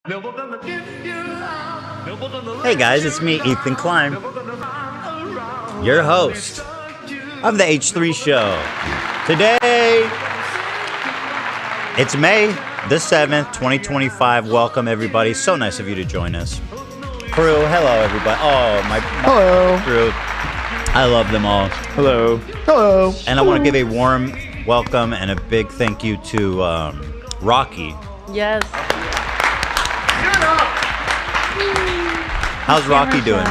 Hey guys, it's me, Ethan Klein, your host of the H3 Show. Today, it's May the 7th, 2025. Welcome, everybody. So nice of you to join us. Crew, hello, everybody. Oh, my hello. Crew. I love them all. Hello. Hello. And I want to give a warm welcome and a big thank you to Rocky. Yes. How's Rocky doing?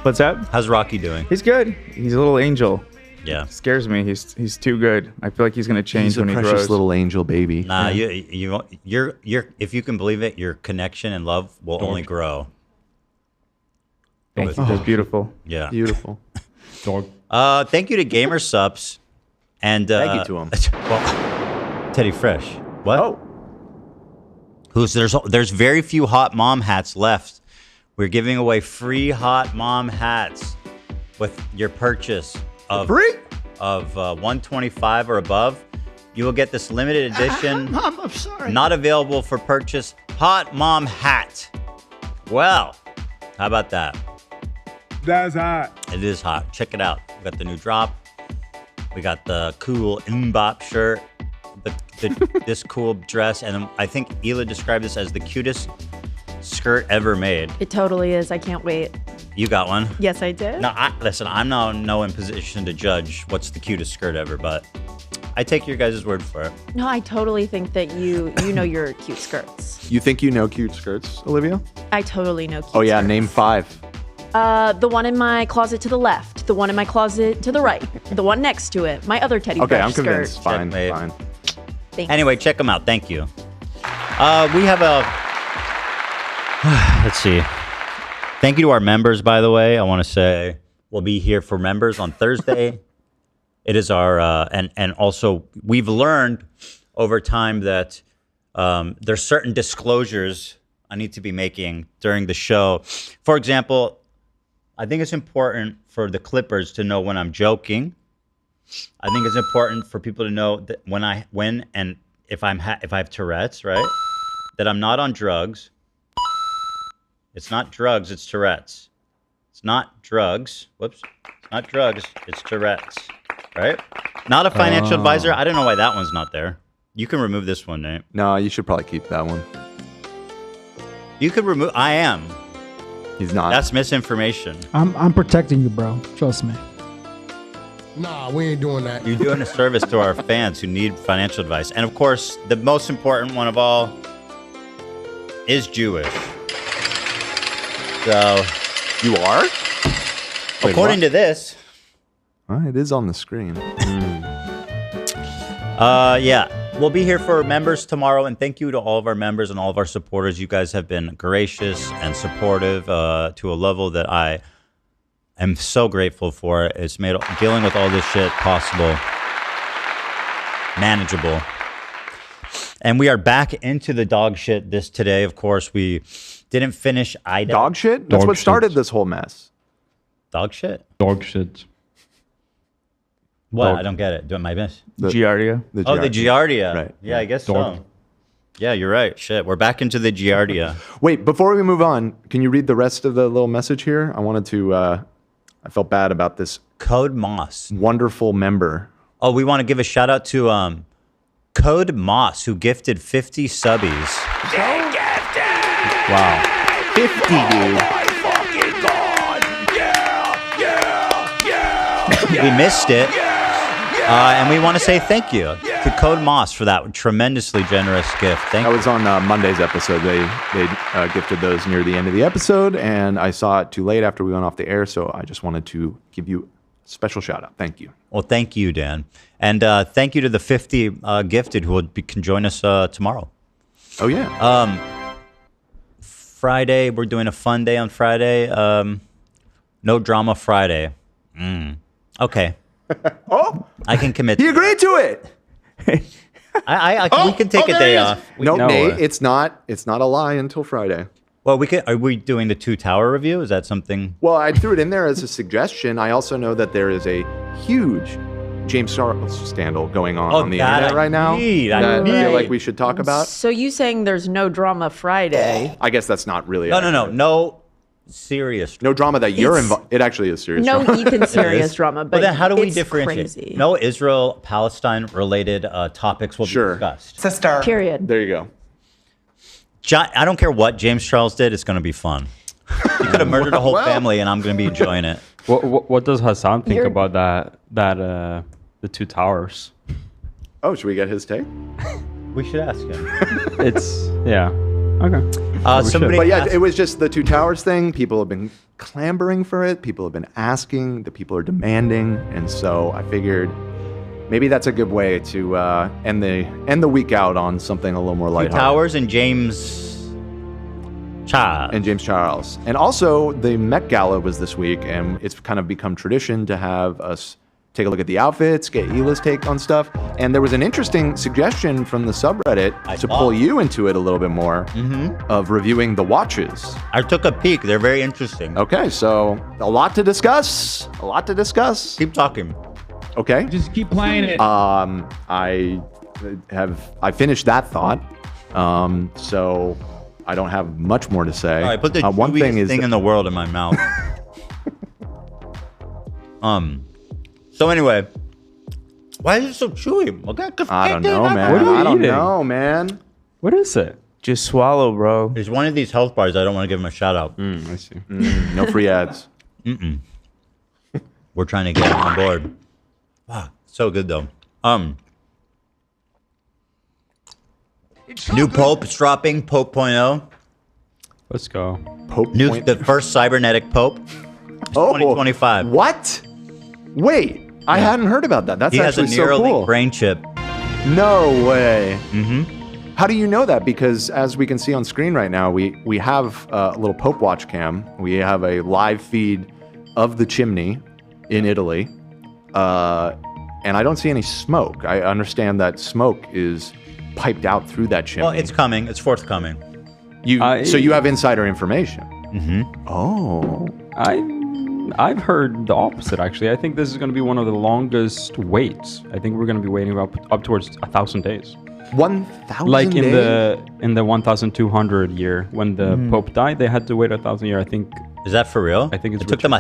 What's that? How's Rocky doing? He's good. He's a little angel. Yeah. Scares me. He's too good. I feel like he's gonna change when he grows. He's a precious little angel baby. Nah, you're if you can believe it, your connection and love will only grow. Thank you. That's beautiful. Yeah. Beautiful. Thank you to Gamer Subs and Thank you to him. Well, Teddy Fresh. What? Oh. There's very few hot mom hats left. We're giving away free hot mom hats with your purchase of free of 125 or above. You will get this limited edition, Mom, I'm sorry. not available for purchase, hot mom hat. Well, how about that? That's hot. It is hot. Check it out. We got the new drop. We got the cool Mbop shirt. This cool dress. And I think Hila described this as the cutest skirt ever made. It totally is. I can't wait. You got one? Yes, I did. No, listen, I'm no in position to judge what's the cutest skirt ever, but I take your guys' word for it. No, I totally think that you know your cute skirts. You think you know cute skirts, Olivia? I totally know cute Oh, yeah. skirts. Name 5. The one in my closet to the left, the one in my closet to the right, the one next to it, my other Teddy Okay, Fresh I'm convinced. skirt. Fine. Checkmate. Fine. Thanks. Anyway, check them out. Thank you. We have a... Let's see. Thank you to our members, by the way. I want to say we'll be here for members on Thursday. It is our... and also, we've learned over time that there's certain disclosures I need to be making during the show. For example, I think it's important for the Clippers to know when I'm joking. I think it's important for people to know that when and if I have Tourette's, right? That I'm not on drugs. It's not drugs, it's Tourette's. It's not drugs. Whoops. It's not drugs, it's Tourette's. Right? Not a financial advisor. I don't know why that one's not there. You can remove this one, Nate. No, you should probably keep that one. You could remove... I am. He's not. That's misinformation. I'm protecting you, bro. Trust me. Nah, we ain't doing that. You're doing a service to our fans who need financial advice. And of course, the most important one of all is Jewish. So, You are? according to this, It is on the screen. yeah, we'll be here for members tomorrow. And thank you to all of our members and all of our supporters. You guys have been gracious and supportive to a level that I am so grateful for. It's made dealing with all this shit possible, manageable. And we are back into the dog shit today. Of course, we didn't finish Ida. Dog shit? That's Dog what started shit. this whole mess. Dog shit? Dog shit. What? Dog. I don't get it. Am I miss? Giardia. The Oh, the Giardia. Right. Yeah, I guess Dog. so. Yeah, you're right. Shit, we're back into the Giardia. Wait, before we move on, can you read the rest of the little message here? I wanted to, I felt bad about this Code Moss. wonderful member. Oh, we want to give a shout out to Code Moss, who gifted 50 subbies. Wow. 50, dude. We missed it. And we want to say thank you to Code Moss for that tremendously generous gift. Thank That you. was on Monday's episode. They gifted those near the end of the episode, and I saw it too late after we went off the air, so I just wanted to give you a special shout out. Thank you. Well, thank you, Dan. And thank you to the 50 gifted who can join us tomorrow. Oh, yeah. Friday, we're doing a fun day on Friday. No drama Friday. Okay. Oh, I can commit. he to agreed to it. we can take a there day he is. off. No, No Nate, way. it's not a lie until Friday. Well, we could. Are we doing the Two Tower review? Is that something? Well, I threw it in there as a suggestion. I also know that there is a huge James Charles scandal going on the God, internet right now that I feel Right. like we should talk about. So you saying there's no drama Friday? I guess that's not really No serious. no drama that you're It's- involved. It actually is serious. No drama. even serious drama, but But then how do we it's differentiate? crazy. No Israel-Palestine related topics will Sure. be discussed. Period. There you go. I don't care what James Charles did. It's going to be fun. He could have murdered a whole family, and I'm going to be enjoying it. What does Hasan think You're- about that the two towers? Oh, should we get his take? We should ask him. It's yeah. Okay. Somebody But yeah, asked- it was just the Two Towers thing. People have been clamoring for it. People have been asking. The people are demanding, and so I figured maybe that's a good way to end the week out on something a little more Two lighthearted. Towers and James Charles. And James Charles. And also, the Met Gala was this week, and it's kind of become tradition to have us take a look at the outfits, get Hila's take on stuff. And there was an interesting suggestion from the subreddit to pull you into it a little bit more of reviewing the watches. I took a peek. They're very interesting. Okay, so a lot to discuss. A lot to discuss. Keep talking. Okay. Just keep playing it. I finished that thought. So I don't have much more to say. All right, put the one thing is thing in the world in my mouth. So anyway, why is it so chewy? Okay, I don't know, man. What are you I don't eating? know, man. What is it? Just swallow, bro. There's one of these health bars. I don't want to give him a shout out. I see. No free ads. We're trying to get him on board. Wow, so good though. New Pope's dropping, Pope .0. Let's go. Pope New, point- the first cybernetic Pope. 2025. What? Wait, I hadn't heard about that. That's He has a actually so Neuralink cool. brain chip. No way. Mm-hmm. How do you know that? Because as we can see on screen right now, we have a little Pope watch cam. We have a live feed of the chimney in Italy. And I don't see any smoke. I understand that smoke is piped out through that chimney. Well, it's coming. It's forthcoming. So you have insider information. Mm-hmm. Oh. I've heard the opposite, actually. I think this is going to be one of the longest waits. I think we're going to be waiting up towards 1,000 days. 1,000 Like days? in the 1,200 year when the Pope died, they had to wait 1,000 years. I think. Is that for real? I think it's it took them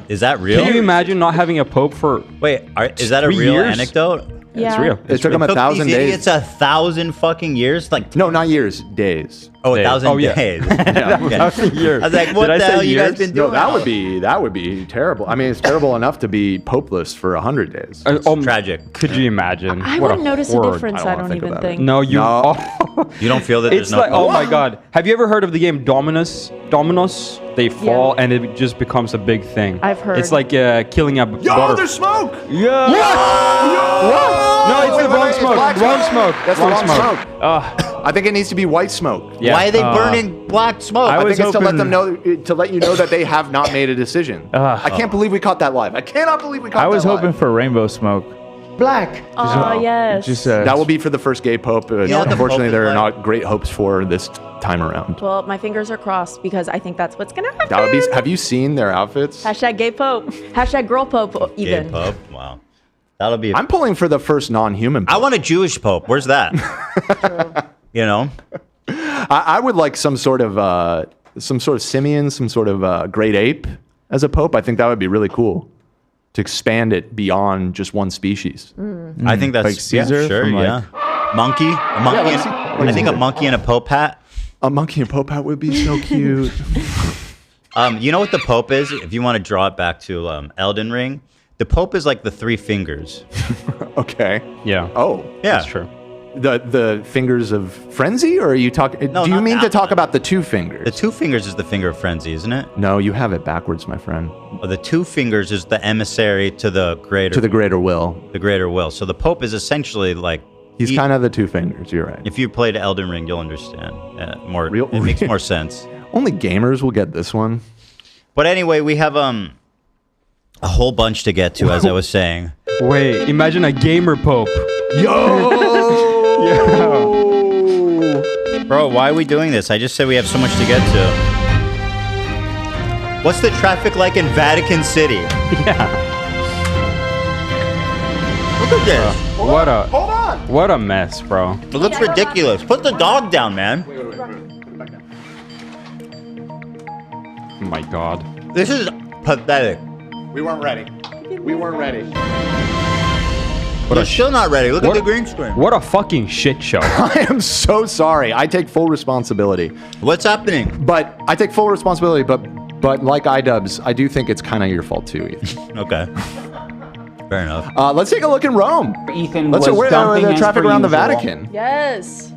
Is that real? Can you imagine not having a Pope for? Wait, is that a 3 real years? anecdote? Yeah. It's real. It took them It took 1,000 these days. idiots 1,000 fucking years? Like No, not years, days. Oh, Days. 1,000 Oh, yeah. days. Yeah. Okay. 1,000 years. I was like, what Did I the say hell you guys years? been No, doing? that would be terrible. I mean, it's terrible enough to be popeless for 100 days. Tragic. Could you imagine? I What wouldn't notice a horror. difference. I I don't don't think even about it. think. No, you. No. You don't feel that there's It's no like, oh Pope? my god. Have you ever heard of the game Dominus? Dominos? They fall and it just becomes a big thing. I've heard. It's like killing a Yo, butter. there's smoke! Yeah. What? No, it's the wrong it's smoke. black Wrong smoke. That's the wrong smoke. Ugh. I think it needs to be white smoke. Yeah. Why are they burning black smoke? I was think it's to let hoping- them know, to let you know that they have not made a decision. I can't believe we caught that live. I cannot believe we caught that I was live. hoping for rainbow smoke. Black. Oh, yes. Just That will be for the first gay pope. know what the Unfortunately, Pope there is are like? not great hopes for this time around. Well, my fingers are crossed because I think that's what's going to happen. That would be. Have you seen their outfits? Hashtag gay pope. Hashtag girl pope Gay even. Pope? Wow. That'll be... I'm pulling for the first non-human I pope. want a Jewish Pope. Where's that? You know? I would like some sort of simian, some sort of great ape as a pope. I think that would be really cool to expand it beyond just one species. I think that's... Like Caesar yeah, sure, from, like- yeah. Monkey? A monkey like and- Ce- I think a monkey and a Pope hat. A monkey and pope hat would be so cute. You know what the Pope is? If you want to draw it back to Elden Ring, the Pope is like the three fingers. Okay. Yeah. Oh, Yeah. That's true. the fingers of frenzy, or are you talking? No, do you not mean that to talk one. about the two fingers? The two fingers is the finger of frenzy, isn't it? No, you have it backwards, my friend. Or the two fingers is the emissary to the greater To the greater will. the greater will. So the Pope is essentially like He's kind of the two fingers. You're right. If you played Elden Ring, you'll understand more. Real- it makes more sense. Only gamers will get this one. But anyway, we have a whole bunch to get to, as I was saying. Wait, imagine a gamer pope. Bro, why are we doing this? I just said we have so much to get to. What's the traffic like in Vatican City? Yeah. What Look at this. What a mess, bro. It looks ridiculous. Put the dog down, man. Oh my god. This is pathetic. We weren't ready. We weren't ready. You're still not ready. Look at the green screen. What a fucking shit show. I am so sorry. I take full responsibility. What's happening? But I take full responsibility, but like Idubbbz, I do think it's kind of your fault too, Ethan. Okay. Fair enough. Let's take a look in Rome. Ethan Let's was where dumping the as traffic per around the usual. Vatican. Yes.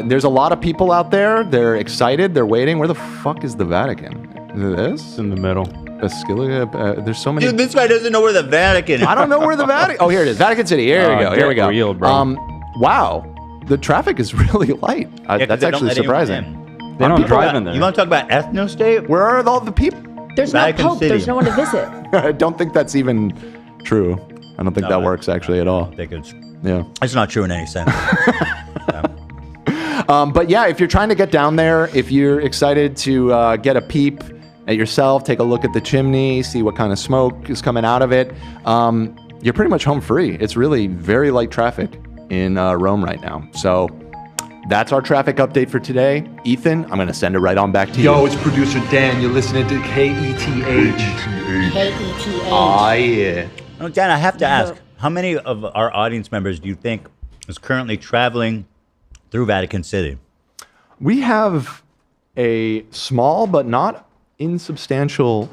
There's a lot of people out there. They're excited. They're waiting. Where the fuck is the Vatican? Is it this? In the middle. There's so many. Dude, this guy doesn't know where the Vatican is. I don't know where the Vatican. Oh, here it is. Vatican City. Here we go. Here we get go. real, bro. Wow. The traffic is really light. Yeah, 'cause That's they don't actually let anyone surprising. in. They don't drive in there. You want to talk about ethno-state? Where are all the people? There's Vatican no pope. City. There's no one to visit. I don't think that's even true. I don't think that works actually at all. I think Yeah. it's not true in any sense. But yeah, if you're trying to get down there, if you're excited to get a peep at yourself, take a look at the chimney, see what kind of smoke is coming out of it, you're pretty much home free. It's really very light traffic in Rome right now. So that's our traffic update for today. Ethan, I'm going to send it right on back to you. Yo, it's producer Dan. You're listening to KETH. Oh, yeah. Oh, Dan, I have to ask, how many of our audience members do you think is currently traveling through Vatican City? We have a small but not insubstantial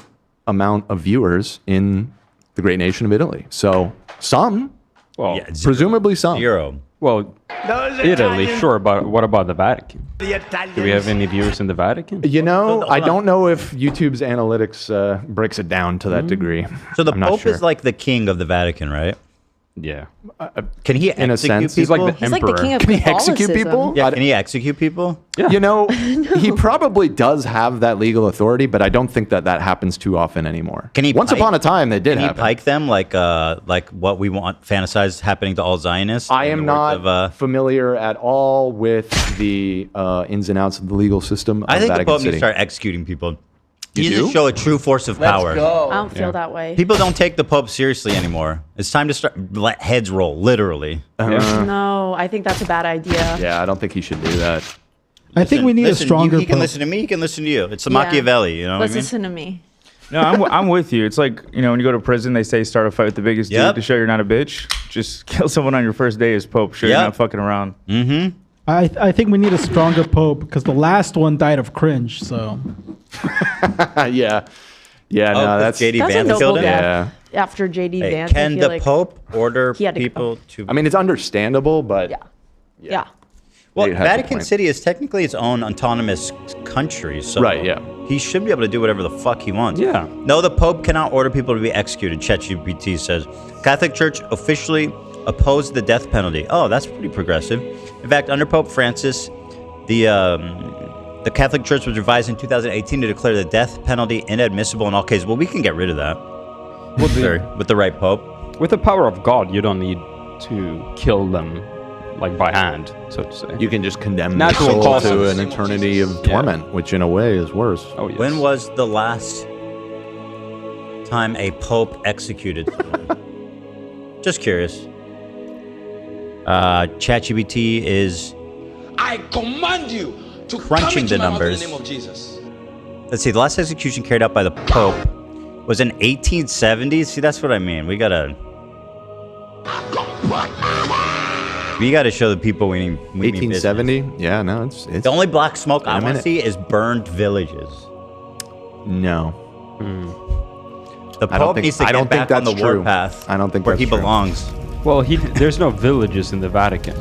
amount of viewers in the great nation of Italy. So some, Well, Yeah, presumably some. Zero. well, Italy, sure, but what about the Vatican? Do we have any viewers in the Vatican? You know, Hold I on. don't know if YouTube's analytics breaks it down to that degree. So the I'm not Pope sure. is like the king of the Vatican, right? Yeah. Can he In a execute sense. people? He's like the He's like the emperor. king of Can he execute Catholicism. people? Yeah, can he execute people? You know, he probably does have that legal authority, but I don't think that happens too often anymore. Can he Once pike- upon a time, they did Can he happen. pike them like what we want fantasize happening to all Zionists? I in am the not words of, familiar at all with the ins and outs of the legal system of I think Vatican the Pope needs City. to start executing people. You He needs do? to show a true force of power. I don't feel that way. People don't take the Pope seriously anymore. It's time to start let heads roll, literally. No, I think that's a bad idea. Yeah, I don't think he should do that. I think we need Listen, a stronger He can pope. listen to me. He can listen to you. It's the Yeah. Machiavelli. You know what I mean? Listen to me. No, I'm with you. It's like, you know, when you go to prison, they say start a fight with the biggest Yep. dude to show you're not a bitch. Just kill someone on your first day as Pope. Sure, Yep. you're not fucking around. I think we need a stronger pope because the last one died of cringe. So Yeah. Yeah, Oh, no, 'cause that's JD That's a Vance noble killed him. death. Yeah. After JD Hey, Vance, I can feel the like, Pope order he had to go. people to? I mean, it's understandable, but yeah. Well, you have a Vatican point. City is technically its own autonomous country, so Right, yeah. he should be able to do whatever the fuck he wants. Yeah. No, the Pope cannot order people to be executed. ChatGPT says Catholic Church officially opposed the death penalty. Oh, that's pretty progressive. In fact, under Pope Francis, the Catholic Church was revised in 2018 to declare the death penalty inadmissible in all cases. Well, we can get rid of that. With the right Pope. With the power of God, you don't need to kill them, like by hand, so to say. you can just condemn the Natural soul causes. to an eternity of torment, which in a way is worse. Oh, yes. When was the last time a Pope executed someone? Just curious. ChatGPT is I command you to crunching the numbers. In the name of Jesus. Let's see, the last execution carried out by the Pope was in 1870s. See, that's what I mean. We gotta show the people we need. We mean business. 1870? Yeah, no, it's The only black smoke I a want to minute. see is burned villages. no. The I don't Pope think- needs to I get don't think back on the that's true. warpath. I don't think where that's he true. belongs. Well, there's no villages in the Vatican.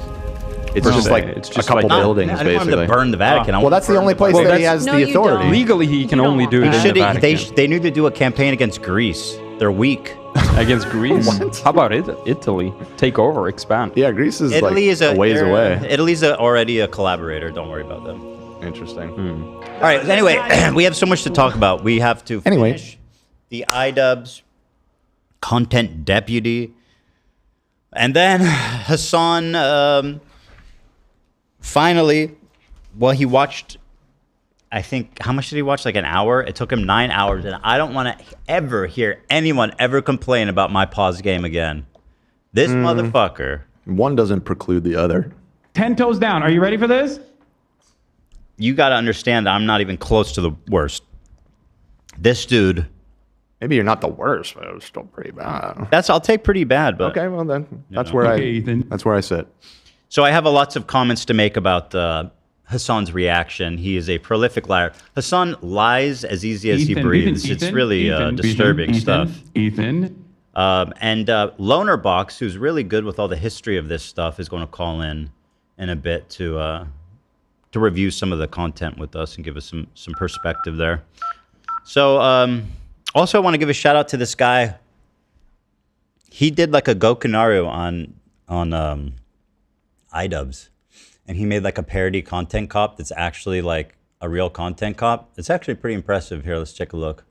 It's Per just se. like It's a just couple like- buildings, I don't want him basically. to burn the Vatican. I Well, want that's him the to only burn place the that he Vatican. has No, the you authority. don't. Legally, he can You don't only want do it that. in Should the he, Vatican. they need to do a campaign against Greece. They're weak. Against Greece? How about Italy? Take over, expand. Yeah, Greece is Italy like is a ways away. Italy's already a collaborator. Don't worry about them. Interesting. All right. Anyway, we have so much to talk about. We have to Anyway. finish the Idubbbz Content Deputy, and then Hasan finally. Well, he watched. I think how much did he watch? Like an hour. It took him 9 hours, and I don't want to ever hear anyone ever complain about my pause game again. This motherfucker. One doesn't preclude the other. 10 toes down. Are you ready for this? You got to understand I'm not even close to the worst. This dude. Maybe you're not the worst, but it was still pretty bad. I'll take pretty bad, but okay, well then that's where I sit. So I have lots of comments to make about Hasan's reaction. He is a prolific liar. Hasan lies as easy as he breathes. It's really disturbing stuff. And Lonerbox, who's really good with all the history of this stuff, is going to call in a bit to review some of the content with us and give us some perspective there. So also I want to give a shout out to this guy. He did like a Gokunaru on Idubbbz, and he made like a parody content cop that's actually like a real content cop. It's actually pretty impressive. Here, let's take a look.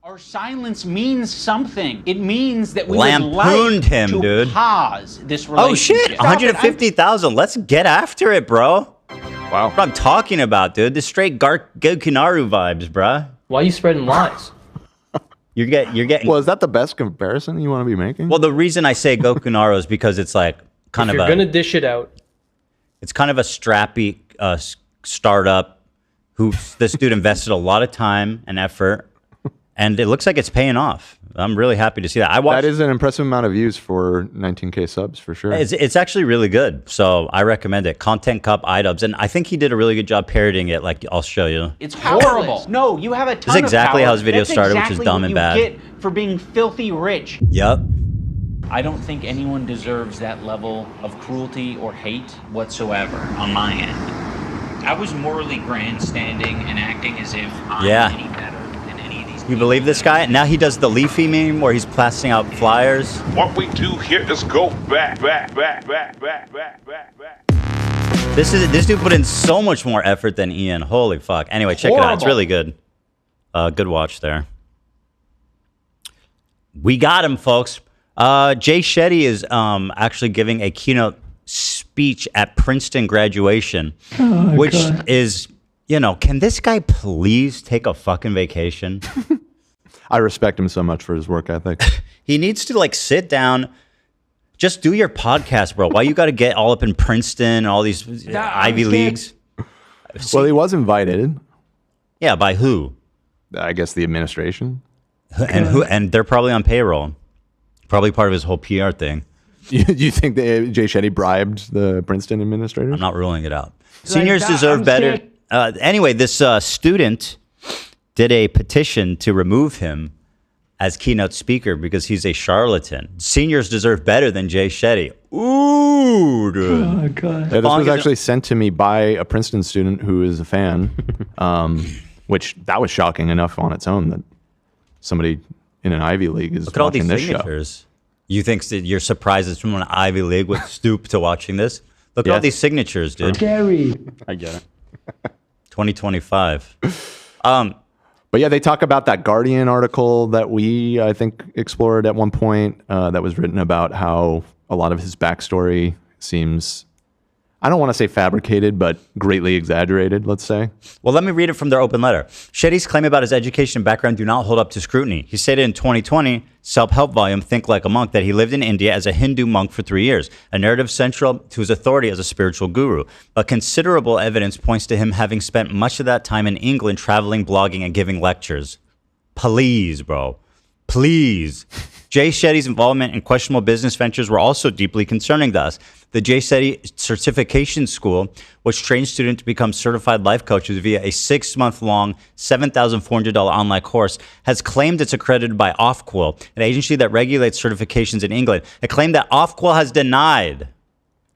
Our silence means something. It means that we lampooned would like him, to dude. pause this relationship. Oh shit! 150,000. Let's get after it, bro. Wow. What I'm talking about, dude. The straight Gokunaru vibes, bro. Why are you spreading lies? You're getting. Well, is that the best comparison you want to be making? Well, the reason I say Gokunaru is because it's like kind if of you're gonna dish it out. It's kind of a strappy startup who this dude invested a lot of time and effort, and it looks like it's paying off. I'm really happy to see that. That is an impressive amount of views for 19K subs for sure. It's actually really good, so I recommend it. Content Cop Idubbbz, and I think he did a really good job parodying it. Like I'll show you. It's horrible. No, you have a ton This is exactly of power. how his video That's started, exactly which is dumb what and you bad. Get for being filthy rich. Yep. I don't think anyone deserves that level of cruelty or hate whatsoever on my end. I was morally grandstanding and acting as if I'm any better than any of these people. You believe this guy? Now he does the Leafy meme where he's passing out flyers. What we do here is go back. This dude put in so much more effort than Ian. Holy fuck. Anyway, check it out. It's really good. Good watch there. We got him, folks. Jay Shetty is actually giving a keynote speech at Princeton graduation, which is, you know, can this guy please take a fucking vacation? I respect him so much for his work ethic. He needs to like sit down, just do your podcast, bro. Why you got to get all up in Princeton and all these Ivy Leagues? Well, he was invited. Yeah, by who? I guess the administration. And who? And they're probably on payroll. Probably part of his whole PR thing. You think that Jay Shetty bribed the Princeton administrators? I'm not ruling it out. Seniors deserve better. Anyway, this student did a petition to remove him as keynote speaker because he's a charlatan. Seniors deserve better than Jay Shetty. Ooh, dude. Oh, God. Yeah, this was actually sent to me by a Princeton student who is a fan, which that was shocking enough on its own that somebody in an Ivy League is Look at all these watching this signatures. show. You think that you're surprised it's from an Ivy League would stoop to watching this? Look at all these signatures, dude. Scary. I get it. 2025. But yeah, they talk about that Guardian article that we, I think, explored at one point that was written about how a lot of his backstory seems, I don't want to say fabricated, but greatly exaggerated, let's say. Well, let me read it from their open letter. Shetty's claim about his education and background do not hold up to scrutiny. He stated in 2020, self-help volume, Think Like a Monk, that he lived in India as a Hindu monk for 3 years, a narrative central to his authority as a spiritual guru. But considerable evidence points to him having spent much of that time in England traveling, blogging, and giving lectures. Please, bro. Please. Jay Shetty's involvement in questionable business ventures were also deeply concerning to us. The Jay Shetty Certification School, which trains students to become certified life coaches via a 6-month-long, $7,400 online course, has claimed it's accredited by Ofqual, an agency that regulates certifications in England, a claim that Ofqual has denied.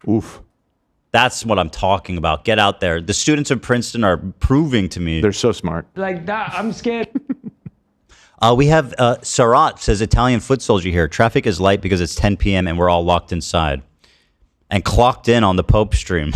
Oof. That's what I'm talking about. Get out there. The students of Princeton are proving to me. They're so smart. Like that, I'm scared. We have Sarat says, Italian foot soldier here. Traffic is light because it's 10 p.m. and we're all locked inside. And clocked in on the Pope stream.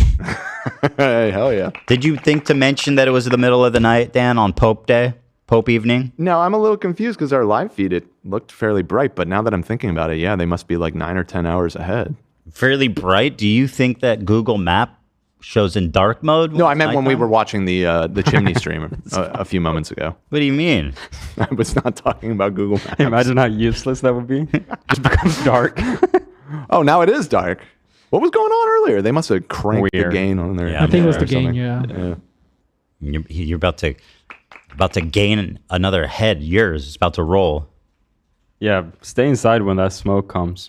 Hey, hell yeah. Did you think to mention that it was the middle of the night, Dan, on Pope Day? Pope evening? No, I'm a little confused because our live feed, it looked fairly bright. But now that I'm thinking about it, yeah, they must be like 9 or 10 hours ahead. Fairly bright? Do you think that Google Map shows in dark mode? No, I meant when we nighttime? were watching the chimney stream a few moments ago. What do you mean? I was not talking about Google Maps. Imagine how useless that would be. Just becomes dark. Oh, now it is dark. What was going on earlier? They must have cranked the gain on there. Yeah, I think it was or the gain. something. Yeah. You're about to gain another head. Yours is about to roll. Yeah, stay inside when that smoke comes.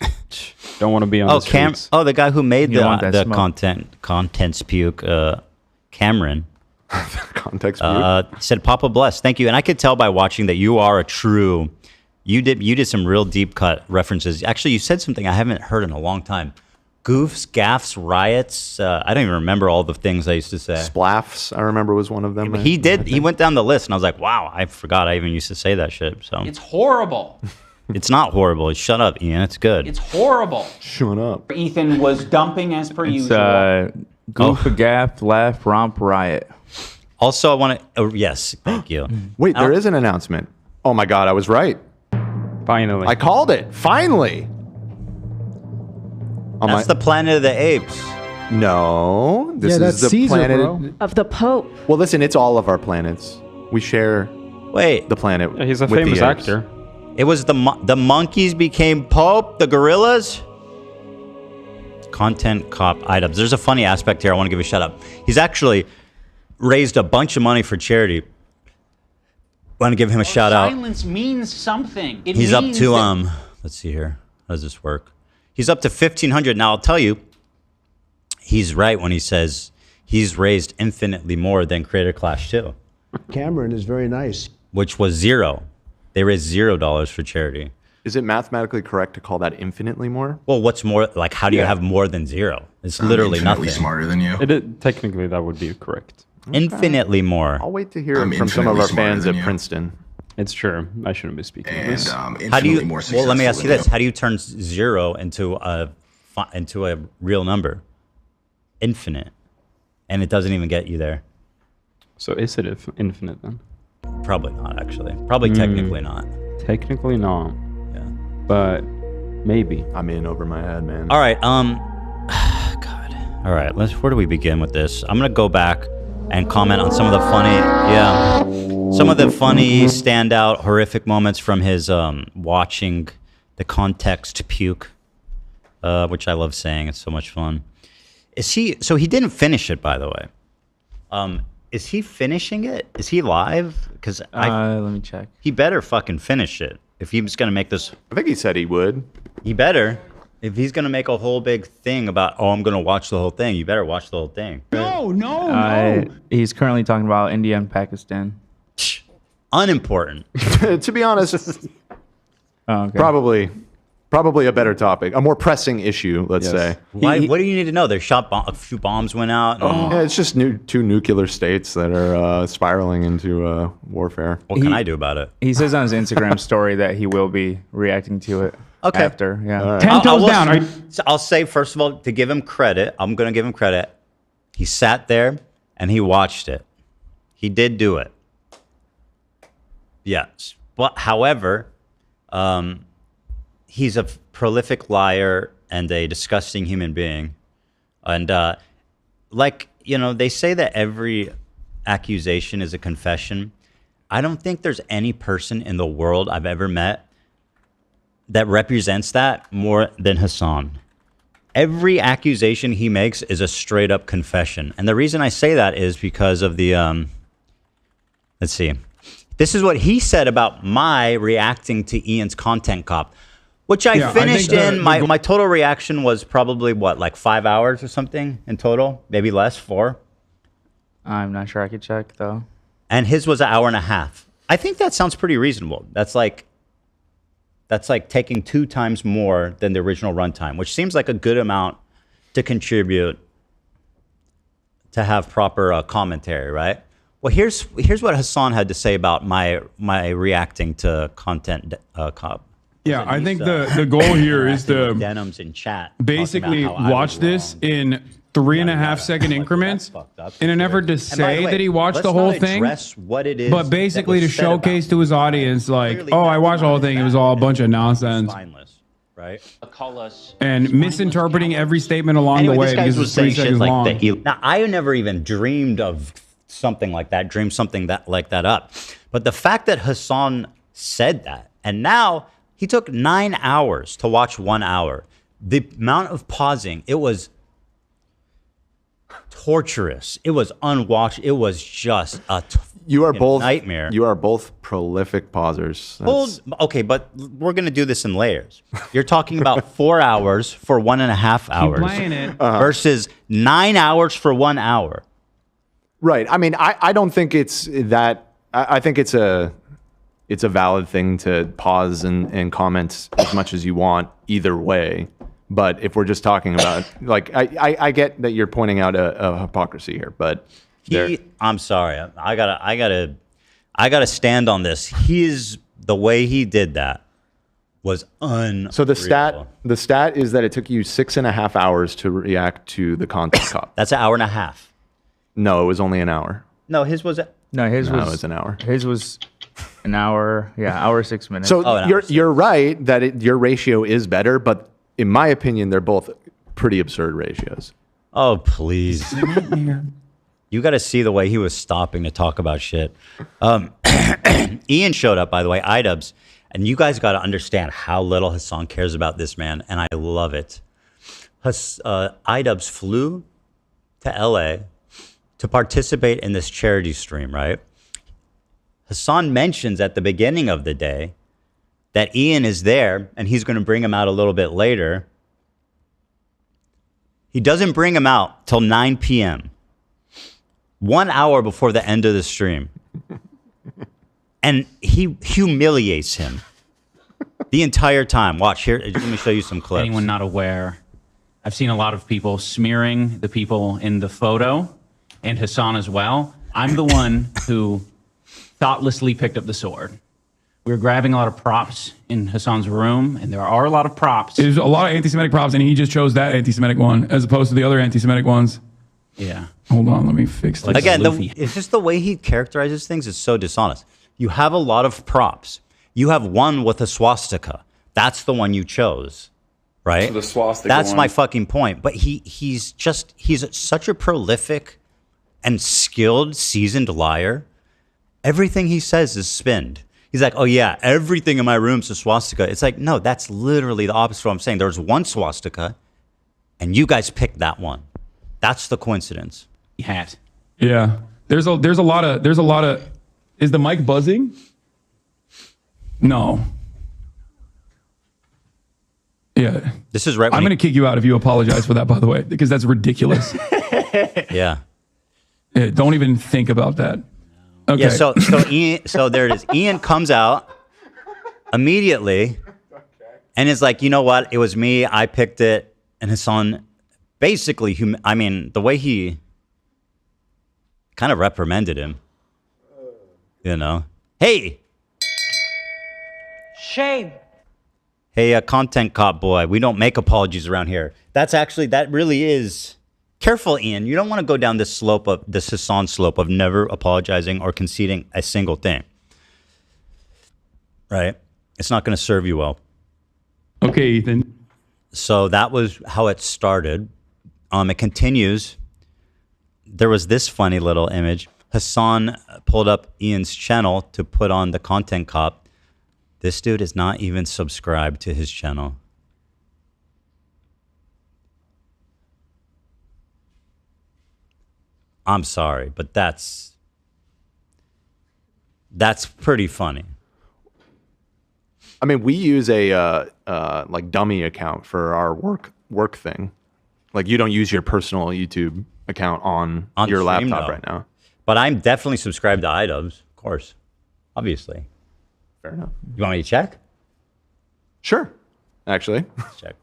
Don't want to be on the streets. The guy who made You don't want that the smoke. contents puke, Cameron. Context view. Said Papa bless, thank you. And I could tell by watching that you are a true. You did some real deep cut references. Actually, you said something I haven't heard in a long time. Goofs, gaffs, riots. I don't even remember all the things I used to say. Splaffs, I remember, was one of them. He did. He went down the list, and I was like, wow, I forgot I even used to say that shit. So It's horrible. it's not horrible. Shut up, Ian. It's good. It's horrible. Shut up. Ethan was dumping as per It's usual. goof, gaff, laugh, romp, riot. Also, I want to. Oh, yes, thank you. Wait, there is an announcement. Oh my God, I was right. Finally. I called it. Finally. That's the Planet of the Apes. No, this Yeah, that's is the Caesar, planet. bro. Of the Pope. Well, listen, it's all of our planets. We share Wait, the planet. Yeah, he's a with the famous apes. actor. it was the monkeys became Pope, the gorillas. Content Cop Idubbbz. There's a funny aspect here. I want to give a shout out. He's actually raised a bunch of money for charity. Want to give him a shout out. Silence means something. It He's up means to that- let's see here. How does this work? He's up to 1,500. Now I'll tell you, he's right when he says he's raised infinitely more than Creator Clash 2, Cameron is very nice. which was zero. They raised $0 for charity. Is it mathematically correct to call that infinitely more? Well, what's more? Like, how do you have more than zero? It's literally nothing. Smarter than you. Technically, that would be correct. Infinitely more. I'll wait to hear from some of our fans at Princeton. It's true. I shouldn't be speaking of this. How do you? Well, let me ask you this: how do you turn zero into a real number? Infinite, and it doesn't even get you there. So is it infinite then? Probably not. Actually, probably technically not. Technically not. Yeah. But maybe. I'm in over my head, man. All right. God. All right. Where do we begin with this? I'm gonna go back and comment on some of the funny, standout, horrific moments from his watching the context puke, which I love saying. It's so much fun. So he didn't finish it, by the way. Is he finishing it? Is he live? Because let me check. He better fucking finish it if he's gonna make this. I think he said he would. He better. If he's gonna make a whole big thing about, oh, I'm gonna watch the whole thing, you better watch the whole thing. No. He's currently talking about India and Pakistan. Unimportant. To be honest, Okay. probably a better topic, a more pressing issue, let's say. Why? What do you need to know? They shot a few bombs went out. Yeah, it's just two nuclear states that are spiraling into warfare. What can I do about it? He says on his Instagram story that he will be reacting to it. Okay. After, yeah. 10 toes down. I'll say, first of all, to give him credit, I'm going to give him credit. He sat there and he watched it. He did do it. Yes. But, however, he's a prolific liar and a disgusting human being. And, they say that every accusation is a confession. I don't think there's any person in the world I've ever met that represents that more than Hasan. Every accusation he makes is a straight up confession. And the reason I say that is because of the, let's see. This is what he said about my reacting to Ian's Content Cop, which I finished my total reaction was probably like 5 hours or something in total, maybe less, 4. I'm not sure. I could check though. And his was an hour and a half. I think that sounds pretty reasonable. That's like taking 2 times more than the original runtime, which seems like a good amount to contribute to have proper commentary, right? Well, here's what Hasan had to say about my reacting to Content Cop. Yeah, I think the goal here is to denims in chat basically watch this in 3.5 second increments in an effort to say that he watched the whole thing, but basically to showcase to his audience, like, oh, I watched the whole thing. It was all a bunch of nonsense. right? Call us And misinterpreting every statement along Anyway, the way this guy because was it's 3 saying shit seconds like long. that. Now, I never even dreamed of something like that, dreamed something like that up. But the fact that Hasan said that, and now he took 9 hours to watch 1 hour. The amount of pausing, it was torturous. It was unwatched. It was just a nightmare. You are both prolific pausers. Okay, but we're going to do this in layers. You're talking about 4 hours for 1.5 hours playing it. versus 9 hours for 1 hour. Right. I mean, I don't think it's that. I think it's a valid thing to pause and comment as much as you want either way. But if we're just talking about, like, I get that you're pointing out a hypocrisy here, but I'm sorry. I gotta stand on this. The way he did that was unreal. So the stat is that it took you 6.5 hours to react to the Content Cop. That's an hour and a half. No, it was only an hour. No, his was it was an hour. His was an hour. Yeah, hour 6 minutes. So you're right that your ratio is better, but in my opinion, they're both pretty absurd ratios. Oh, please. You got to see the way he was stopping to talk about shit. Ian showed up, by the way, Idubbbz, and you guys got to understand how little Hasan cares about this man, and I love it. Idubbbz flew to LA to participate in this charity stream, right? Hasan mentions at the beginning of the day that Ian is there and he's going to bring him out a little bit later. He doesn't bring him out till 9 p.m., 1 hour before the end of the stream. And he humiliates him the entire time. Watch here. Let me show you some clips. Anyone not aware, I've seen a lot of people smearing the people in the photo, and Hasan as well. I'm the one who thoughtlessly picked up the sword. We were grabbing a lot of props in Hasan's room, and there are a lot of props. There's a lot of anti-Semitic props, and he just chose that anti-Semitic one as opposed to the other anti-Semitic ones. Yeah. Hold on, let me fix this. Again, it's just the way he characterizes things is so dishonest. You have a lot of props. You have one with a swastika. That's the one you chose, right? The swastika That's one. my fucking point. But he's such a prolific and skilled, seasoned liar. Everything he says is spinned. He's like, oh yeah, everything in my room's a swastika. It's like, no, that's literally the opposite of what I'm saying. There's one swastika, and you guys picked that one. That's the coincidence. Hat. Yeah. There's a lot of is the mic buzzing? No. Yeah. This is right. I'm going to kick you out if you apologize for that, by the way, because that's ridiculous. Yeah. Don't even think about that. Okay. Yeah, so there it is. Ian comes out immediately and is like, you know what? It was me. I picked it. And Hasan basically, the way he kind of reprimanded him, Hey! Shame. Hey, Content Cop boy, we don't make apologies around here. That really is... Careful, Ian. You don't want to go down this Hasan slope of never apologizing or conceding a single thing. Right? It's not going to serve you well. Okay, Ethan. So that was how it started. It continues. There was this funny little image. Hasan pulled up Ian's channel to put on the Content Cop. This dude is not even subscribed to his channel. I'm sorry, but that's pretty funny. I mean, we use a like dummy account for our work thing. Like, you don't use your personal YouTube account on your stream, laptop though. right now. But I'm definitely subscribed to Idubbbz, of course, obviously. Fair enough. You want me to check? Sure, actually. Let's check.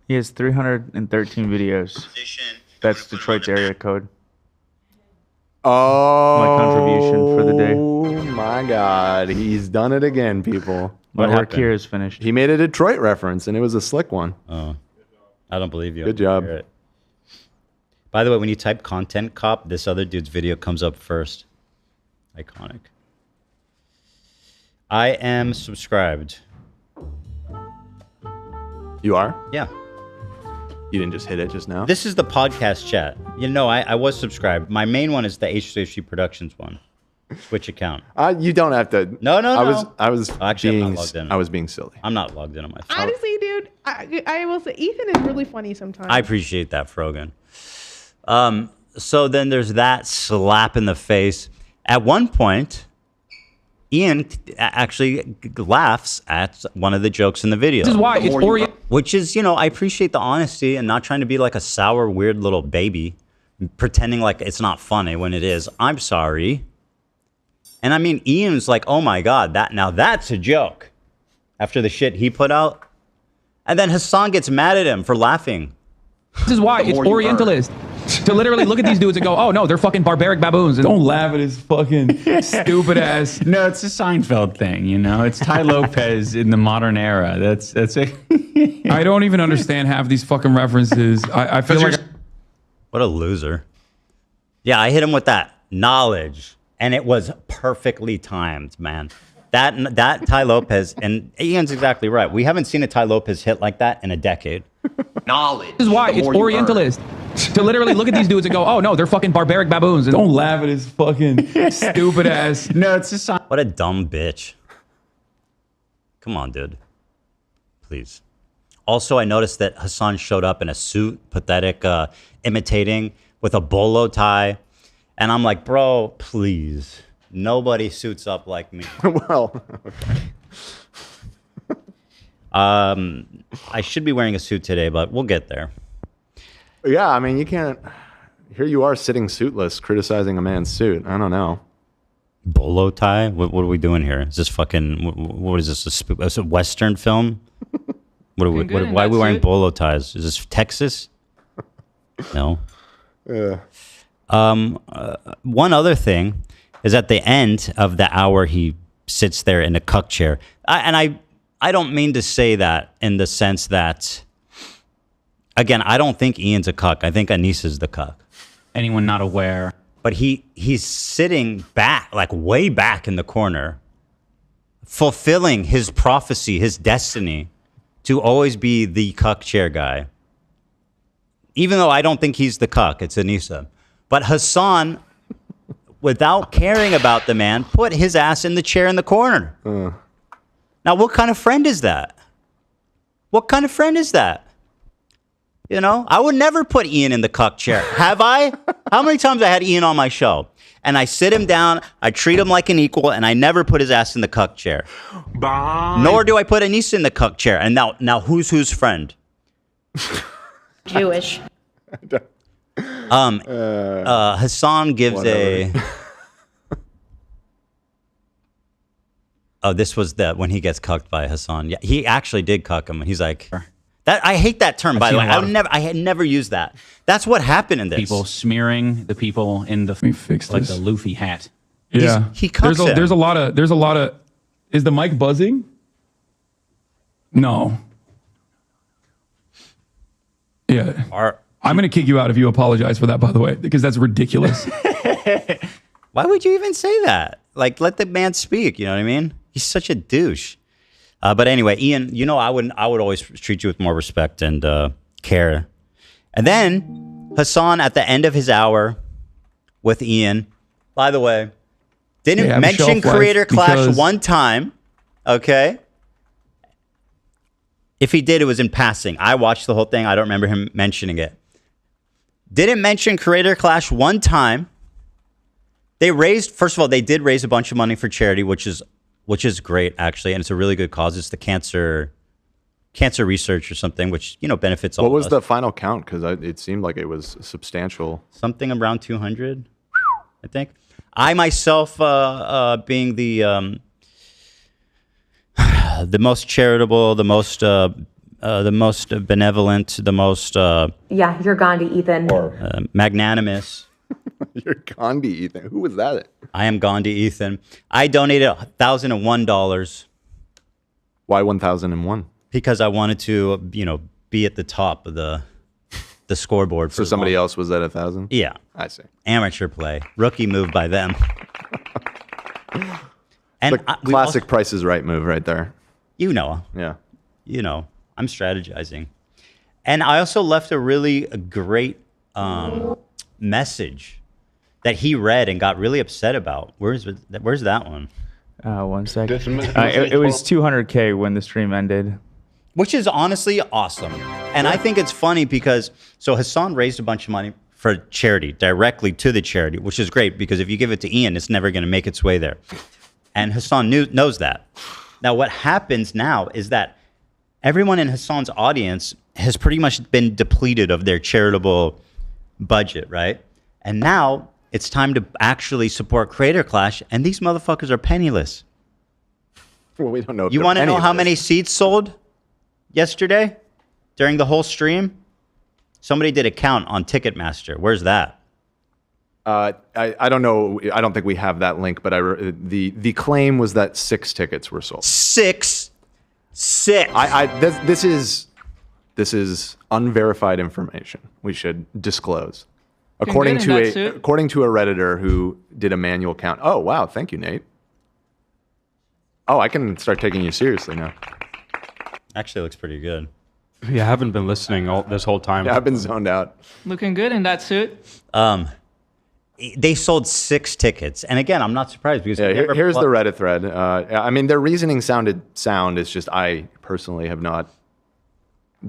He has 313 videos. That's Detroit's area code. Oh, my contribution for the day. Oh my God, he's done it again, people. My work here is finished. He made a Detroit reference, and it was a slick one. Oh, I don't believe you. Good job. By the way, when you type Content Cop, this other dude's video comes up first. Iconic. I am subscribed. You are? Yeah. You didn't just hit it just now? This is the podcast chat. You know, I was subscribed. My main one is the H3H Productions one. Which account? You don't have to. No. I was Actually, I'm not logged in. I was being silly. I'm not logged in on my phone. Honestly, dude, I will say Ethan is really funny sometimes. I appreciate that, Frogan. So then there's that slap in the face. At one point, Ian actually laughs at one of the jokes in the video. This is why it's Orient. Which is, you know, I appreciate the honesty and not trying to be like a sour, weird little baby, pretending like it's not funny when it is. I'm sorry. And I mean, Ian's like, oh my God, that's a joke. After the shit he put out. And then Hasan gets mad at him for laughing. This is why it's Orientalist. To literally look at these dudes and go, oh no, they're fucking barbaric baboons. And don't laugh at his fucking stupid ass. No, it's a Seinfeld thing, you know? It's Ty Lopez in the modern era. That's it. I don't even understand half these fucking references. I feel like... What a loser. Yeah, I hit him with that knowledge. And it was perfectly timed, man. That Ty Lopez, and Ian's exactly right. We haven't seen a Ty Lopez hit like that in a decade. Knowledge. This is why it's Orientalist. To literally look at these dudes and go, oh no, they're fucking barbaric baboons. And don't laugh at his fucking stupid ass. No, it's just what a dumb bitch. Come on, dude. Please. Also, I noticed that Hasan showed up in a suit, pathetic, imitating with a bolo tie. And I'm like, bro, please. Nobody suits up like me. Well, okay. I should be wearing a suit today, but we'll get there. Yeah, I mean, you can't. Here you are sitting suitless, criticizing a man's suit. I don't know. Bolo tie? What are we doing here? Is this fucking? What is this? Is a Western film? Why are we wearing bolo ties? Is this Texas? No. Yeah. One other thing is at the end of the hour he sits there in a cuck chair. I don't mean to say that in the sense that, again, I don't think Ian's a cuck. I think Anissa's the cuck. Anyone not aware. But he's sitting back, like way back in the corner, fulfilling his prophecy, his destiny to always be the cuck chair guy. Even though I don't think he's the cuck, it's Anissa. But Hasan, without caring about the man, put his ass in the chair in the corner. Now, what kind of friend is that? What kind of friend is that? You know, I would never put Ian in the cuck chair. Have I? How many times I had Ian on my show? And I sit him down, I treat him like an equal, and I never put his ass in the cuck chair. Bye. Nor do I put Anissa in the cuck chair. And now who's friend? Jewish. Hasan gives Oh, this was when he gets cucked by Hasan. Yeah, he actually did cuck him. He's like, that. I hate that term, by the way. I had never used that. That's what happened in this. People smearing the people in the like the Luffy hat. Yeah, he cucks him. There's a lot of. Is the mic buzzing? No. Yeah. I'm going to kick you out if you apologize for that, by the way, because that's ridiculous. Why would you even say that? Like, let the man speak. You know what I mean? He's such a douche. But anyway, Ian, you know, I would always treat you with more respect and care. And then Hasan, at the end of his hour with Ian, by the way, didn't mention Creator Clash one time. Okay. If he did, it was in passing. I watched the whole thing. I don't remember him mentioning it. Didn't mention Creator Clash one time. First of all, they did raise a bunch of money for charity, which is great, actually. And it's a really good cause. It's the cancer research or something, which, you know, benefits all of us. What was the final count? Because it seemed like it was substantial. Something around 200, I think. I myself, being the most charitable, the most benevolent, the most yeah, you're Gandhi, Ethan. Magnanimous. You're Gandhi, Ethan. Who was that? I am Gandhi, Ethan. I donated $1,001. Why 1,001? Because I wanted to, you know, be at the top of the scoreboard. So somebody else was at 1,000? Yeah. I see. Amateur play. Rookie move by them. And the classic Price is Right move right there. You know. Yeah. You know. I'm strategizing. And I also left a really great message that he read and got really upset about. Where's that one? 1 second. It was 200K when the stream ended. Which is honestly awesome. And I think it's funny because, so Hasan raised a bunch of money for charity, directly to the charity, which is great because if you give it to Ian, it's never going to make its way there. And Hasan knows that. Now, what happens now is that everyone in Hasan's audience has pretty much been depleted of their charitable budget, right? And now it's time to actually support Creator Clash, and these motherfuckers are penniless. Well, we don't know. You want to know how many seats sold yesterday during the whole stream? Somebody did a count on Ticketmaster. Where's that? I don't know. I don't think we have that link, but the claim was that 6 tickets were sold. 6. This is unverified information. We should disclose. According to a Redditor who did a manual count. Oh wow, thank you, Nate. Oh, I can start taking you seriously now. Actually, looks pretty good. Yeah, I haven't been listening this whole time. Yeah, I've been zoned out. Looking good in that suit. They sold 6 tickets, and again, I'm not surprised because here's the Reddit thread. I mean, their reasoning sounded sound. It's just I personally have not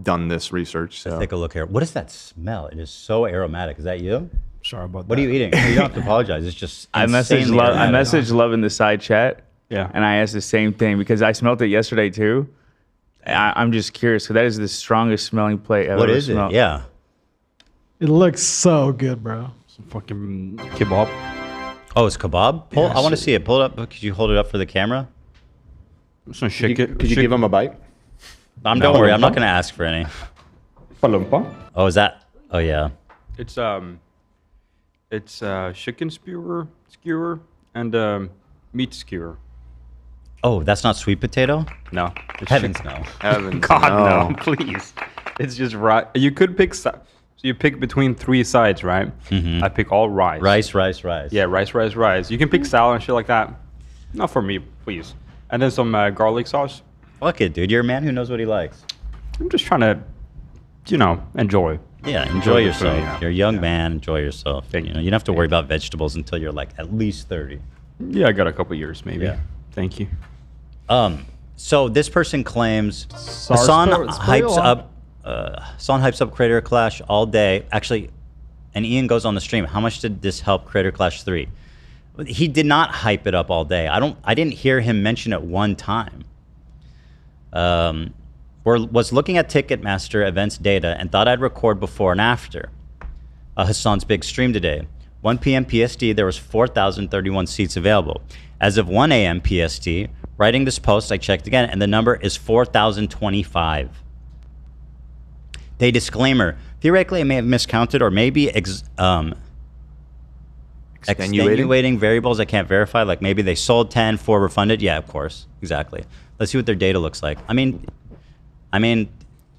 done this research. So. Let's take a look here. What is that smell? It is so aromatic. Is that you? Sorry about that. What are you eating? You don't have to apologize. It's just I messaged Love in the side chat. Yeah. And I asked the same thing because I smelled it yesterday too. I'm just curious because that is the strongest smelling plate I've ever smelled. It? Yeah. It looks so good, bro. Some fucking kebab. Oh, it's kebab? I want to see it. Pull it up. Could you hold it up for the camera? Could you give him a bite? Don't worry. I'm not going to ask for any. Palumpa? Oh, is that? Oh, yeah. It's chicken skewer and meat skewer. Oh, that's not sweet potato? No. Heavens no. Heavens God no, please. It's just right. You could pick so you pick between 3 sides, right? Mm-hmm. I pick all rice. Rice. Yeah, rice. You can pick salad and shit like that. Not for me, please. And then some garlic sauce. Fuck it, dude. You're a man who knows what he likes. I'm just trying to, enjoy. Yeah, enjoy yourself. Yeah. You're a young man. Enjoy yourself. You don't have to worry about vegetables until you're like at least 30. Yeah, I got a couple years maybe. Yeah. Thank you. So this person claims Hasan hypes up Creator Clash all day. Actually, and Ian goes on the stream. How much did this help Creator Clash 3? He did not hype it up all day. I didn't hear him mention it one time. Was looking at Ticketmaster events data and thought I'd record before and after Hasan's big stream today. 1 p.m. PST, there was 4,031 seats available. As of 1 a.m. PST, writing this post, I checked again, and the number is 4,025. They disclaimer, theoretically I may have miscounted or maybe extenuating variables I can't verify, like maybe they sold 10, 4 refunded. Yeah, of course, exactly. Let's see what their data looks like. I mean,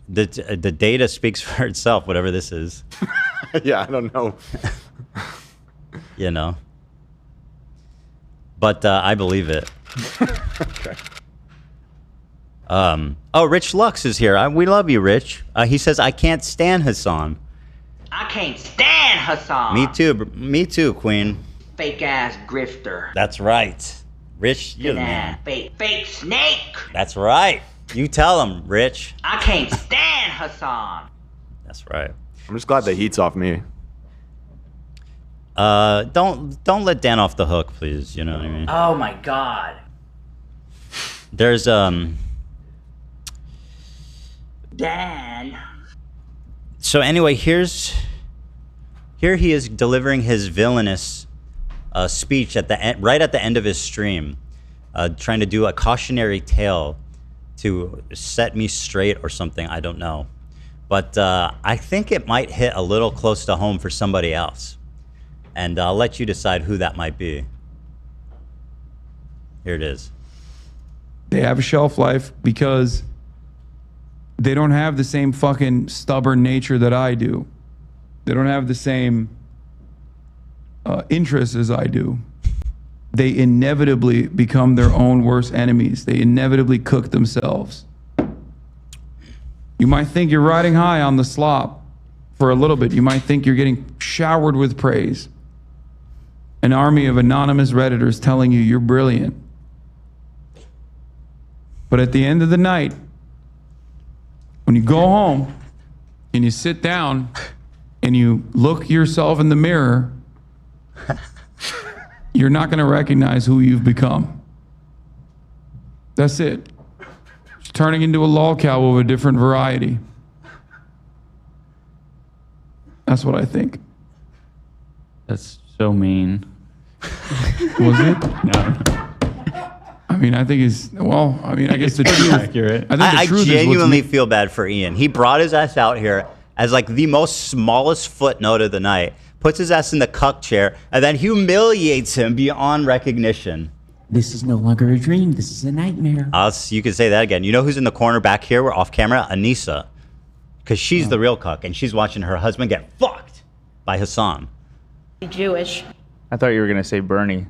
the data speaks for itself, whatever this is. Yeah, I don't know. But I believe it. Okay. Oh, Rich Lux is here. We love you, Rich. He says, I can't stand Hasan. I can't stand Hasan. Me too, Queen. Fake ass grifter. That's right. Rich, you're the man. Fake snake. That's right. You tell him, Rich. I can't stand Hasan. That's right. I'm just glad the heat's off me. Don't let Dan off the hook, please. You know what I mean? Oh my God. There's Dan. So anyway, here he is delivering his villainous speech at the end, right at the end of his stream, trying to do a cautionary tale to set me straight or something. I don't know, but I think it might hit a little close to home for somebody else, and I'll let you decide who that might be. Here it is. They have a shelf life because they don't have the same fucking stubborn nature that I do. They don't have the same interests as I do. They inevitably become their own worst enemies. They inevitably cook themselves. You might think you're riding high on the slop for a little bit. You might think you're getting showered with praise. An army of anonymous Redditors telling you you're brilliant. But at the end of the night, when you go home and you sit down and you look yourself in the mirror, you're not going to recognize who you've become. That's it. It's turning into a lolcow of a different variety. That's what I think. That's so mean. Was it? No. I mean, I think it's, well, I mean, I guess the truth. Accurate. I genuinely feel bad for Ian. He brought his ass out here as like the most smallest footnote of the night, puts his ass in the cuck chair, and then humiliates him beyond recognition. This is no longer a dream. This is a nightmare. You could say that again. You know who's in the corner back here? We're off camera. Anissa. Because she's the real cuck, and she's watching her husband get fucked by Hasan. Jewish. I thought you were going to say Bernie.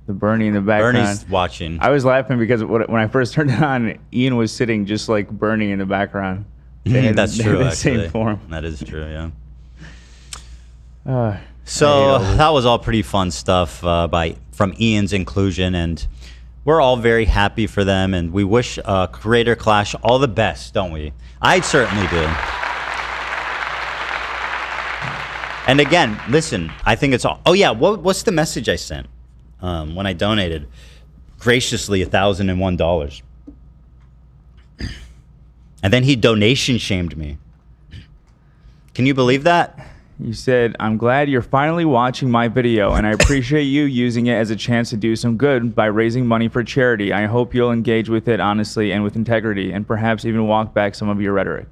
The Bernie in the background. Bernie's watching. I was laughing because when I first turned it on, Ian was sitting just like Bernie in the background. That's true, the actually. same form. That is true, yeah. So that was all pretty fun stuff from Ian's inclusion, and we're all very happy for them, and we wish Creator Clash all the best, don't we? I certainly do. And again, listen, I think it's all... Oh, yeah, what's the message I sent when I donated graciously $1,001? And then he donation shamed me. Can you believe that? You said, I'm glad you're finally watching my video, and I appreciate you using it as a chance to do some good by raising money for charity. I hope you'll engage with it honestly and with integrity, and perhaps even walk back some of your rhetoric.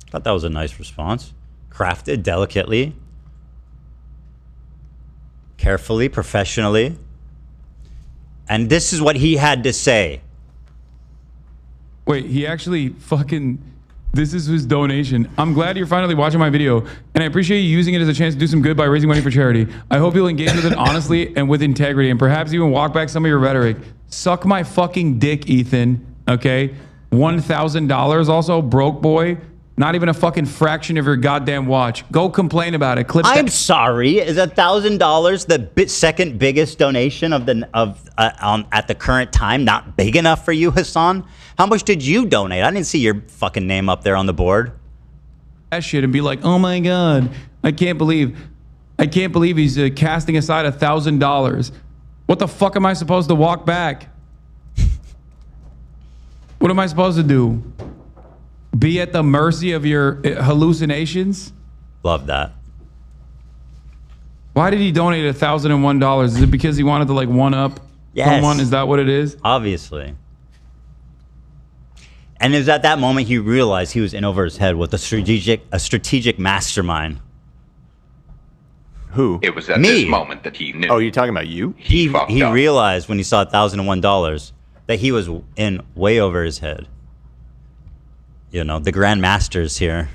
I thought that was a nice response. Crafted delicately, carefully, professionally. And this is what he had to say. Wait, he actually fucking... This is his donation. I'm glad you're finally watching my video, and I appreciate you using it as a chance to do some good by raising money for charity. I hope you'll engage with it honestly and with integrity, and perhaps even walk back some of your rhetoric. Suck my fucking dick, Ethan, okay? $1,000 also, broke boy. Not even a fucking fraction of your goddamn watch. Go complain about it. I'm sorry. Is $1,000 the second biggest donation at the current time not big enough for you, Hasan? How much did you donate? I didn't see your fucking name up there on the board. That shit and be like, oh my god, I can't believe he's casting aside $1,000. What the fuck am I supposed to walk back? What am I supposed to do? Be at the mercy of your hallucinations? Love that. Why did he donate $1,001? Is it because he wanted to like one up someone? Is that what it is? Obviously. And it was at that moment he realized he was in over his head with a strategic mastermind. Who? It was at this moment that he knew. Oh, you're talking about you? He realized when he saw $1,001 that he was in way over his head. You know, the Grand Masters here.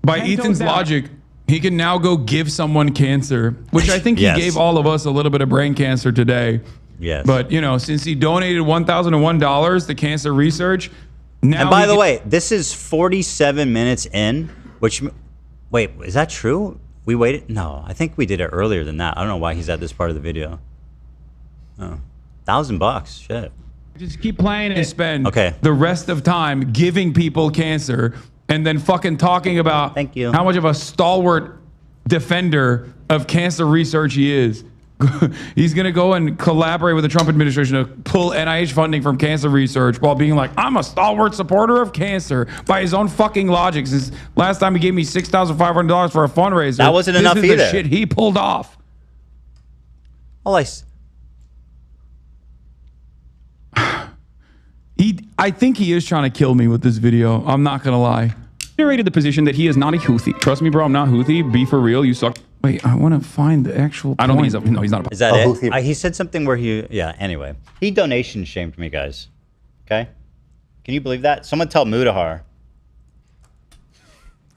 By Ethan's logic, he can now go give someone cancer, which I think he gave all of us a little bit of brain cancer today. Yes. But, you know, since he donated $1,001 to cancer research, now... And by the way, this is 47 minutes in, which... Wait, is that true? We waited? No, I think we did it earlier than that. I don't know why he's at this part of the video. Oh, $1,000, shit. Just keep playing and spend the rest of time giving people cancer and then fucking talking about how much of a stalwart defender of cancer research he is. He's going to go and collaborate with the Trump administration to pull NIH funding from cancer research while being like, I'm a stalwart supporter of cancer by his own fucking logic. Since last time he gave me $6,500 for a fundraiser. That wasn't enough either. This is the shit he pulled off. I think he is trying to kill me with this video. I'm not going to lie. Narrated the position that he is not a Houthi. Trust me, bro, I'm not Houthi. Be for real, you suck. Wait, I want to find the actual I don't think he's no, he's not a Is that it? He said something where anyway. He donation shamed me, guys. Okay? Can you believe that? Someone tell Mudahar.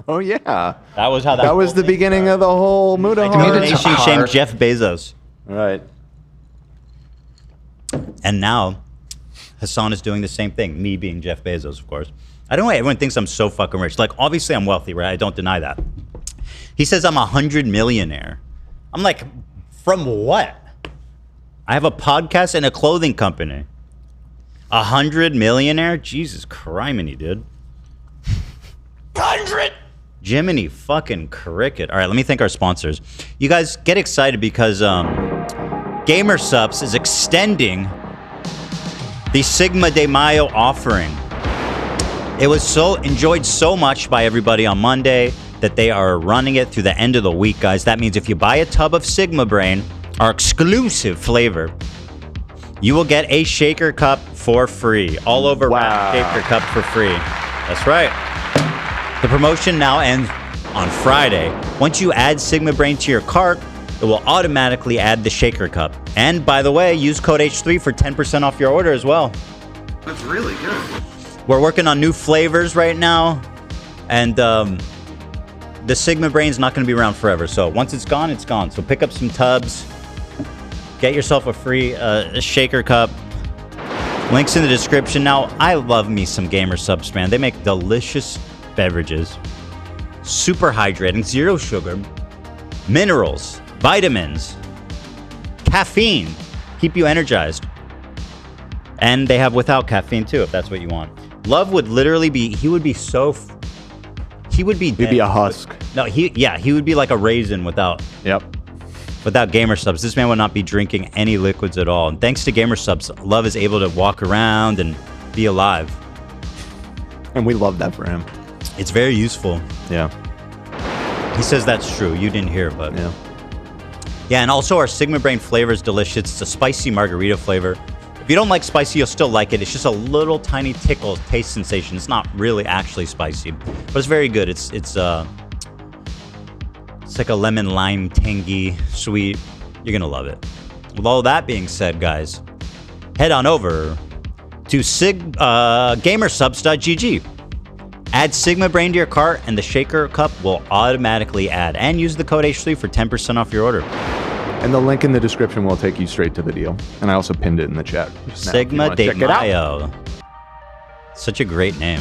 Oh, yeah. That was how that was the beginning of the whole Mudahar. Donation shamed Jeff Bezos. Right. And now, Hasan is doing the same thing. Me being Jeff Bezos, of course. I don't know why everyone thinks I'm so fucking rich. Like, obviously I'm wealthy, right? I don't deny that. He says I'm 100 millionaire. I'm like, from what? I have a podcast and a clothing company. 100 millionaire? Jesus criminy, dude. 100! Jiminy fucking cricket. All right, let me thank our sponsors. You guys get excited because GamerSupps is extending the Sigma de Mayo offering. It was enjoyed so much by everybody on Monday that they are running it through the end of the week, guys. That means if you buy a tub of Sigma Brain, our exclusive flavor, you will get a shaker cup for free. All over wrap shaker cup for free. That's right. The promotion now ends on Friday. Once you add Sigma Brain to your cart, it will automatically add the shaker cup. And by the way, use code H3 for 10% off your order as well. That's really good. We're working on new flavors right now. And the Sigma Brain's not going to be around forever. So once it's gone, it's gone. So pick up some tubs. Get yourself a free shaker cup. Links in the description. Now, I love me some GamerSupps, man. They make delicious beverages. Super hydrating. Zero sugar. Minerals. Vitamins. Caffeine. Keep you energized. And they have without caffeine, too, if that's what you want. Love would literally be... He would be so... He would be... He'd be a husk. No, he would be like a raisin without... Yep. Without GamerSupps, this man would not be drinking any liquids at all. And thanks to GamerSupps, Love is able to walk around and be alive. And we love that for him. It's very useful. Yeah. He says that's true. You didn't hear, but... Yeah. Yeah, and also our Sigma Brain flavor is delicious. It's a spicy margarita flavor. If you don't like spicy, you'll still like it. It's just a little tiny tickle taste sensation. It's not really actually spicy, but it's very good. It's like a lemon lime tangy sweet. You're gonna love it. With all that being said, guys, head on over to gamersupps.gg. Add Sigma Brain to your cart and the shaker cup will automatically add. And use the code H3 for 10% off your order. And the link in the description will take you straight to the deal. And I also pinned it in the chat. Sigma de Mayo. Such a great name.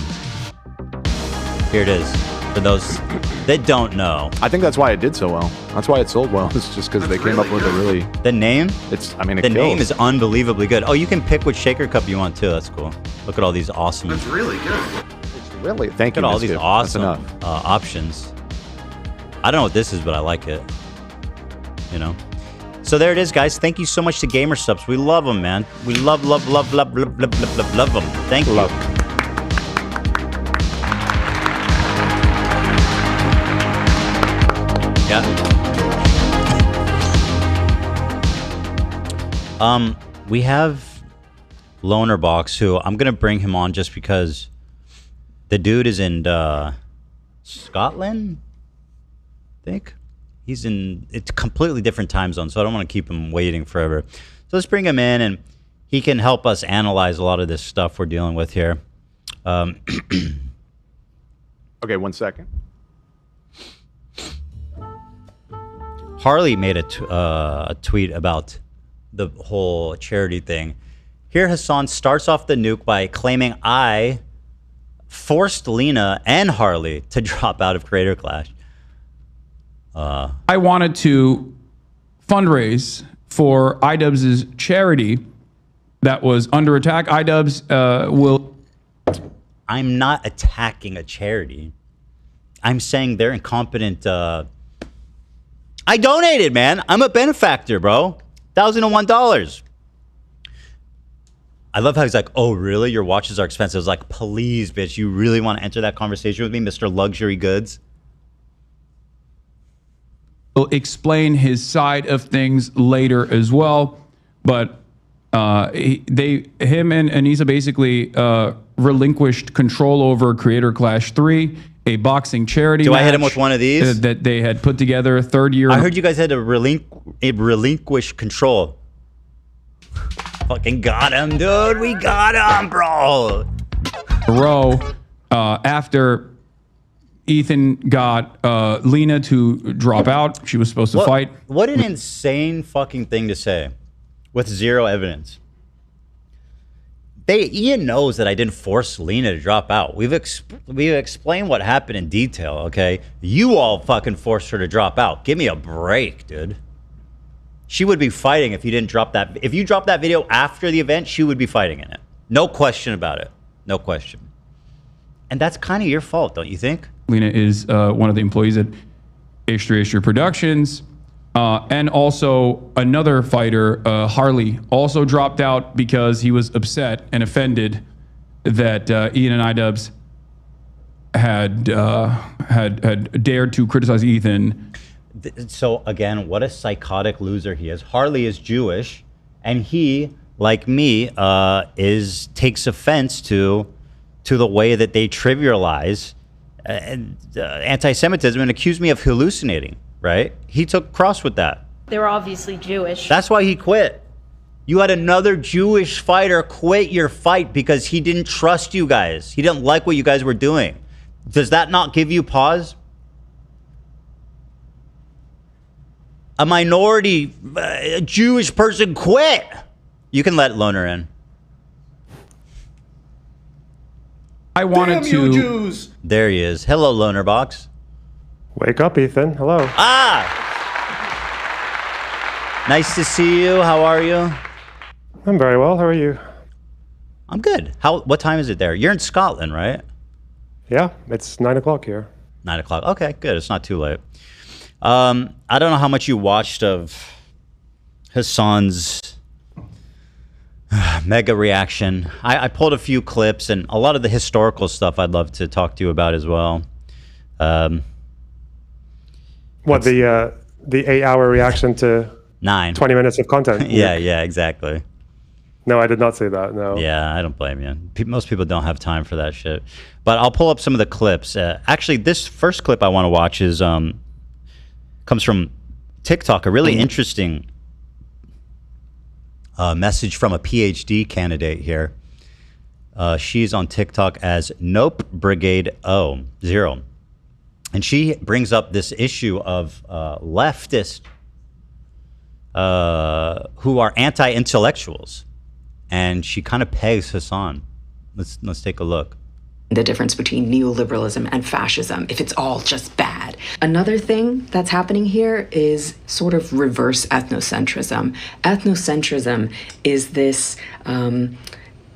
Here it is. For those that don't know. I think that's why it did so well. That's why it sold well. It's just because they came up with a really... The name? The name is unbelievably good. Oh, you can pick which shaker cup you want too. That's cool. Look at all these awesome... That's really good. Really? Thank you. Look at all these awesome options. I don't know what this is, but I like it. You know? So there it is, guys. Thank you so much to GamerSupps. We love them, man. We love them. Thank you. Yeah. We have Lonerbox, who I'm gonna bring him on just because the dude is in Scotland, I think. He's in it's completely different time zone, so I don't want to keep him waiting forever. So let's bring him in, and he can help us analyze a lot of this stuff we're dealing with here. Okay, 1 second. Harley made a tweet about the whole charity thing. Here, Hasan starts off the nuke by claiming I forced Lena and Harley to drop out of Creator Clash. I wanted to fundraise for Idubbbz's charity that was under attack. Idubbbz will... I'm not attacking a charity. I'm saying they're incompetent... I donated, man. I'm a benefactor, bro. $1,001. I love how he's like, oh, really? Your watches are expensive. I was like, please, bitch, you really want to enter that conversation with me, Mr. Luxury Goods? Will explain his side of things later as well, but him and Anissa basically relinquished control over Creator Clash 3, a boxing charity. Do I hit him with one of these that they had put together a third year? I heard you guys had to relinquish control. Fucking got him, dude. We got him, bro. After Ethan got Lena to drop out. She was supposed to fight. What an insane fucking thing to say with zero evidence. Ian knows that I didn't force Lena to drop out. We've explained what happened in detail, okay? You all fucking forced her to drop out. Give me a break, dude. She would be fighting if you didn't drop that. If you dropped that video after the event, she would be fighting in it. No question about it. No question. And that's kind of your fault, don't you think? Lena is one of the employees at H3H3 Productions. And also another fighter, Harley, also dropped out because he was upset and offended that Ian and Idubbbz had dared to criticize Ethan. So again, what a psychotic loser he is. Harley is Jewish, and he, like me, takes offense to the way that they trivialize anti-Semitism and accuse me of hallucinating. Right? He took cross with that. They were obviously Jewish. That's why he quit. You had another Jewish fighter quit your fight because he didn't trust you guys. He didn't like what you guys were doing. Does that not give you pause? A minority a Jewish person quit. You can let Loner in. I wanted Damn you, Jews. There he is. Hello, Lonerbox. Wake up, Ethan. Hello. Ah! Nice to see you. How are you? I'm very well. How are you? I'm good. What time is it there? You're in Scotland, right? Yeah, it's 9 o'clock here. 9 o'clock. Okay, good. It's not too late. I don't know how much you watched of Hasan's mega reaction. I pulled a few clips and a lot of the historical stuff I'd love to talk to you about as well. What, the 8-hour reaction to 20 minutes of content? Yeah, exactly. No, I did not say that, no. Yeah, I don't blame you. Most people don't have time for that shit. But I'll pull up some of the clips. Actually, this first clip I want to watch is comes from TikTok, a really interesting message from a PhD candidate here. She's on TikTok as Nope Brigade 0. And she brings up this issue of leftists who are anti-intellectuals. And she kind of pegs Hasan. Let's take a look. The difference between neoliberalism and fascism, if it's all just bad. Another thing that's happening here is sort of reverse ethnocentrism. Ethnocentrism is this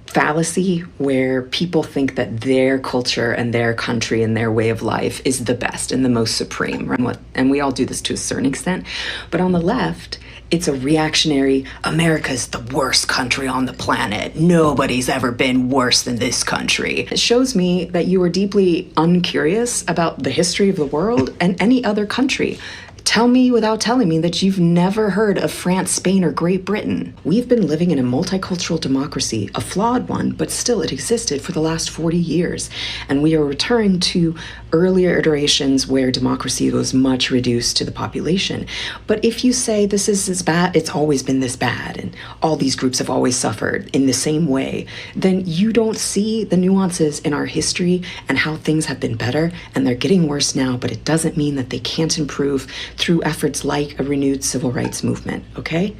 fallacy where people think that their culture and their country and their way of life is the best and the most supreme. Right? And we all do this to a certain extent. But on the left, it's a reactionary, America's the worst country on the planet. Nobody's ever been worse than this country. It shows me that you are deeply uncurious about the history of the world and any other country. Tell me without telling me that you've never heard of France, Spain, or Great Britain. We've been living in a multicultural democracy, a flawed one, but still it existed for the last 40 years. And we are returning to earlier iterations where democracy was much reduced to the population. But if you say this is as bad, it's always been this bad, and all these groups have always suffered in the same way, then you don't see the nuances in our history and how things have been better, and they're getting worse now, but it doesn't mean that they can't improve through efforts like a renewed civil rights movement, okay?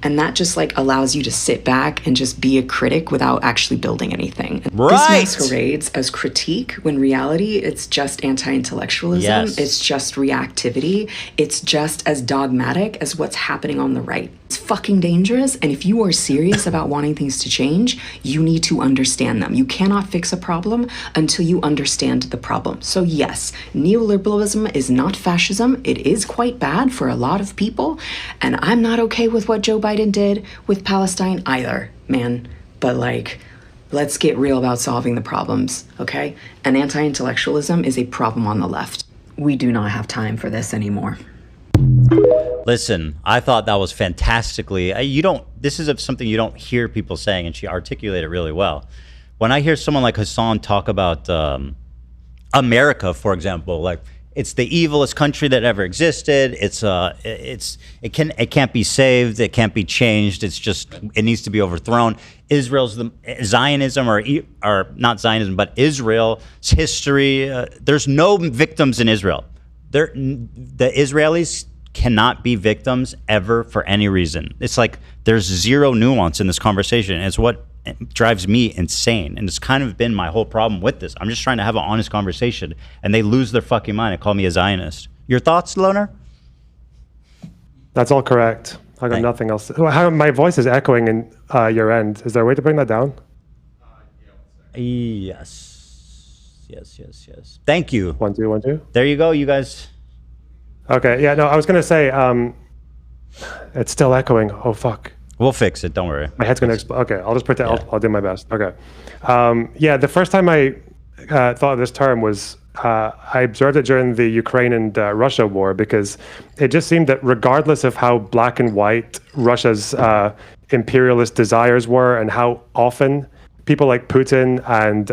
And that just like allows you to sit back and just be a critic without actually building anything. Right. This masquerades as critique when reality it's just anti-intellectualism. Yes. It's just reactivity. It's just as dogmatic as what's happening on the right. It's fucking dangerous. And if you are serious about wanting things to change, you need to understand them. You cannot fix a problem until you understand the problem. So yes, neoliberalism is not fascism. It is quite bad for a lot of people. And I'm not okay with what Joe Biden did with Palestine either, man. But like, let's get real about solving the problems, okay? And anti-intellectualism is a problem on the left. We do not have time for this anymore. Listen, I thought that was fantastically. This is something you don't hear people saying, and she articulated it really well. When I hear someone like Hasan talk about America, for example, like it's the evilest country that ever existed. It can't be saved. It can't be changed. It needs to be overthrown. Israel's Zionism or not Zionism, but Israel's history. There's no victims in Israel. The Israelis cannot be victims ever for any reason. It's like there's zero nuance in this conversation. It's what drives me insane. And it's kind of been my whole problem with this. I'm just trying to have an honest conversation, and they lose their fucking mind and call me a Zionist. Your thoughts, Loner? That's all correct. I got nothing else. My voice is echoing in your end. Is there a way to bring that down? Yes. Thank you. 1 2 1 2. There you go, you guys. Okay. Yeah. No, I was gonna say it's still echoing. Oh fuck. We'll fix it. Don't worry. My head's gonna explode. Okay. I'll just pretend. I'll do my best. Okay. Yeah. The first time I thought of this term was I observed it during the Ukraine and Russia war, because it just seemed that regardless of how black and white Russia's imperialist desires were, and how often people like Putin and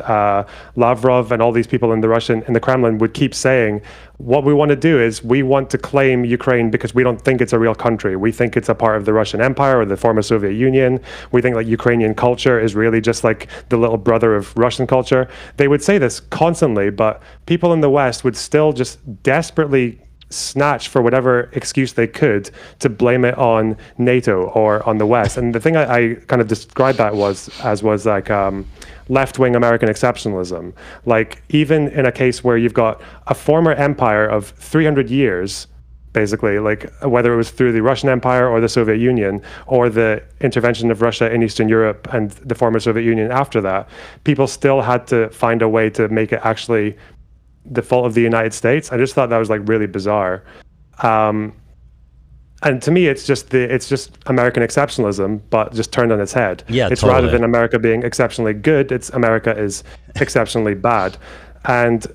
Lavrov and all these people in the Kremlin would keep saying, what we want to do is we want to claim Ukraine because we don't think it's a real country. We think it's a part of the Russian Empire or the former Soviet Union. We think like Ukrainian culture is really just like the little brother of Russian culture. They would say this constantly, but people in the West would still just desperately snatch for whatever excuse they could to blame it on NATO or on the West. And the thing I kind of described that was like left-wing American exceptionalism. Like, even in a case where you've got a former empire of 300 years, basically, like whether it was through the Russian Empire or the Soviet Union or the intervention of Russia in Eastern Europe and the former Soviet Union after that, people still had to find a way to make it actually the fault of the United States. I just thought that was like really bizarre. And to me, it's just American exceptionalism, but just turned on its head. Yeah, it's totally. Rather than America being exceptionally good, it's America is exceptionally bad. And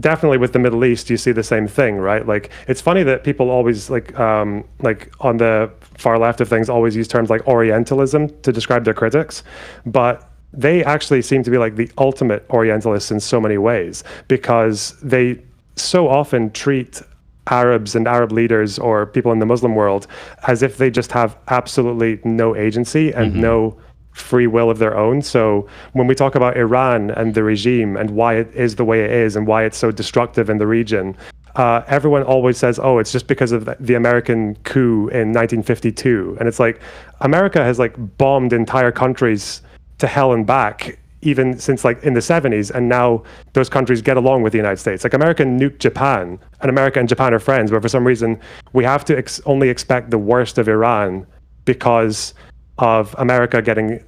definitely with the Middle East, you see the same thing, right? Like, it's funny that people always like on the far left of things always use terms like Orientalism to describe their critics, but they actually seem to be like the ultimate Orientalists in so many ways, because they so often treat Arabs and Arab leaders or people in the Muslim world as if they just have absolutely no agency and no free will of their own. So when we talk about Iran and the regime and why it is the way it is and why it's so destructive in the region, everyone always says, oh, it's just because of the American coup in 1952. And it's like, America has like bombed entire countries to hell and back, even since like in the 70s, and now those countries get along with the United States. Like, America nuked Japan, and America and Japan are friends, but for some reason we have to only expect the worst of Iran because of America getting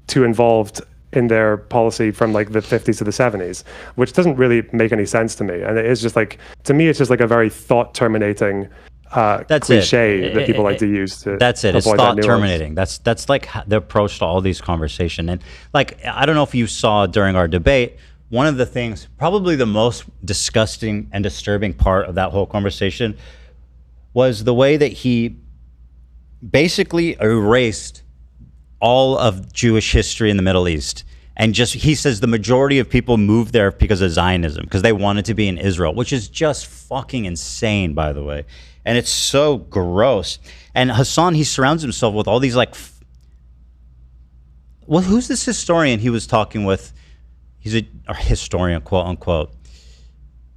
too involved in their policy from like the 50s to the 70s, which doesn't really make any sense to me. And it is just like, to me, it's just like a very thought terminating cliche that people like to use to that's it. It's avoid thought that nuance. terminating. That's like the approach to all these conversation. And like, I don't know if you saw during our debate, one of the things, probably the most disgusting and disturbing part of that whole conversation, was the way that he basically erased all of Jewish history in the Middle East. And just, he says the majority of people moved there because of Zionism, because they wanted to be in Israel, which is just fucking insane, by the way. And it's so gross. And Hasan, he surrounds himself with all these like, well, who's this historian he was talking with? He's a historian, quote unquote.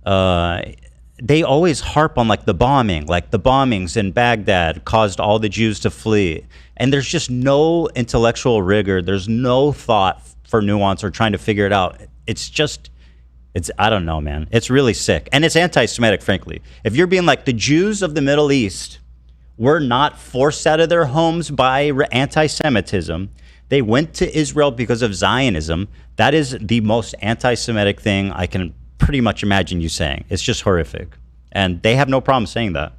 They always harp on like the bombings in Baghdad caused all the Jews to flee. And there's just no intellectual rigor. There's no thought for nuance or trying to figure it out. It's I don't know, man. It's really sick. And it's anti-Semitic, frankly. If you're being like, the Jews of the Middle East were not forced out of their homes by anti-Semitism. They went to Israel because of Zionism. That is the most anti-Semitic thing I can pretty much imagine you saying. It's just horrific. And they have no problem saying that.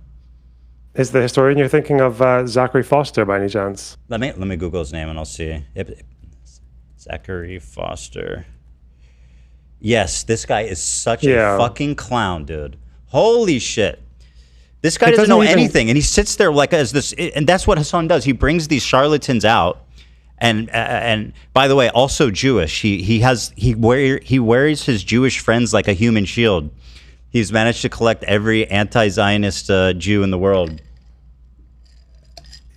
Is the historian you're thinking of Zachary Foster by any chance? Let me Google his name and I'll see. Zachary Foster. Yes, this guy is such a fucking clown, dude. Holy shit. This guy doesn't know anything, and he sits there like as this, and that's what Hasan does. He brings these charlatans out, and by the way, also Jewish. He wears his Jewish friends like a human shield. He's managed to collect every anti-Zionist Jew in the world.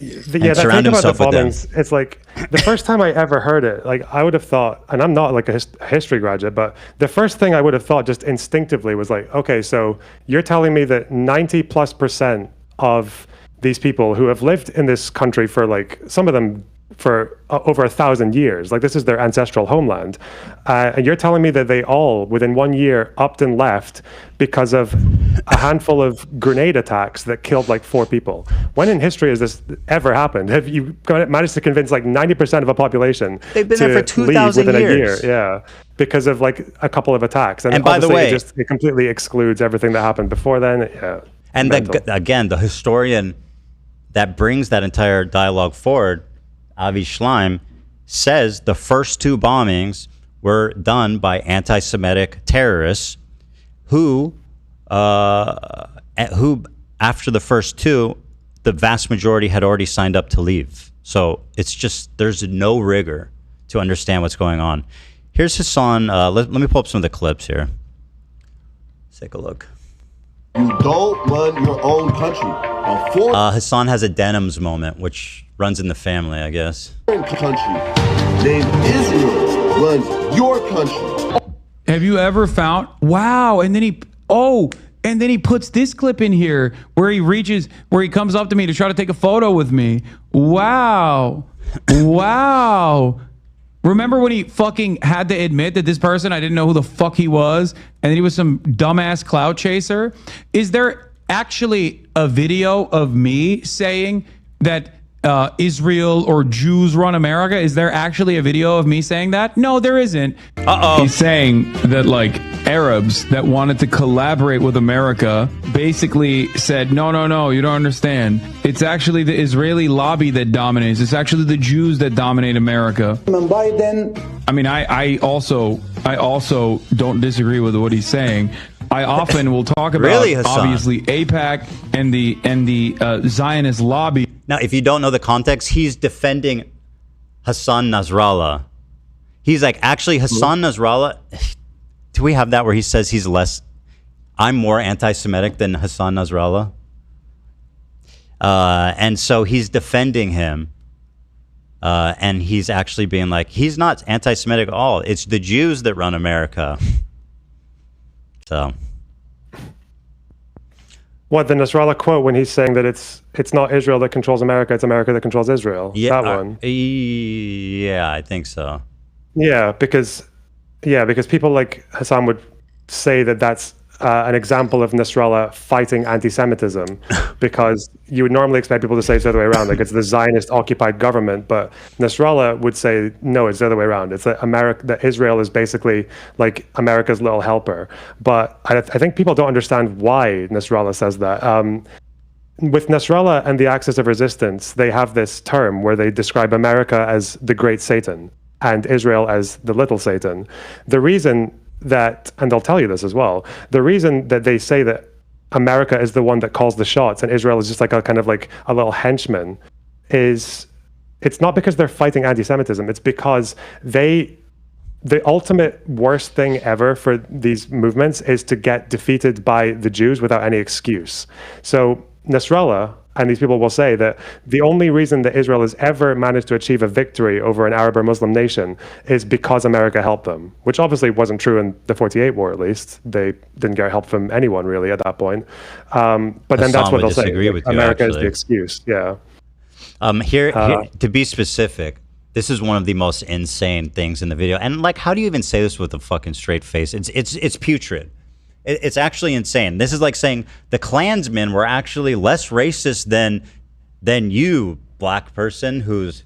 Yeah, that thing about the bombings, it's like the first time I ever heard it, like I would have thought, and I'm not like a history graduate, but the first thing I would have thought just instinctively was like, okay, so you're telling me that 90+% of these people who have lived in this country for like, some of them for over 1,000 years. Like, this is their ancestral homeland. And you're telling me that they all, within 1 year, upped and left because of a handful of grenade attacks that killed like 4 people. When in history has this ever happened? Have you managed to convince like 90% of a population They've been to there for 2,000 leave within years. a year? Yeah, because of like a couple of attacks. And by the way, it completely excludes everything that happened before then. Yeah, and again, the historian that brings that entire dialogue forward, Avi Schleim, says the first 2 bombings were done by anti-Semitic terrorists who after the first 2, the vast majority had already signed up to leave. So it's just, there's no rigor to understand what's going on. Here's Hasan. Let me pull up some of the clips here. Let's take a look. You don't run your own country. Hasan has a denims moment, which runs in the family, I guess. Country named Israel runs your country. Have you ever found? Wow! And then he puts this clip in here where he comes up to me to try to take a photo with me. Wow! Wow! Remember when he fucking had to admit that this person, I didn't know who the fuck he was, and then he was some dumbass clout chaser? Is there actually a video of me saying that Israel or Jews run America? Is there actually a video of me saying that? No, there isn't. He's saying that like Arabs that wanted to collaborate with America basically said, no, you don't understand. It's actually the Israeli lobby that dominates. It's actually the Jews that dominate America. I mean, I also don't disagree with what he's saying. I often will talk about obviously AIPAC and the Zionist lobby. Now, if you don't know the context, he's defending Hasan Nasrallah. He's like, actually, Hasan Nasrallah, do we have that where he says I'm more anti-Semitic than Hasan Nasrallah? And so he's defending him. And he's actually being like, he's not anti-Semitic at all. It's the Jews that run America. So. What, the Nasrallah quote when he's saying that it's not Israel that controls America, it's America that controls Israel? Yeah, that one. Yeah, I think so. Yeah, because people like Hasan would say that that's an example of Nasrallah fighting anti-Semitism, because you would normally expect people to say it's the other way around, like it's the Zionist-occupied government, but Nasrallah would say, no, it's the other way around. It's that Israel is basically like America's little helper. But I think people don't understand why Nasrallah says that. With Nasrallah and the Axis of Resistance, they have this term where they describe America as the great Satan and Israel as the little Satan. The reason that, and they'll tell you this as well, the reason that they say that America is the one that calls the shots and Israel is just like a kind of like a little henchman is, it's not because they're fighting anti-Semitism, it's because the ultimate worst thing ever for these movements is to get defeated by the Jews without any excuse. So Nasrallah and these people will say that the only reason that Israel has ever managed to achieve a victory over an Arab or Muslim nation is because America helped them, which obviously wasn't true in the 48 war, at least. They didn't get help from anyone really at that point. But then that's what they'll say. America is the excuse. Yeah. Here, to be specific, this is one of the most insane things in the video. And like, how do you even say this with a fucking straight face? It's putrid. It's actually insane. This is like saying the Klansmen were actually less racist than you, black person who's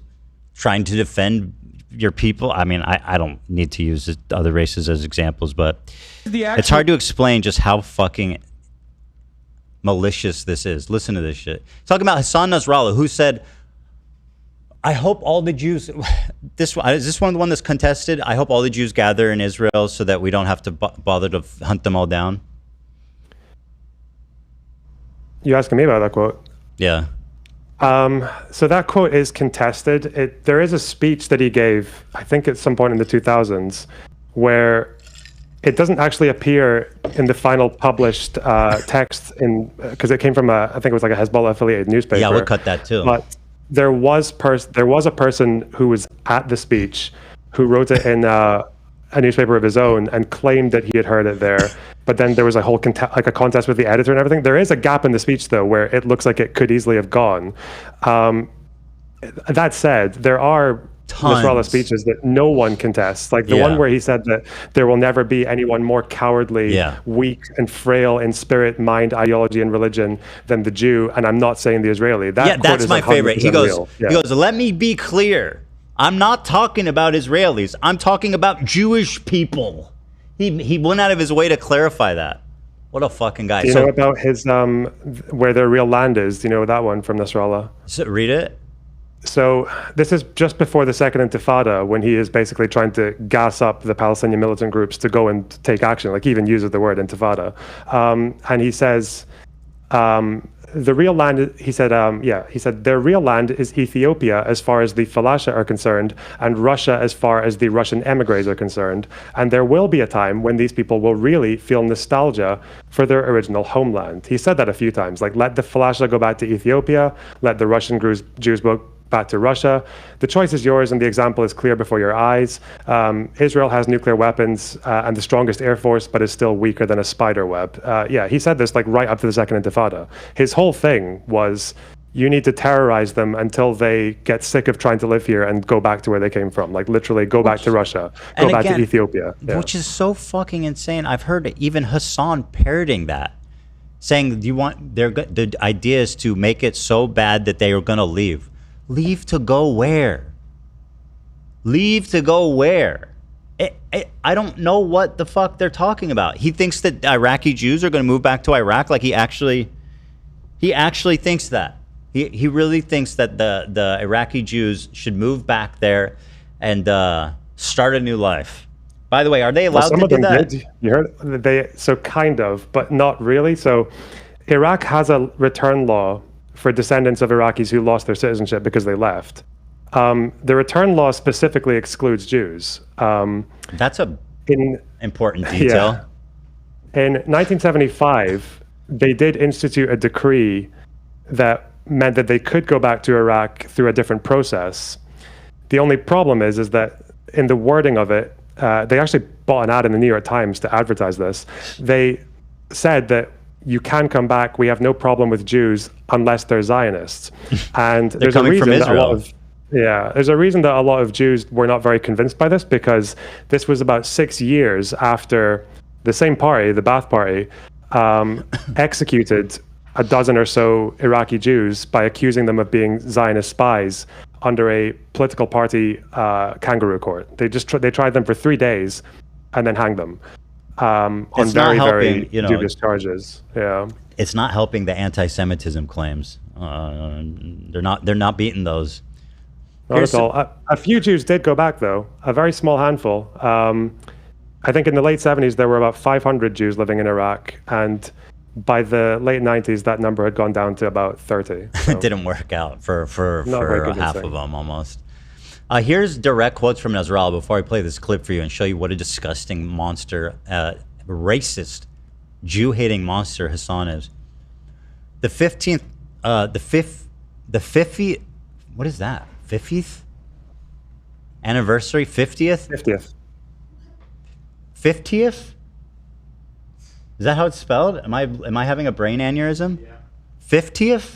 trying to defend your people. I mean, I don't need to use other races as examples, but it's hard to explain just how fucking malicious this is. Listen to this shit. Talking about Hasan Nasrallah, who said, I hope all the Jews, is this one the one that's contested? I hope all the Jews gather in Israel so that we don't have to bother to hunt them all down. You asking me about that quote? Yeah. So that quote is contested. There is a speech that he gave, I think at some point in the 2000s, where it doesn't actually appear in the final published text because it came from I think it was like a Hezbollah affiliated newspaper. Yeah, we'll cut that too. But there was a person who was at the speech who wrote it in a newspaper of his own and claimed that he had heard it there. But then there was a whole contest with the editor and everything. There is a gap in the speech though where it looks like it could easily have gone. that said, there are Nasrallah speeches that no one contests. Like the one where he said that there will never be anyone more cowardly, weak, and frail in spirit, mind, ideology, and religion than the Jew. And I'm not saying the Israeli. That quote that's is my favorite. He goes, real. he goes, let me be clear. I'm not talking about Israelis. I'm talking about Jewish people. He went out of his way to clarify that. What a fucking guy. Do you know about his where their real land is? Do you know that one from Nasrallah? So read it. So this is just before the Second Intifada, when he is basically trying to gas up the Palestinian militant groups to go and take action. Like he even uses the word Intifada, and he says, "The real land." He said, he said, "Their real land is Ethiopia, as far as the Falasha are concerned, and Russia, as far as the Russian emigres are concerned. And there will be a time when these people will really feel nostalgia for their original homeland." He said that a few times. Like, let the Falasha go back to Ethiopia, let the Russian Jews go back to Russia. The choice is yours, and the example is clear before your eyes. Israel has nuclear weapons and the strongest air force, but is still weaker than a spider web. He said this like right up to the Second Intifada. His whole thing was, you need to terrorize them until they get sick of trying to live here and go back to where they came from. Like literally go back to Russia, go back to Ethiopia. Which is so fucking insane. I've heard even Hasan parroting that, saying, "Do you want the idea is to make it so bad that they are going to leave." Leave to go where? Leave to go where? I don't know what the fuck they're talking about. He thinks that Iraqi Jews are going to move back to Iraq. Like he actually thinks that. He really thinks that the Iraqi Jews should move back there and start a new life. By the way, are they allowed to do that? Did. You heard? So kind of, but not really. So Iraq has a return law for descendants of Iraqis who lost their citizenship because they left. The return law specifically excludes Jews. That's a important detail. In 1975, they did institute a decree that meant that they could go back to Iraq through a different process. The only problem is that in the wording of it, they actually bought an ad in the New York Times to advertise this. They said that you can come back. We have no problem with Jews unless they're Zionists. And there's a reason that there's a reason that a lot of Jews were not very convinced by this, because this was about 6 years after the same party, the Ba'ath Party, executed a dozen or so Iraqi Jews by accusing them of being Zionist spies under a political party kangaroo court. They tried them for 3 days and then hanged them. On very dubious charges. Yeah, it's not helping the anti-Semitism claims. They're not beating those. Not at all. A few Jews did go back, though. A very small handful. I think in the late 70s there were about 500 Jews living in Iraq, and by the late 90s that number had gone down to about 30. So. It didn't work out for half of them almost. Here's direct quotes from Nasrallah before I play this clip for you and show you what a disgusting monster, racist, Jew-hating monster Hasan is. The 50th, what is that? 50th anniversary? 50th? 50th? Is that how it's spelled? Am I having a brain aneurysm? Yeah. 50th?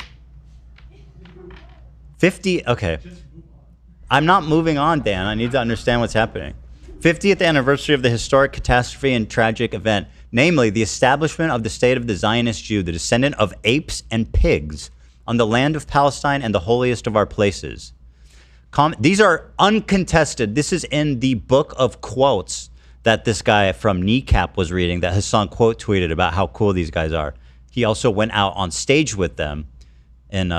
50, okay. I'm not moving on, Dan. I need to understand what's happening. 50th anniversary of the historic catastrophe and tragic event, namely the establishment of the state of the Zionist Jew, the descendant of apes and pigs, on the land of Palestine and the holiest of our places. These are uncontested. This is in the book of quotes that this guy from Kneecap was reading, that Hasan quote tweeted about how cool these guys are. He also went out on stage with them in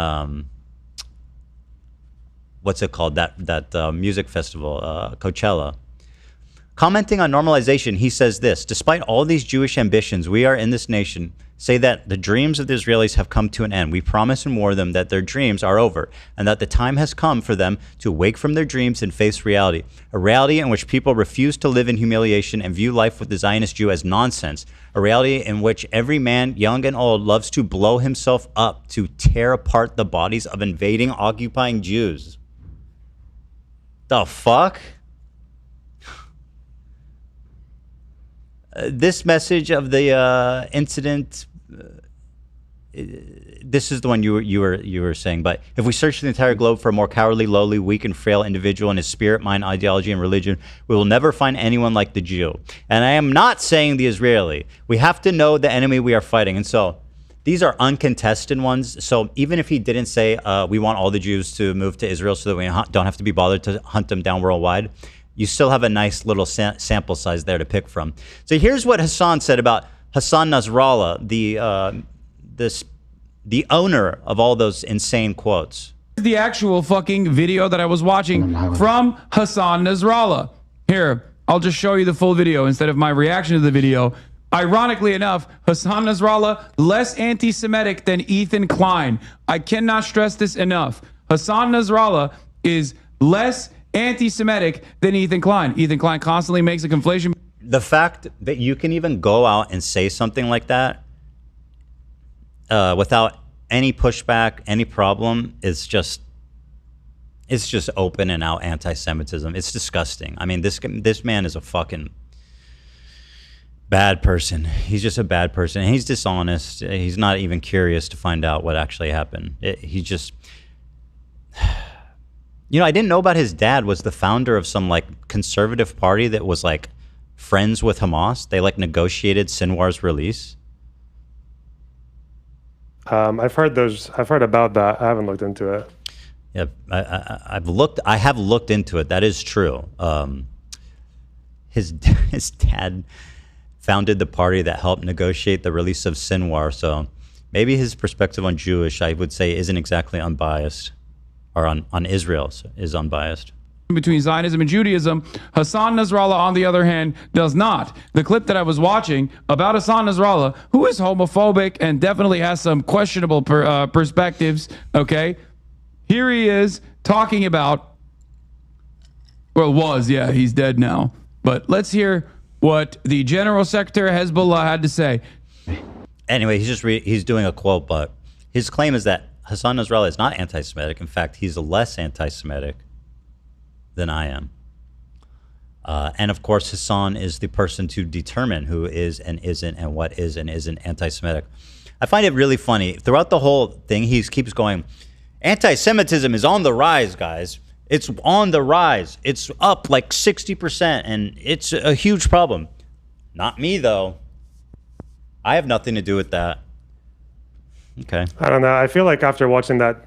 what's it called, that music festival, Coachella. Commenting on normalization, he says this: despite all these Jewish ambitions, we are in this nation say that the dreams of the Israelis have come to an end. We promise and warn them that their dreams are over and that the time has come for them to wake from their dreams and face reality, a reality in which people refuse to live in humiliation and view life with the Zionist Jew as nonsense, a reality in which every man, young and old, loves to blow himself up to tear apart the bodies of invading, occupying Jews. The fuck? This message of the incident this is the one you were saying. But if we search the entire globe for a more cowardly, lowly, weak, and frail individual in his spirit, mind, ideology, and religion, we will never find anyone like the Jew. And I am not saying the Israeli. We have to know the enemy we are fighting. And so these are uncontested ones. So even if he didn't say we want all the Jews to move to Israel so that we don't have to be bothered to hunt them down worldwide, you still have a nice little sample size there to pick from. So here's what Hasan said about Hasan Nasrallah, the owner of all those insane quotes. The actual fucking video that I was watching from Hasan Nasrallah. Here, I'll just show you the full video instead of my reaction to the video. Ironically enough, Hasan Nasrallah less anti-Semitic than Ethan Klein. I cannot stress this enough. Hasan Nasrallah is less anti-Semitic than Ethan Klein. Ethan Klein constantly makes a conflation. The fact that you can even go out and say something like that without any pushback, any problem, it's just open and out anti-Semitism. It's disgusting. I mean, this man is a fucking bad person. He's just a bad person. He's dishonest. He's not even curious to find out what actually happened. He just, I didn't know about his dad was the founder of some like conservative party that was like friends with Hamas. They like negotiated Sinwar's release. I've heard about that. I haven't looked into it. Yeah, I have looked into it. That is true. His dad founded the party that helped negotiate the release of Sinwar. So maybe his perspective on Jewish, I would say, isn't exactly unbiased, or on Israel is unbiased. Between Zionism and Judaism. Hasan Nasrallah, on the other hand, does not. The clip that I was watching about Hasan Nasrallah, who is homophobic and definitely has some questionable perspectives, okay? Here he is talking about, he's dead now. But let's hear what the General Secretary of Hezbollah had to say. Anyway, he's doing a quote, but his claim is that Hasan Nasrallah is not anti-Semitic. In fact, he's less anti-Semitic than I am. And of course, Hasan is the person to determine who is and isn't, and what is and isn't anti-Semitic. I find it really funny. Throughout the whole thing, he keeps going, anti-Semitism is on the rise, guys. It's on the rise. It's up like 60%, and it's a huge problem. Not me, though. I have nothing to do with that. Okay. I don't know. I feel like after watching that,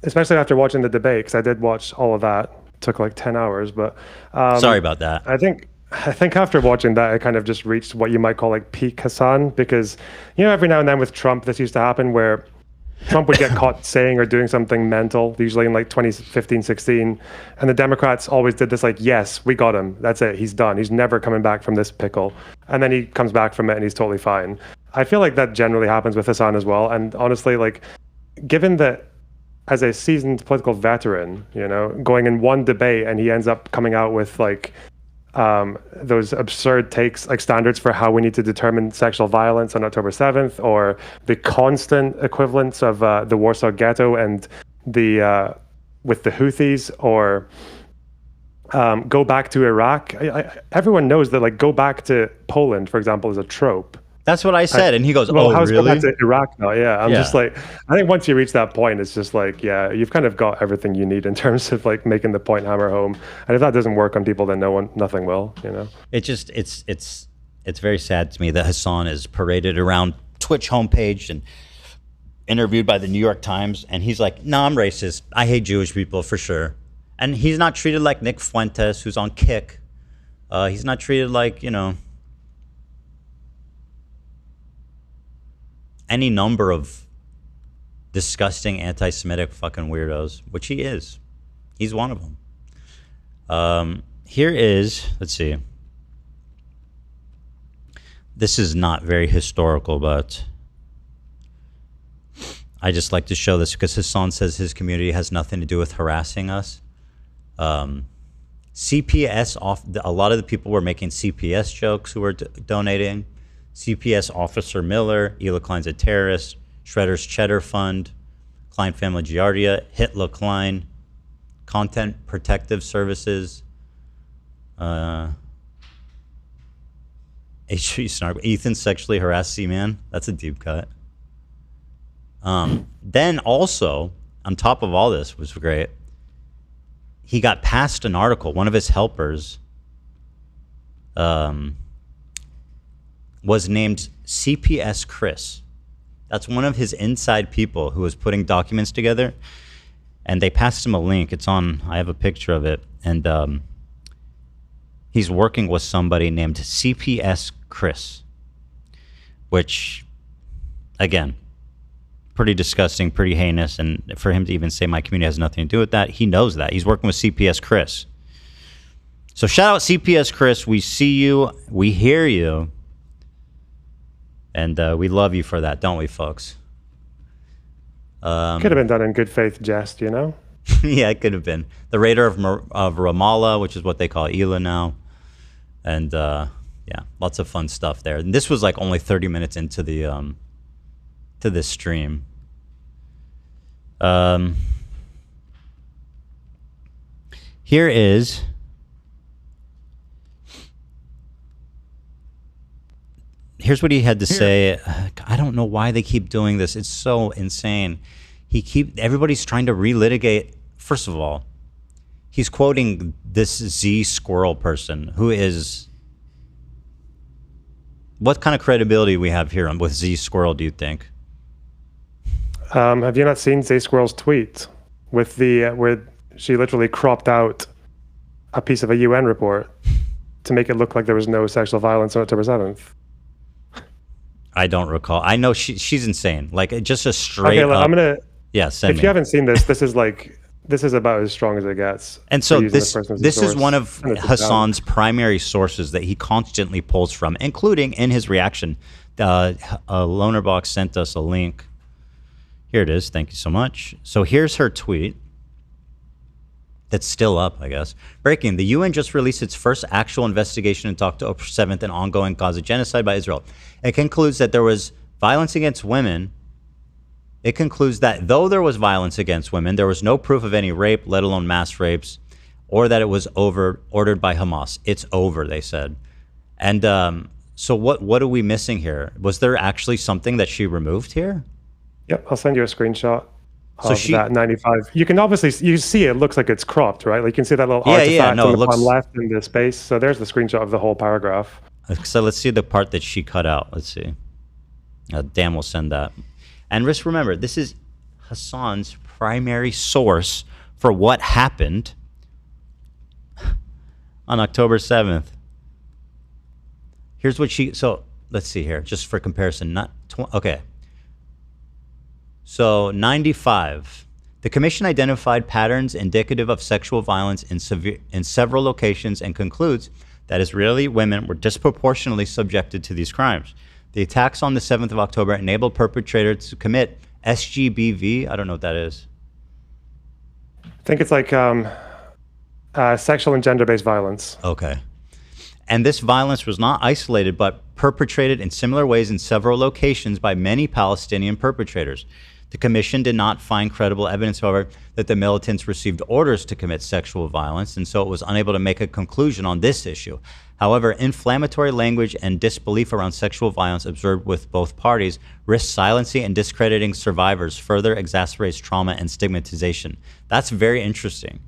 especially after watching the debate, because I did watch all of that, took like 10 hours, but sorry about that. I think after watching that, I kind of just reached what you might call like peak Hasan, because every now and then with Trump, this used to happen where Trump would get caught saying or doing something mental, usually in like 2015, 16, and the Democrats always did this like, yes, we got him, that's it, he's done, he's never coming back from this pickle, and then he comes back from it and he's totally fine. I feel like that generally happens with Hasan as well, and honestly, like, given that as a seasoned political veteran, going in one debate and he ends up coming out with like those absurd takes, like standards for how we need to determine sexual violence on October 7th, or the constant equivalence of the Warsaw Ghetto and the with the Houthis, or go back to Iraq. Everyone knows that like go back to Poland, for example, is a trope. That's what I said, and he goes, how's really? Go back to Iraq now? Yeah, I'm just like, I think once you reach that point, it's just like, yeah, you've kind of got everything you need in terms of like making the point hammer home. And if that doesn't work on people, then nothing will, It just, it's very sad to me that Hasan is paraded around Twitch homepage and interviewed by the New York Times, and he's like, no, I'm racist. I hate Jewish people for sure. And he's not treated like Nick Fuentes, who's on Kick. He's not treated like, any number of disgusting anti-Semitic fucking weirdos, which he is. He's one of them. Here is, let's see. This is not very historical, but I just like to show this because Hasan says his community has nothing to do with harassing us. CPS a lot of the people were making CPS jokes who were donating. CPS Officer Miller, Ela Klein's a terrorist, Shredder's Cheddar Fund, Klein Family Giardia, Hitler Klein, Content Protective Services, H3 Snark, Ethan sexually harassed C-Man. That's a deep cut. Then also, on top of all this, was great, he got passed an article. One of his helpers was named CPS Chris. That's one of his inside people who was putting documents together. And they passed him a link. It's on, I have a picture of it. And he's working with somebody named CPS Chris, which, again, pretty disgusting, pretty heinous. And for him to even say my community has nothing to do with that, he knows that. He's working with CPS Chris. So shout out CPS Chris. We see you. We hear you. And we love you for that, don't we, folks? Could have been done in good faith jest, you know? Yeah, it could have been. The raider of Ramallah, which is what they call Elah now. And yeah, lots of fun stuff there. And this was like only 30 minutes into the to this stream. Here is here's what he had to say. I don't know why they keep doing this. It's so insane. Everybody's trying to relitigate. First of all, he's quoting this Z Squirrel person who is. What kind of credibility we have here with Z Squirrel, do you think? Have you not seen Z Squirrel's tweet with the where she literally cropped out a piece of a UN report to make it look like there was no sexual violence on October 7th? I don't recall. I know she's insane. Like just a straight okay, up. I'm gonna. Yeah, send me. If you haven't seen this, this is about as strong as it gets. And so this is one of Hasan's primary sources that he constantly pulls from, including in his reaction. Lonerbox sent us a link. Here it is. Thank you so much. So here's her tweet. That's still up, I guess. Breaking. The UN just released its first actual investigation into October 7th and ongoing Gaza genocide by Israel. It concludes that there was violence against women. It concludes that though there was violence against women, there was no proof of any rape, let alone mass rapes, or that it was ordered by Hamas. It's over, they said. And so what are we missing here? Was there actually something that she removed here? Yep, I'll send you a screenshot of that 95. You can obviously, you see it looks like it's cropped, right? Like you can see that little artifact on the bottom left in the space. So there's the screenshot of the whole paragraph. So let's see the part that she cut out. Let's see. Dan will send that. And just remember, this is Hasan's primary source for what happened on October 7th. Here's what so let's see here, just for comparison. Okay. So 95. The commission identified patterns indicative of sexual violence in several locations and concludes that Israeli women were disproportionately subjected to these crimes. The attacks on the 7th of October enabled perpetrators to commit SGBV. I don't know what that is. I think it's like sexual and gender-based violence. Okay. And this violence was not isolated, but perpetrated in similar ways in several locations by many Palestinian perpetrators. The commission did not find credible evidence, however, that the militants received orders to commit sexual violence, and so it was unable to make a conclusion on this issue. However, inflammatory language and disbelief around sexual violence observed with both parties risks silencing and discrediting survivors, further exacerbates trauma and stigmatization. That's very interesting.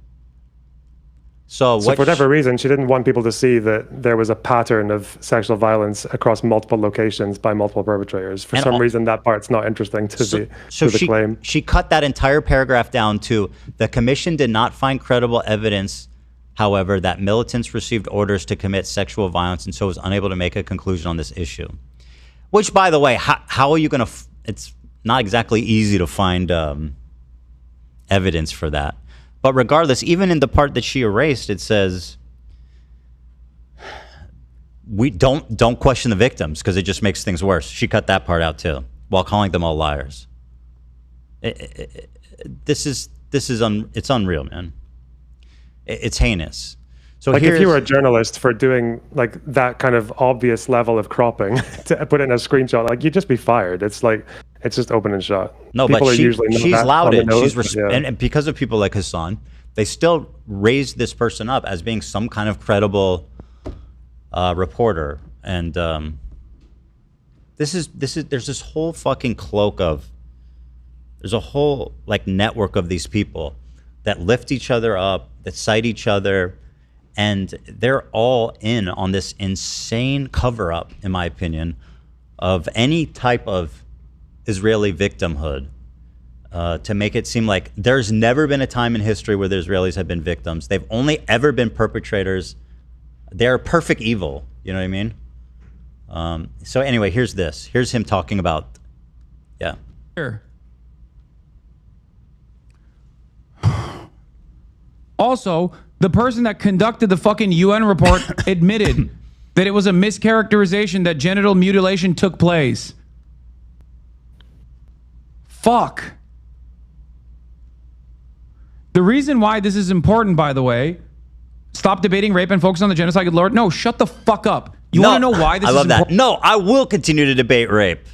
So for whatever reason, she didn't want people to see that there was a pattern of sexual violence across multiple locations by multiple perpetrators. For some reason, that part's not interesting to the claim. She cut that entire paragraph down to, the commission did not find credible evidence, however, that militants received orders to commit sexual violence and so was unable to make a conclusion on this issue. Which, by the way, how are you going to... It's not exactly easy to find evidence for that. But regardless, even in the part that she erased, it says, "We don't question the victims because it just makes things worse." She cut that part out too, while calling them all liars. It's unreal, man. It's heinous. So like if you were a journalist for doing like that kind of obvious level of cropping to put it in a screenshot, like you'd just be fired. It's like it's just open and shut. No, people but she's lauded. And because of people like Hasan, they still raised this person up as being some kind of credible reporter. And there's this whole fucking cloak of There's a whole like network of these people that lift each other up, that cite each other, and they're all in on this insane cover-up, in my opinion, of any type of Israeli victimhood, to make it seem like there's never been a time in history where the Israelis have been victims. They've only ever been perpetrators. They're perfect evil. You know what I mean? So anyway, here's this. Here's him talking about, yeah. Here. Also, the person that conducted the fucking UN report admitted that it was a mischaracterization that genital mutilation took place. Fuck. The reason why this is important, by the way, stop debating rape and focus on the genocide, good Lord. No, shut the fuck up. You want to know why this is important? I love that. No, I will continue to debate rape.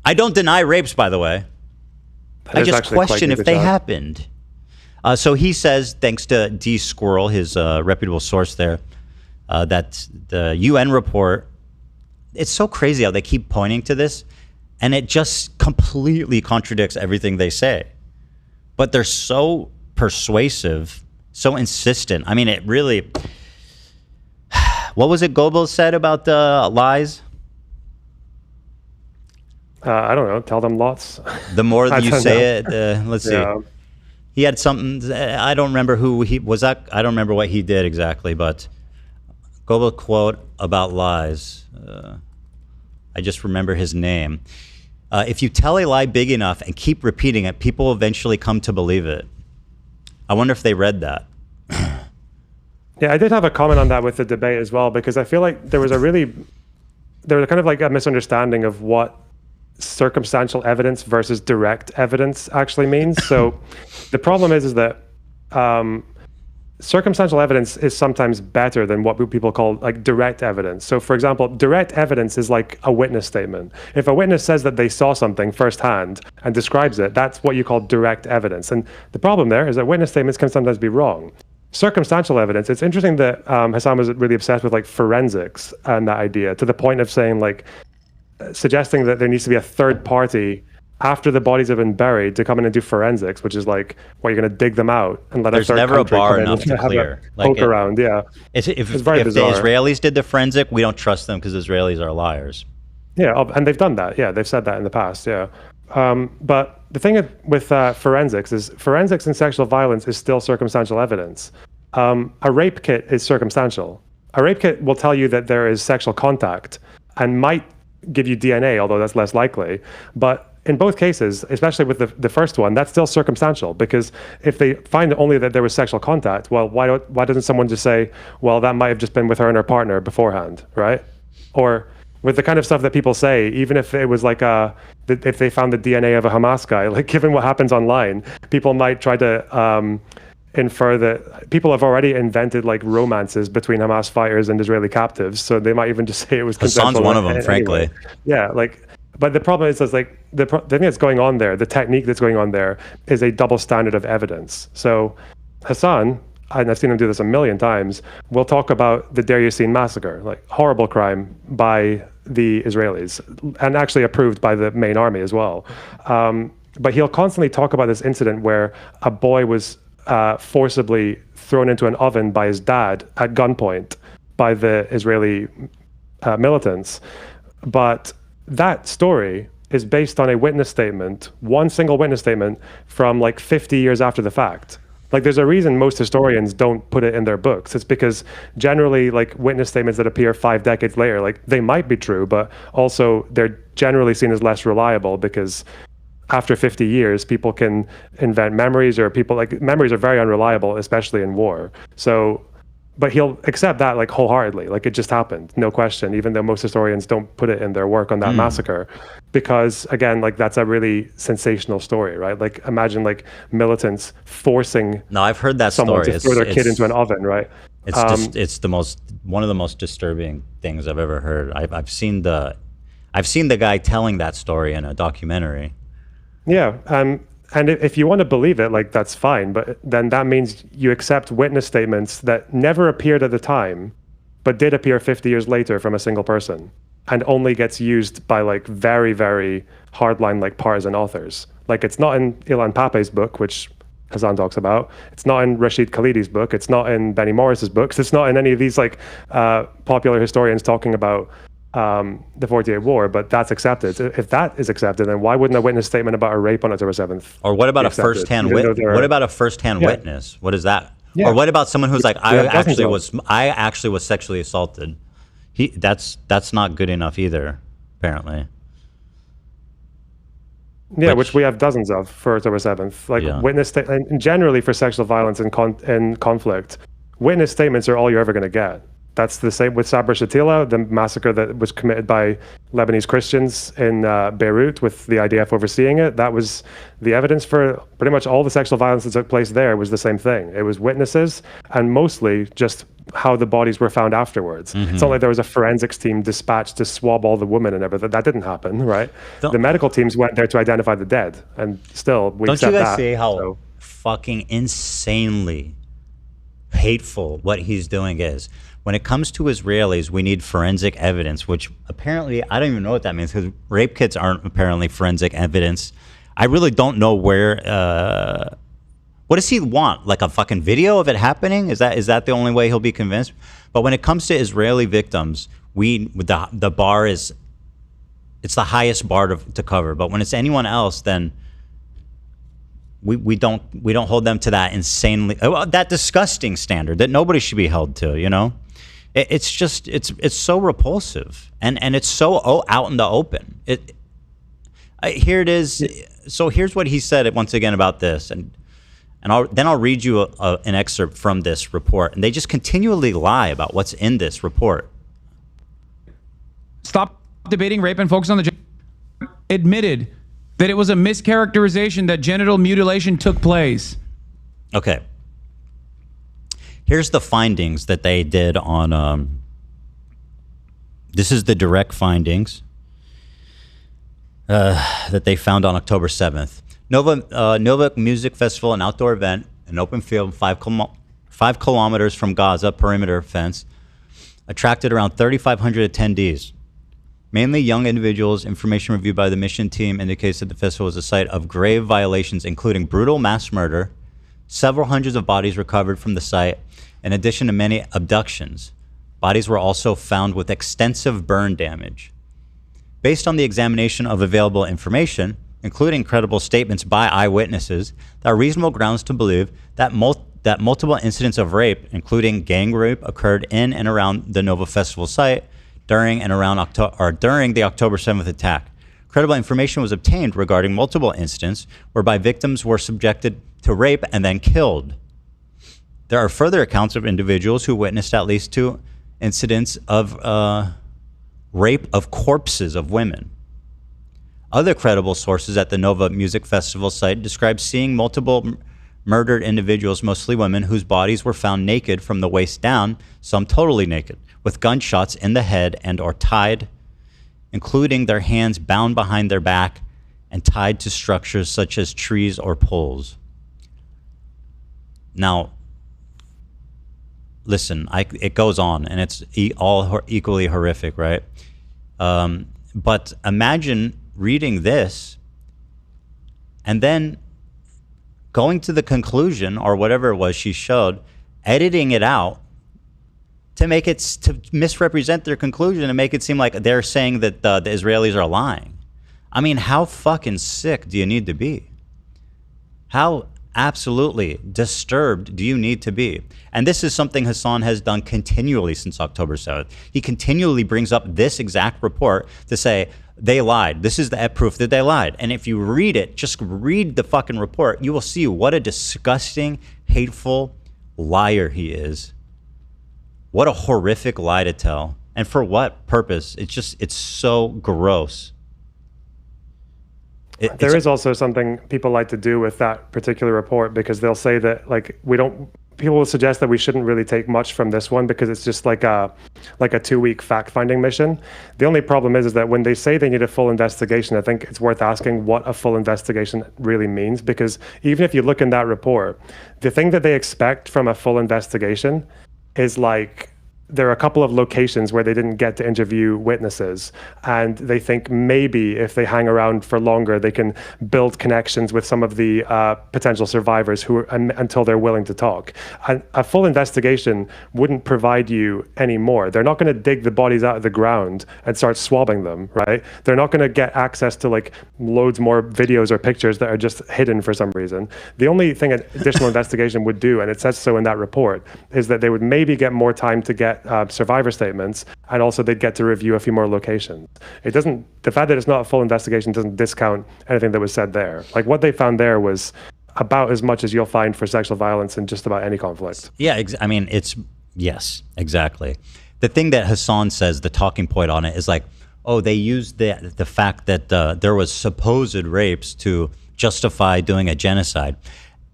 I don't deny rapes, by the way. I just question if they happened. So he says, thanks to D Squirrel, his reputable source there, that the UN report, it's so crazy how they keep pointing to this, and it just completely contradicts everything they say. But they're so persuasive, so insistent. I mean, it really... What was it Goebbels said about the lies? I don't know. Tell them lots. The more that you say it, let's see. He had something, I don't remember who he was. I don't remember what he did exactly, but Goebbels quote about lies. I just remember his name. If you tell a lie big enough and keep repeating it, people will eventually come to believe it. I wonder if they read that. Yeah, I did have a comment on that with the debate as well, because I feel like there was kind of like a misunderstanding of what circumstantial evidence versus direct evidence actually means. So the problem is that circumstantial evidence is sometimes better than what people call like direct evidence. So for example, direct evidence is like a witness statement. If a witness says that they saw something firsthand and describes it, that's what you call direct evidence. And the problem there is that witness statements can sometimes be wrong. Circumstantial evidence, it's interesting that Hasan was really obsessed with like forensics and that idea, to the point of saying like, suggesting that there needs to be a third party after the bodies have been buried to come in and do forensics, which is like, well, you're going to dig them out and let a third never a country bar come enough in to and have clear. a poke around. Yeah, If very the bizarre. Israelis did the forensic, we don't trust them because Israelis are liars. Yeah, and they've done that. Yeah, they've said that in the past. Yeah, but the thing with forensics is forensics in sexual violence is still circumstantial evidence. A rape kit is circumstantial. A rape kit will tell you that there is sexual contact and might give you DNA, although that's less likely. But in both cases, especially with the first one, that's still circumstantial, because if they find only that there was sexual contact, well, why doesn't someone just say, well, that might have just been with her and her partner beforehand, right? Or with the kind of stuff that people say, even if it was like if they found the DNA of a Hamas guy, like given what happens online, people might try to infer that people have already invented like romances between Hamas fighters and Israeli captives, so they might even just say it was consensual. Hasan's one of them, frankly. Yeah, like, but the problem is like the thing that's going on there, the technique that's going on there, is a double standard of evidence. So Hasan, and I've seen him do this a million times, will talk about the Deir Yassin massacre, like horrible crime by the Israelis, and actually approved by the main army as well. But he'll constantly talk about this incident where a boy was forcibly thrown into an oven by his dad at gunpoint by the Israeli militants. But that story is based on a witness statement, one single witness statement from like 50 years after the fact. Like there's a reason most historians don't put it in their books. It's because generally like witness statements that appear 5 decades later, like they might be true, but also they're generally seen as less reliable, because after 50 years, people can invent memories, or memories are very unreliable, especially in war. So, but he'll accept that like wholeheartedly, like it just happened, no question, even though most historians don't put it in their work on that massacre, because again, like that's a really sensational story, right? Like imagine like militants forcing I've heard that someone story. to throw their kid into an oven, right? It's one of the most disturbing things I've ever heard. I've seen the guy telling that story in a documentary. Yeah, and if you want to believe it, like that's fine, but then that means you accept witness statements that never appeared at the time, but did appear 50 years later from a single person, and only gets used by like very, very hardline like partisan authors. Like, it's not in Ilan Pape's book, which Hasan talks about. It's not in Rashid Khalidi's book. It's not in Benny Morris's books. It's not in any of these like popular historians talking about the 48 War, but that's accepted. If that is accepted, then why wouldn't a witness statement about a rape on October 7th? Or what about a first-hand witness? What about a first-hand witness? What is that? Yeah. Or what about someone who's like, I actually was sexually assaulted? That's not good enough either, apparently. Yeah, which we have dozens of for October 7th. Like witness and generally for sexual violence in conflict, witness statements are all you're ever going to get. That's the same with Sabra Shatila, the massacre that was committed by Lebanese Christians in Beirut with the IDF overseeing it. That was the evidence for pretty much all the sexual violence that took place there was the same thing. It was witnesses and mostly just how the bodies were found afterwards. It's not like there was a forensics team dispatched to swab all the women and everything. That didn't happen, right? The medical teams went there to identify the dead, and still we accept that. Don't you guys see how fucking insanely hateful what he's doing is? When it comes to Israelis, we need forensic evidence, which apparently, I don't even know what that means, because rape kits aren't apparently forensic evidence. I really don't know where... what does he want? Like a fucking video of it happening? Is that the only way he'll be convinced? But when it comes to Israeli victims, the bar is, it's the highest bar to cover. But when it's anyone else, then we don't hold them to that insanely, that disgusting standard that nobody should be held to. You know, it's just it's so repulsive and it's so out in the open. Here it is. So here's what he said once again about this, and I'll read you an excerpt from this report, and they just continually lie about what's in this report. Stop debating rape and focus on the admitted that it was a mischaracterization that genital mutilation took place. Okay. Here's the findings that they did on, this is the direct findings that they found on October 7th. Nova Music Festival, an outdoor event, an open field 5 kilometers from Gaza, perimeter fence, attracted around 3,500 attendees. Mainly young individuals. Information reviewed by the mission team indicates that the festival was a site of grave violations, including brutal mass murder, several hundreds of bodies recovered from the site, in addition to many abductions. Bodies were also found with extensive burn damage. Based on the examination of available information, including credible statements by eyewitnesses, there are reasonable grounds to believe that multiple incidents of rape, including gang rape, occurred in and around the Nova Festival site during the October 7th attack. Credible information was obtained regarding multiple incidents whereby victims were subjected to rape and then killed. There are further accounts of individuals who witnessed at least 2 incidents of rape of corpses of women. Other credible sources at the Nova Music Festival site describe seeing multiple murdered individuals, mostly women, whose bodies were found naked from the waist down, some totally naked, with gunshots in the head and or tied, including their hands bound behind their back and tied to structures such as trees or poles. Now, listen, it goes on, and it's all equally horrific, right? But imagine reading this and then going to the conclusion, or whatever it was she showed, editing it out to make it, to misrepresent their conclusion and make it seem like they're saying that the Israelis are lying. I mean, how fucking sick do you need to be? How absolutely disturbed do you need to be? And this is something Hasan has done continually since October 7th. He continually brings up this exact report to say, they lied. This is the proof that they lied. And if you read it, just read the fucking report, you will see what a disgusting, hateful liar he is. What a horrific lie to tell. And for what purpose? It's so gross. There is also something people like to do with that particular report, because they'll say that, like, people will suggest that we shouldn't really take much from this one because it's just like a 2-week fact-finding mission. The only problem is that when they say they need a full investigation, I think it's worth asking what a full investigation really means, because even if you look in that report, the thing that they expect from a full investigation is like there are a couple of locations where they didn't get to interview witnesses, and they think maybe if they hang around for longer, they can build connections with some of the potential survivors until they're willing to talk. And a full investigation wouldn't provide you any more. They're not going to dig the bodies out of the ground and start swabbing them, right? They're not going to get access to like loads more videos or pictures that are just hidden for some reason. The only thing an additional investigation would do, and it says so in that report, is that they would maybe get more time to get survivor statements, and also they'd get to review a few more locations. It doesn't, the fact that it's not a full investigation doesn't discount anything that was said there. Like what they found there was about as much as you'll find for sexual violence in just about any conflict. Yeah, I mean, yes, exactly. The thing that Hasan says, the talking point on it is like, oh, they used the fact that there was supposed rapes to justify doing a genocide.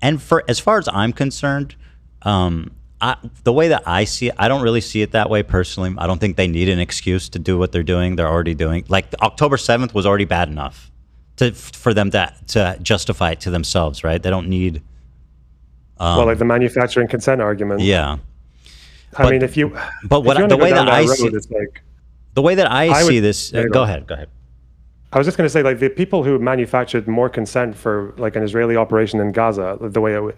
And as far as I'm concerned, the way that I see it, I don't really see it that way personally. I don't think they need an excuse to do what they're doing. They're already doing. Like October 7th was already bad enough for them to justify it to themselves, right? They don't need. Well, like the manufacturing consent argument. Yeah. I mean, if you. But the way that I see this. Go ahead. I was just going to say, like, the people who manufactured more consent for like an Israeli operation in Gaza, the way it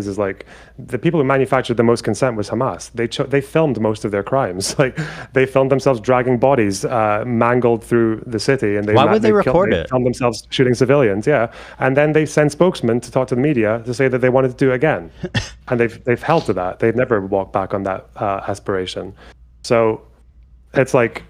is like the people who manufactured the most consent was Hamas. They filmed most of their crimes. Like they filmed themselves dragging bodies mangled through the city, and why would they record it? They filmed themselves shooting civilians, yeah. And then they send spokesmen to talk to the media to say that they wanted to do it again, and they've held to that. They've never walked back on that aspiration. So it's like.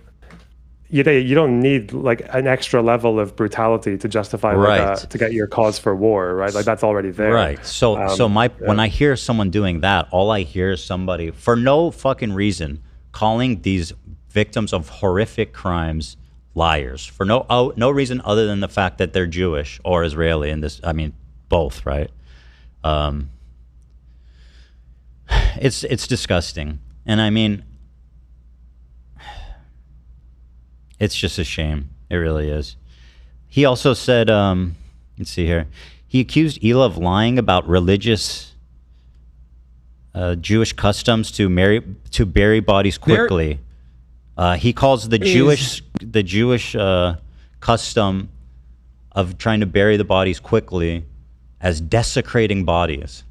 You don't need like an extra level of brutality to justify to get your cause for war, right? Like that's already there. Right. So when I hear someone doing that, all I hear is somebody for no fucking reason calling these victims of horrific crimes liars for no reason other than the fact that they're Jewish or Israeli. And this, I mean, both, right? It's disgusting, and I mean. It's just a shame. It really is. He also said, let's see here. He accused Hila of lying about religious Jewish customs to bury bodies quickly. He calls the Jewish custom of trying to bury the bodies quickly as desecrating bodies.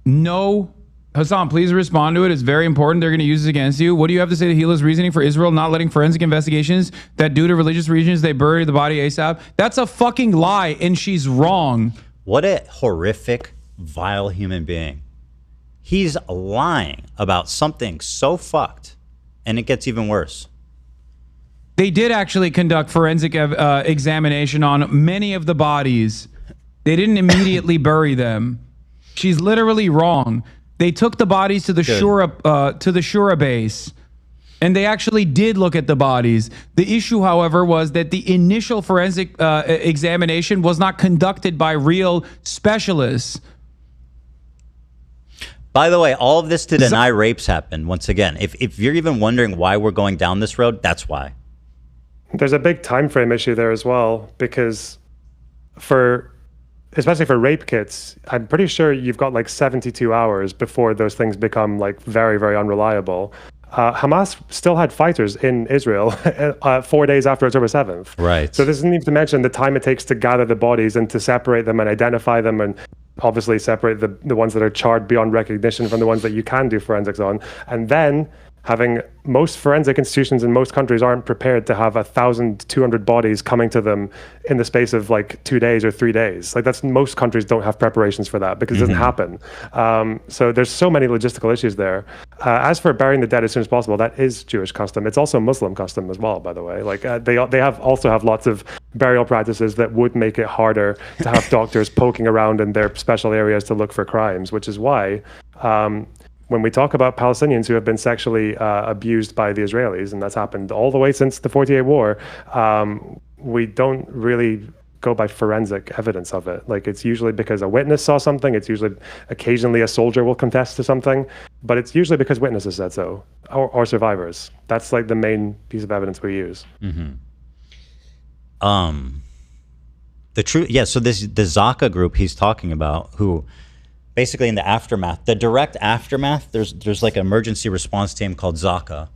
No. Hasan, please respond to it. It's very important. They're going to use it against you. What do you have to say to Hila's reasoning for Israel not letting forensic investigations that due to religious regions they bury the body ASAP? That's a fucking lie, and she's wrong. What a horrific, vile human being. He's lying about something so fucked, and it gets even worse. They did actually conduct forensic examination on many of the bodies. They didn't immediately bury them. She's literally wrong. They took the bodies to the Shura base, and they actually did look at the bodies. The issue, however, was that the initial forensic examination was not conducted by real specialists. By the way, all of this to deny rapes happened. Once again, if you're even wondering why we're going down this road, that's why. There's a big time frame issue there as well, because especially for rape kits, I'm pretty sure you've got like 72 hours before those things become like very, very unreliable. Hamas still had fighters in Israel 4 days after October 7th. Right. So this isn't even to mention the time it takes to gather the bodies and to separate them and identify them and obviously separate the ones that are charred beyond recognition from the ones that you can do forensics on. And then having most forensic institutions in most countries aren't prepared to have 1,200 bodies coming to them in the space of like 2 days or 3 days. Like most countries don't have preparations for that because it doesn't happen. So there's so many logistical issues there. As for burying the dead as soon as possible, that is Jewish custom. It's also Muslim custom as well, by the way. Like they also have lots of burial practices that would make it harder to have doctors poking around in their special areas to look for crimes, which is why when we talk about Palestinians who have been sexually abused by the Israelis, and that's happened all the way since the 48 war, we don't really go by forensic evidence of it. Like it's usually because a witness saw something. It's usually occasionally a soldier will contest to something, but it's usually because witnesses said so or survivors. That's like the main piece of evidence we use. The truth, yeah. So the Zaka group he's talking about, who basically in the aftermath, the direct aftermath, there's like an emergency response team called Zaka.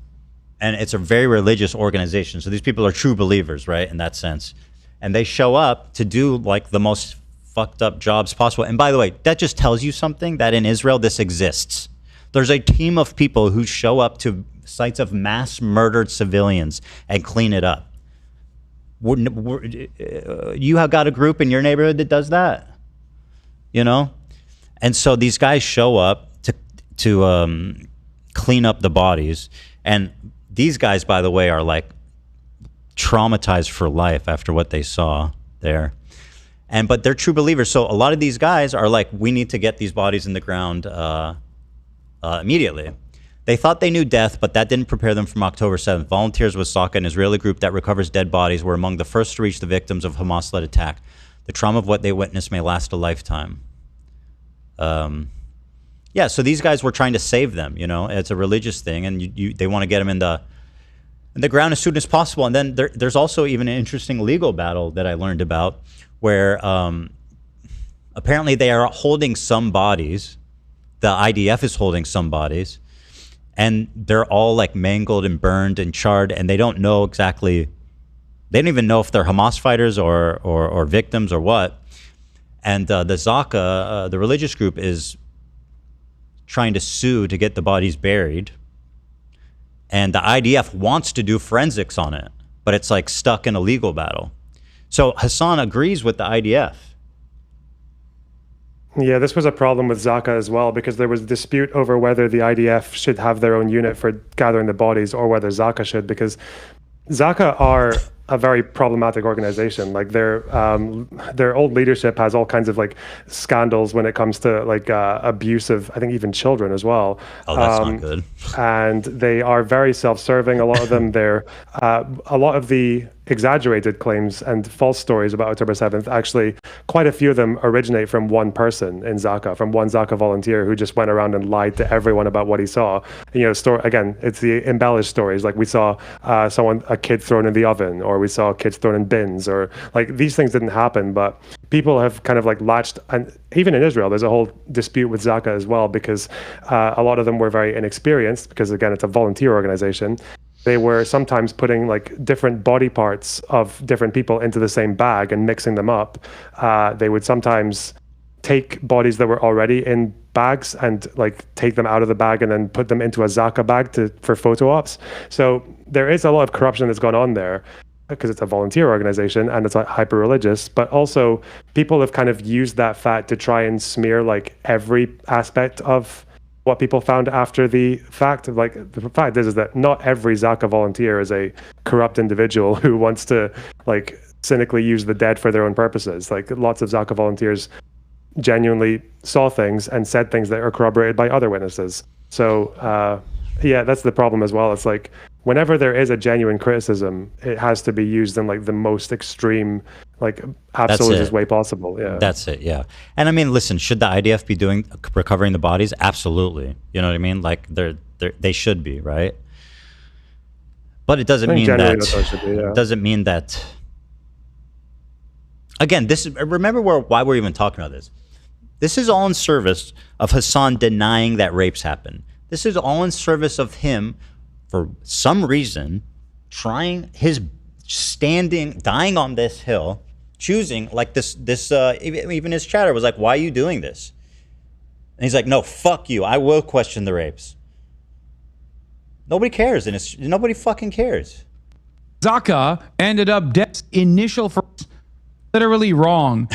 And it's a very religious organization. So these people are true believers, right, in that sense. And they show up to do like the most fucked up jobs possible. And by the way, that just tells you something, that in Israel this exists. There's a team of people who show up to sites of mass murdered civilians and clean it up. You have got a group in your neighborhood that does that, you know? And so these guys show up to clean up the bodies. And these guys, by the way, are like traumatized for life after what they saw there. But they're true believers. So a lot of these guys are like, we need to get these bodies in the ground immediately. They thought they knew death, but that didn't prepare them from October 7th. Volunteers with Zaka, an Israeli group that recovers dead bodies, were among the first to reach the victims of Hamas-led attack. The trauma of what they witnessed may last a lifetime. Yeah, so these guys were trying to save them, you know. It's a religious thing, and they want to get them in the ground as soon as possible. And then there's also even an interesting legal battle that I learned about, where apparently they are holding some bodies. The IDF is holding some bodies, and they're all like mangled and burned and charred, and they don't know exactly. They don't even know if they're Hamas fighters or victims or what. And the Zaka, the religious group, is trying to sue to get the bodies buried. And the IDF wants to do forensics on it, but it's like stuck in a legal battle. So Hasan agrees with the IDF. Yeah, this was a problem with Zaka as well, because there was a dispute over whether the IDF should have their own unit for gathering the bodies or whether Zaka should, because Zaka are a very problematic organization. Like their old leadership has all kinds of like scandals when it comes to like abuse of, I think, even children as well. Oh, that's not good. And they are very self-serving. A lot of them, a lot of the exaggerated claims and false stories about October 7th, actually, quite a few of them originate from one person in Zaka, from one Zaka volunteer who just went around and lied to everyone about what he saw. And, you know, again, it's the embellished stories. Like we saw a kid thrown in the oven, or we saw kids thrown in bins, or like these things didn't happen, but people have kind of like latched, and even in Israel, there's a whole dispute with Zaka as well, because a lot of them were very inexperienced, because again, it's a volunteer organization. They were sometimes putting like different body parts of different people into the same bag and mixing them up. They would sometimes take bodies that were already in bags and like take them out of the bag and then put them into a Zaka bag for photo ops. So there is a lot of corruption that's gone on there, because it's a volunteer organization and it's like hyper religious, but also people have kind of used that fact to try and smear like every aspect of what people found after the fact. Like the fact is that not every Zaka volunteer is a corrupt individual who wants to like cynically use the dead for their own purposes. Like lots of Zaka volunteers genuinely saw things and said things that are corroborated by other witnesses. So yeah, that's the problem as well. It's like whenever there is a genuine criticism, it has to be used in like the most extreme, like absolutist way possible. Yeah, that's it. Yeah, and I mean, listen, should the IDF be recovering the bodies? Absolutely. You know what I mean? Like they should be, right? But it doesn't mean that. Doesn't mean that. Again, remember why we're even talking about this. This is all in service of Hasan denying that rapes happen. This is all in service of him, for some reason, dying on this hill, choosing like this. Even his chatter was like, "Why are you doing this?" And he's like, "No, fuck you. I will question the rapes." Nobody cares, and nobody fucking cares. Zaka ended up initial literally wrong.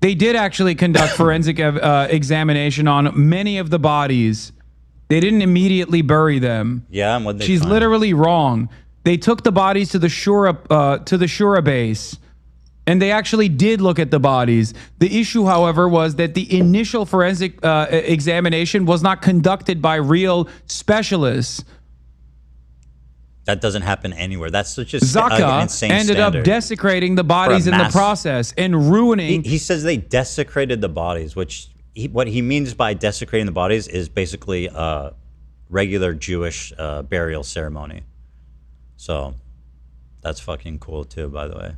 They did actually conduct forensic examination on many of the bodies. They didn't immediately bury them. Yeah, and what she's find? Literally wrong. They took the bodies to the Shura base, and they actually did look at the bodies. The issue, however, was that the initial forensic examination was not conducted by real specialists. That doesn't happen anywhere. That's such an insane ended standard. up desecrating the bodies in the process and ruining. He says they desecrated the bodies, which what he means by desecrating the bodies is basically a regular Jewish burial ceremony. So that's fucking cool too, by the way.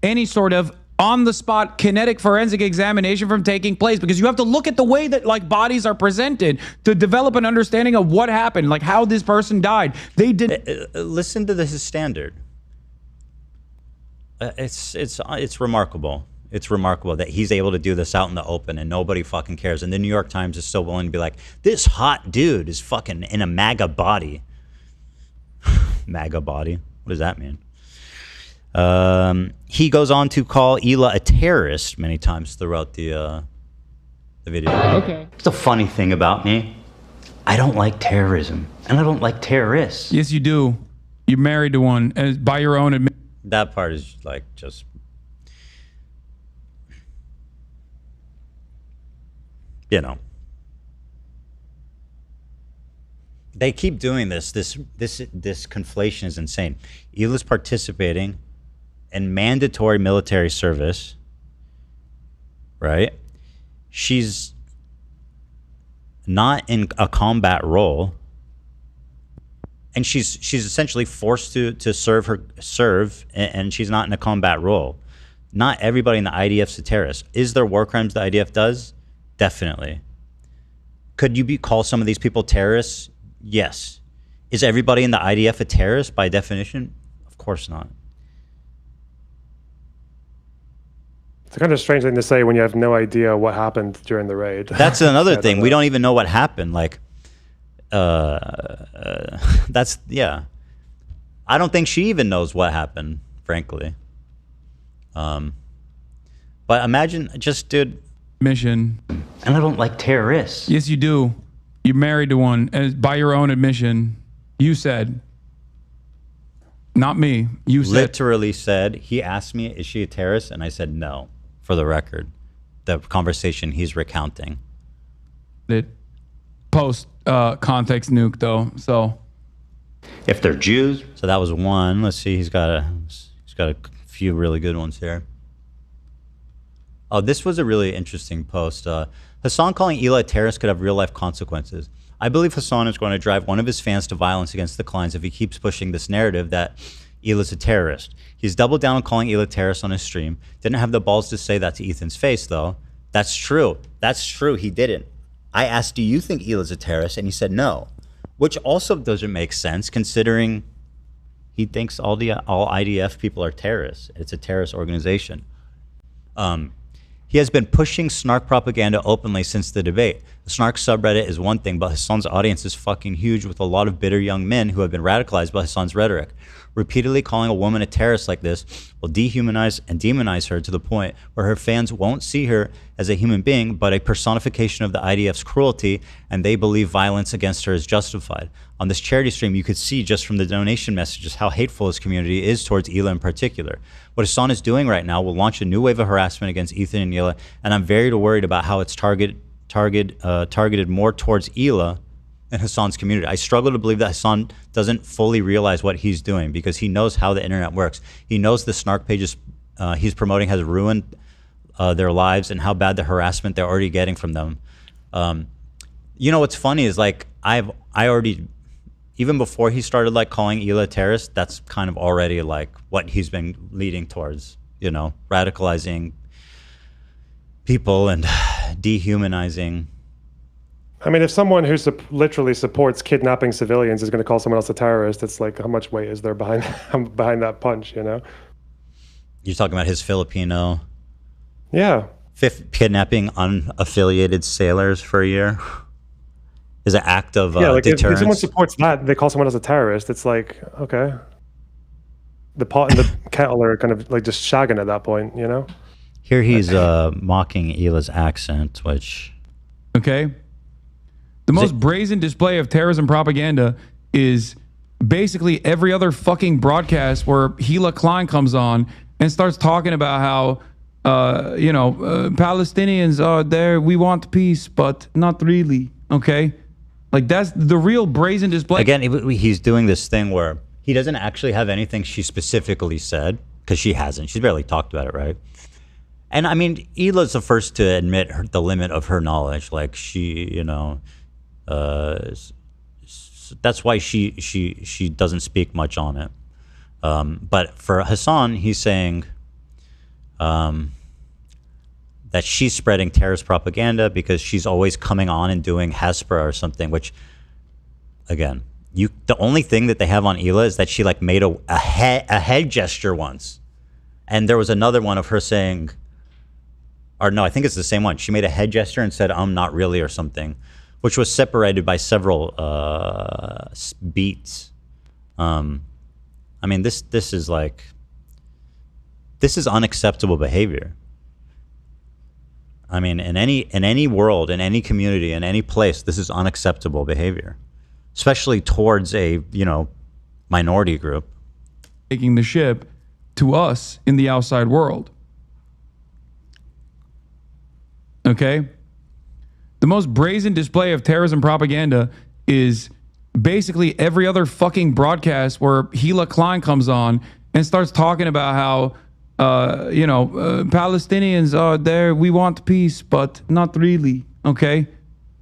Any sort of on the spot kinetic forensic examination from taking place, because you have to look at the way that like bodies are presented to develop an understanding of what happened, like how this person died. They did. Listen to this standard. It's remarkable. It's remarkable that he's able to do this out in the open and nobody fucking cares. And the New York Times is still willing to be like, this hot dude is fucking in a MAGA body. MAGA body? What does that mean? He goes on to call Hila a terrorist many times throughout the video. Okay. It's a funny thing about me. I don't like terrorism, and I don't like terrorists. Yes, you do. You're married to one, and by your own admission. That part is like just... You know. They keep doing this. This conflation is insane. Hila's participating in mandatory military service, right? She's not in a combat role, and she's essentially forced to serve, and she's not in a combat role. Not everybody in the IDF's a terrorist. Is there war crimes the IDF does? Definitely. Could you call some of these people terrorists? Yes. Is everybody in the IDF a terrorist by definition? Of course not. It's a kind of strange thing to say when you have no idea what happened during the raid. That's another thing. We don't even know what happened. Like, that's, yeah. I don't think she even knows what happened, frankly. But imagine, just, dude. Mission. And I don't like terrorists. Yes, you do. You're married to one, and by your own admission, you said, not me, you said. Literally said, he asked me, is she a terrorist? And I said no, for the record. The conversation he's recounting. It post context nuke, though, so. If they're Jews. So that was one. Let's see, he's got a few really good ones here. Oh, this was a really interesting post. Hasan calling Hila a terrorist could have real-life consequences. I believe Hasan is going to drive one of his fans to violence against the clients if he keeps pushing this narrative that Hila's a terrorist. He's doubled down on calling Hila a terrorist on his stream. Didn't have the balls to say that to Ethan's face, though. That's true. That's true. He didn't. I asked, do you think Hila's a terrorist? And he said no, which also doesn't make sense considering he thinks all IDF people are terrorists. It's a terrorist organization. He has been pushing snark propaganda openly since the debate. The snark subreddit is one thing, but Hasan's audience is fucking huge with a lot of bitter young men who have been radicalized by Hasan's rhetoric. Repeatedly calling a woman a terrorist like this will dehumanize and demonize her to the point where her fans won't see her as a human being, but a personification of the IDF's cruelty, and they believe violence against her is justified. On this charity stream, you could see just from the donation messages how hateful his community is towards Hila in particular. What Hasan is doing right now will launch a new wave of harassment against Ethan and Hila, and I'm very worried about how it's targeted more towards Hila and Hasan's community. I struggle to believe that Hasan doesn't fully realize what he's doing because he knows how the internet works. He knows the snark pages he's promoting has ruined their lives and how bad the harassment they're already getting from them. You know what's funny is like I already, even before he started like calling Hila a terrorist, that's kind of already like what he's been leading towards, you know, radicalizing people and dehumanizing. I mean, if someone who literally supports kidnapping civilians is going to call someone else a terrorist, it's like, how much weight is there behind that punch, you know? You're talking about his Filipino... Yeah. Kidnapping unaffiliated sailors for a year is an act of like deterrence. If someone supports that, they call someone else a terrorist, it's like, okay. The pot and the kettle are kind of like just shagging at that point, you know? Here he's mocking Hila's accent, which... Okay. The most brazen display of terrorism propaganda is basically every other fucking broadcast where Hila Klein comes on and starts talking about how, Palestinians are there, we want peace, but not really, okay? Like, that's the real brazen display. Again, he's doing this thing where he doesn't actually have anything she specifically said, because she hasn't. She's barely talked about it, right? And, I mean, Hila's the first to admit the limit of her knowledge. Like, she, that's why she doesn't speak much on it. But for Hasan, he's saying, that she's spreading terrorist propaganda because she's always coming on and doing Hespera or something, which, again, the only thing that they have on Hila is that she like made a head gesture once. And there was another one of her saying, or no, I think it's the same one. She made a head gesture and said, "I'm not really," or something, which was separated by several beats. I mean, this is unacceptable behavior. I mean, in any world, in any community, in any place, this is unacceptable behavior, especially towards a, minority group. Taking the ship to us in the outside world. Okay? The most brazen display of terrorism propaganda is basically every other fucking broadcast where Hila Klein comes on and starts talking about how Palestinians are there, we want peace, but not really, okay?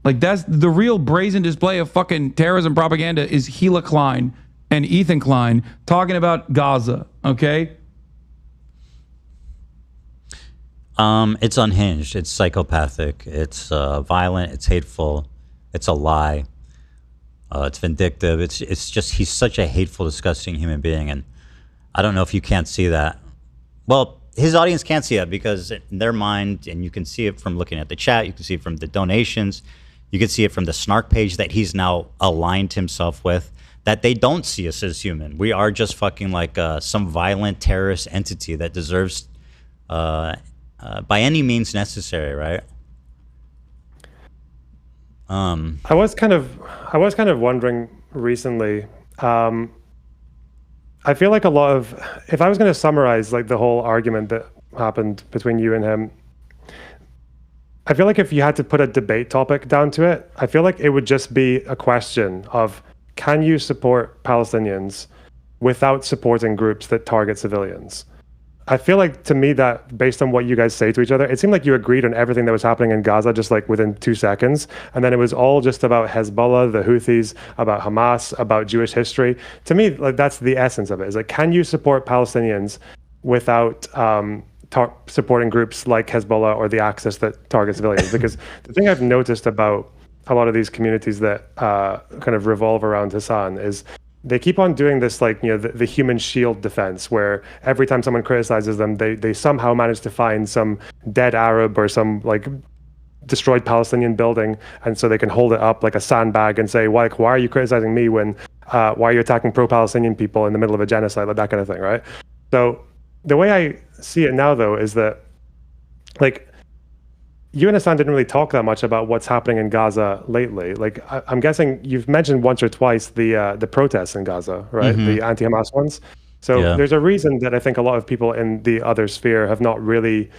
Like, that's the real brazen display of fucking terrorism propaganda is Hila Klein and Ethan Klein talking about Gaza, okay? It's unhinged, it's psychopathic, it's violent, it's hateful, it's a lie, it's vindictive, it's just, he's such a hateful, disgusting human being, and I don't know if you can't see that. Well, his audience can't see it because in their mind, and you can see it from looking at the chat, you can see it from the donations, you can see it from the snark page that he's now aligned himself with, that they don't see us as human. We are just fucking like some violent terrorist entity that deserves, by any means necessary, right? I was kind of wondering recently. I feel like a lot of, if I was going to summarize like the whole argument that happened between you and him, I feel like if you had to put a debate topic down to it, I feel like it would just be a question of, can you support Palestinians without supporting groups that target civilians? I feel like, to me, that based on what you guys say to each other, it seemed like you agreed on everything that was happening in Gaza just like within 2 seconds. And then it was all just about Hezbollah, the Houthis, about Hamas, about Jewish history. To me, like, that's the essence of it. Is like, can you support Palestinians without supporting groups like Hezbollah or the Axis that target civilians? Because the thing I've noticed about a lot of these communities that kind of revolve around Hasan is they keep on doing this, like, the human shield defense, where every time someone criticizes them, they somehow manage to find some dead Arab or some like destroyed Palestinian building, and so they can hold it up like a sandbag and say, why are you criticizing me when why are you attacking pro-Palestinian people in the middle of a genocide, like that kind of thing, right? So the way I see it now, though, is that, like, you and Hasan didn't really talk that much about what's happening in Gaza lately. Like, I'm guessing you've mentioned once or twice the protests in Gaza, right? Mm-hmm. The anti-Hamas ones. So there's a reason that I think a lot of people in the other sphere have not really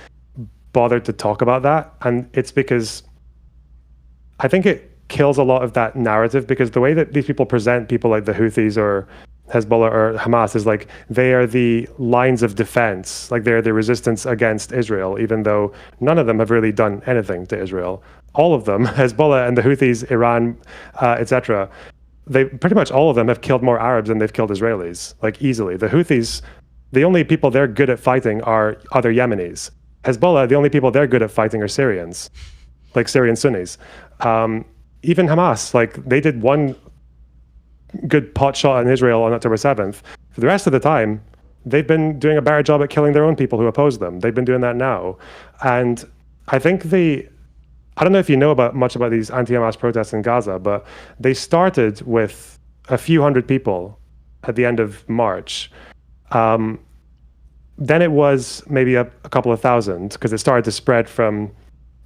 bothered to talk about that. And it's because I think it kills a lot of that narrative, because the way that these people present people like the Houthis or Hezbollah or Hamas is like they are the lines of defense, like they're the resistance against Israel, even though none of them have really done anything to Israel. All of them, Hezbollah and the Houthis, Iran, etc., they pretty much all of them have killed more Arabs than they've killed Israelis, like easily. The Houthis, the only people they're good at fighting are other Yemenis. Hezbollah, the only people they're good at fighting are Syrians, like Syrian Sunnis. Even Hamas, like they did one good pot shot in Israel on October 7th. For the rest of the time, they've been doing a better job at killing their own people who oppose them. They've been doing that now. And I think I don't know if you know much about these anti-Hamas protests in Gaza, but they started with a few hundred people at the end of March. Then it was maybe a couple of thousand, because it started to spread from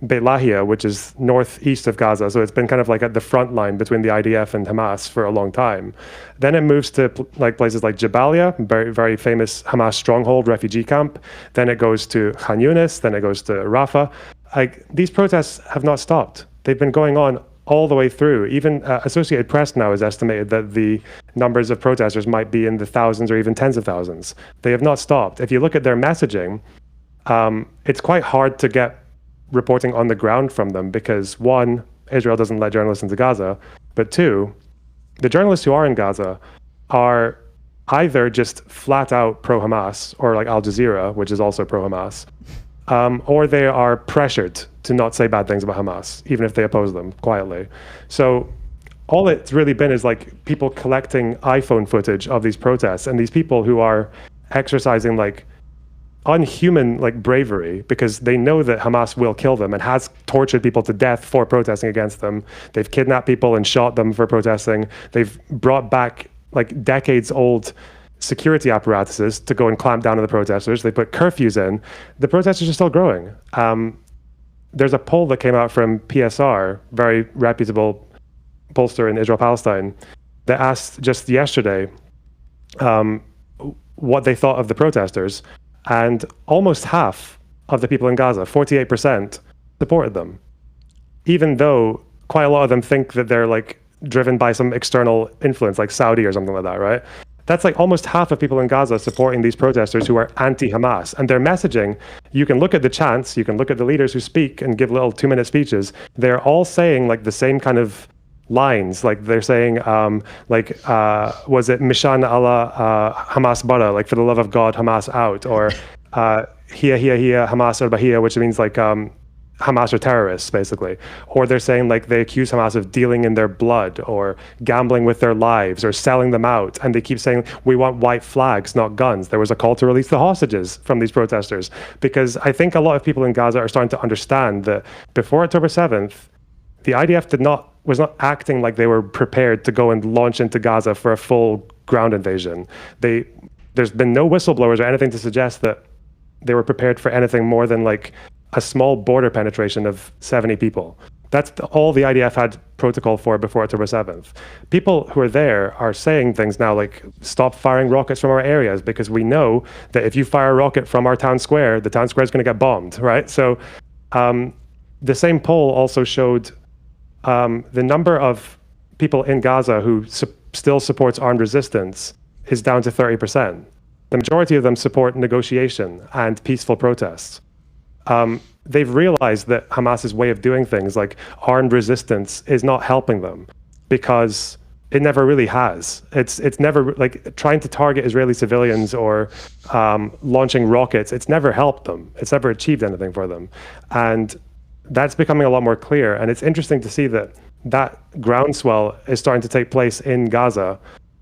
Beit Lahia, which is northeast of Gaza. So it's been kind of like at the front line between the IDF and Hamas for a long time. Then it moves to places like Jabalia, very, very famous Hamas stronghold, refugee camp. Then it goes to Khan Yunis. Then it goes to Rafah. Like, these protests have not stopped. They've been going on all the way through. Even Associated Press now has estimated that the numbers of protesters might be in the thousands or even tens of thousands. They have not stopped. If you look at their messaging, it's quite hard to get reporting on the ground from them, because one, Israel doesn't let journalists into Gaza, but two, the journalists who are in Gaza are either just flat out pro-Hamas, or like Al Jazeera, which is also pro-Hamas, or they are pressured to not say bad things about Hamas, even if they oppose them quietly. So all it's really been is like people collecting iPhone footage of these protests, and these people who are exercising like unhuman like bravery because they know that Hamas will kill them and has tortured people to death for protesting against them. They've kidnapped people and shot them for protesting. They've brought back like decades old security apparatuses to go and clamp down on the protesters. They put curfews in. The protesters are still growing. There's a poll that came out from PSR, very reputable pollster in Israel-Palestine, that asked just yesterday what they thought of the protesters. And almost half of the people in Gaza, 48%, supported them, even though quite a lot of them think that they're like driven by some external influence, like Saudi or something like that, right? That's like almost half of people in Gaza supporting these protesters who are anti-Hamas. And their messaging, you can look at the chants, you can look at the leaders who speak and give little 2-minute speeches. They're all saying like the same kind of lines, like they're saying was it Mishan Allah Hamas bara, like for the love of God Hamas out, or Hia Hamas or Bahia, which means like Hamas are terrorists basically. Or they're saying like they accuse Hamas of dealing in their blood or gambling with their lives or selling them out, and they keep saying we want white flags, not guns. There was a call to release the hostages from these protesters, because I think a lot of people in Gaza are starting to understand that before October 7th, the IDF was not acting like they were prepared to go and launch into Gaza for a full ground invasion. There's been no whistleblowers or anything to suggest that they were prepared for anything more than like a small border penetration of 70 people. That's all the IDF had protocol for before October 7th. People who are there are saying things now like, stop firing rockets from our areas, because we know that if you fire a rocket from our town square, the town square is going to get bombed, right? So the same poll also showed the number of people in Gaza who still supports armed resistance is down to 30%. The majority of them support negotiation and peaceful protests. They've realized that Hamas's way of doing things, like armed resistance, is not helping them, because it never really has. It's never like trying to target Israeli civilians or launching rockets. It's never helped them. It's never achieved anything for them. And that's becoming a lot more clear. And it's interesting to see that groundswell is starting to take place in Gaza,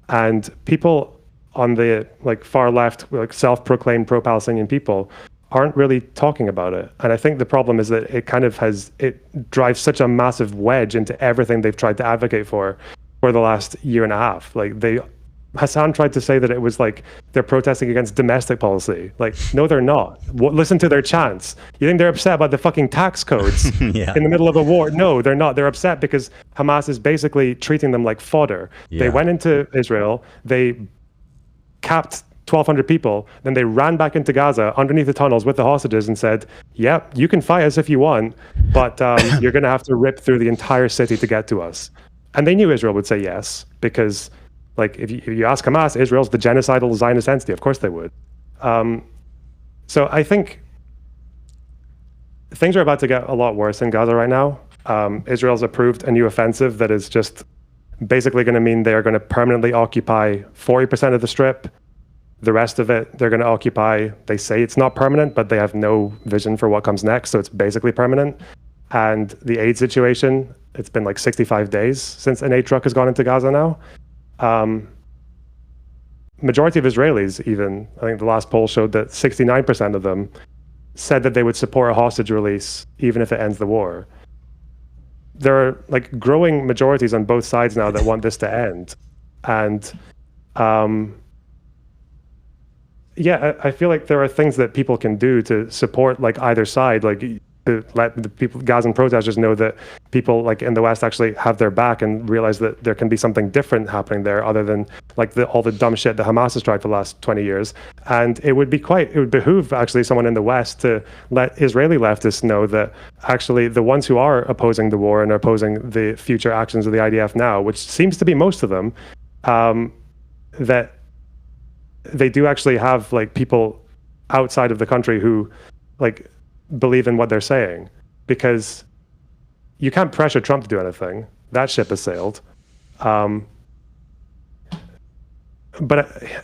and people on the like far left, like self-proclaimed pro-Palestinian people, aren't really talking about it. And I think the problem is that it drives such a massive wedge into everything they've tried to advocate for the last year and a half. Like Hasan tried to say that it was like they're protesting against domestic policy. Like, no, they're not. Listen to their chants. You think they're upset about the fucking tax codes in the middle of a war? No, they're not. They're upset because Hamas is basically treating them like fodder. Yeah. They went into Israel, they capped 1,200 people, then they ran back into Gaza underneath the tunnels with the hostages and said, yep, you can fight us if you want, but you're going to have to rip through the entire city to get to us. And they knew Israel would say yes, because like if you ask Hamas, Israel's the genocidal Zionist entity. Of course they would. So I think things are about to get a lot worse in Gaza right now. Israel's approved a new offensive that is just basically going to mean they are going to permanently occupy 40% of the Strip. The rest of it, they're going to occupy. They say it's not permanent, but they have no vision for what comes next. So it's basically permanent. And the aid situation, it's been like 65 days since an aid truck has gone into Gaza now. Majority of Israelis, even, I think the last poll showed that 69% of them said that they would support a hostage release even if it ends the war. There are like growing majorities on both sides now that want this to end. And I feel like there are things that people can do to support like either side, like to let the people, Gazan protesters, know that people like in the West actually have their back and realize that there can be something different happening there other than like all the dumb shit that Hamas has tried for the last 20 years. And it would behoove actually someone in the West to let Israeli leftists know that actually the ones who are opposing the war and are opposing the future actions of the IDF now, which seems to be most of them, that they do actually have like people outside of the country who like believe in what they're saying, because you can't pressure Trump to do anything. That ship has sailed.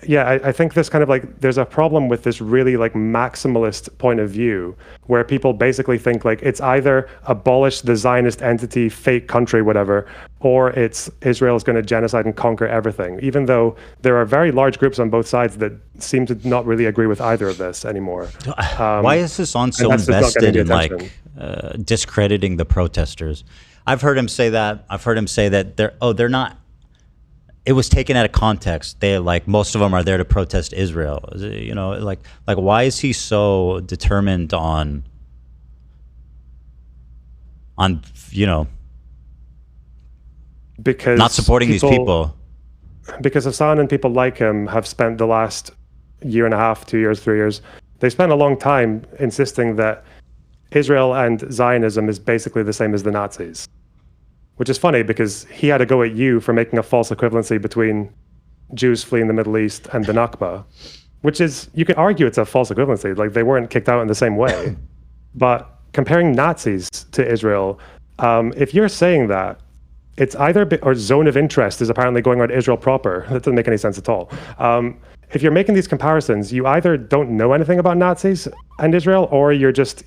yeah, I think this kind of like there's a problem with this really like maximalist point of view where people basically think like it's either abolish the Zionist entity, fake country, whatever, or it's Israel is going to genocide and conquer everything, even though there are very large groups on both sides that seem to not really agree with either of this anymore. Why is Hasan so invested in like discrediting the protesters? I've heard him say that. I've heard him say that they're not. It was taken out of context. They like most of them are there to protest Israel. You know, like why is he so determined on you know, because not supporting these people? Because Hasan and people like him have spent the last year and a half, 2 years, 3 years, they spent a long time insisting that Israel and Zionism is basically the same as the Nazis. Which is funny because he had to go at you for making a false equivalency between Jews fleeing the Middle East and the Nakba, which is, you could argue it's a false equivalency. Like they weren't kicked out in the same way. But comparing Nazis to Israel, if you're saying that, it's either, or zone of interest is apparently going around Israel proper. That doesn't make any sense at all. If you're making these comparisons, you either don't know anything about Nazis and Israel, or you're just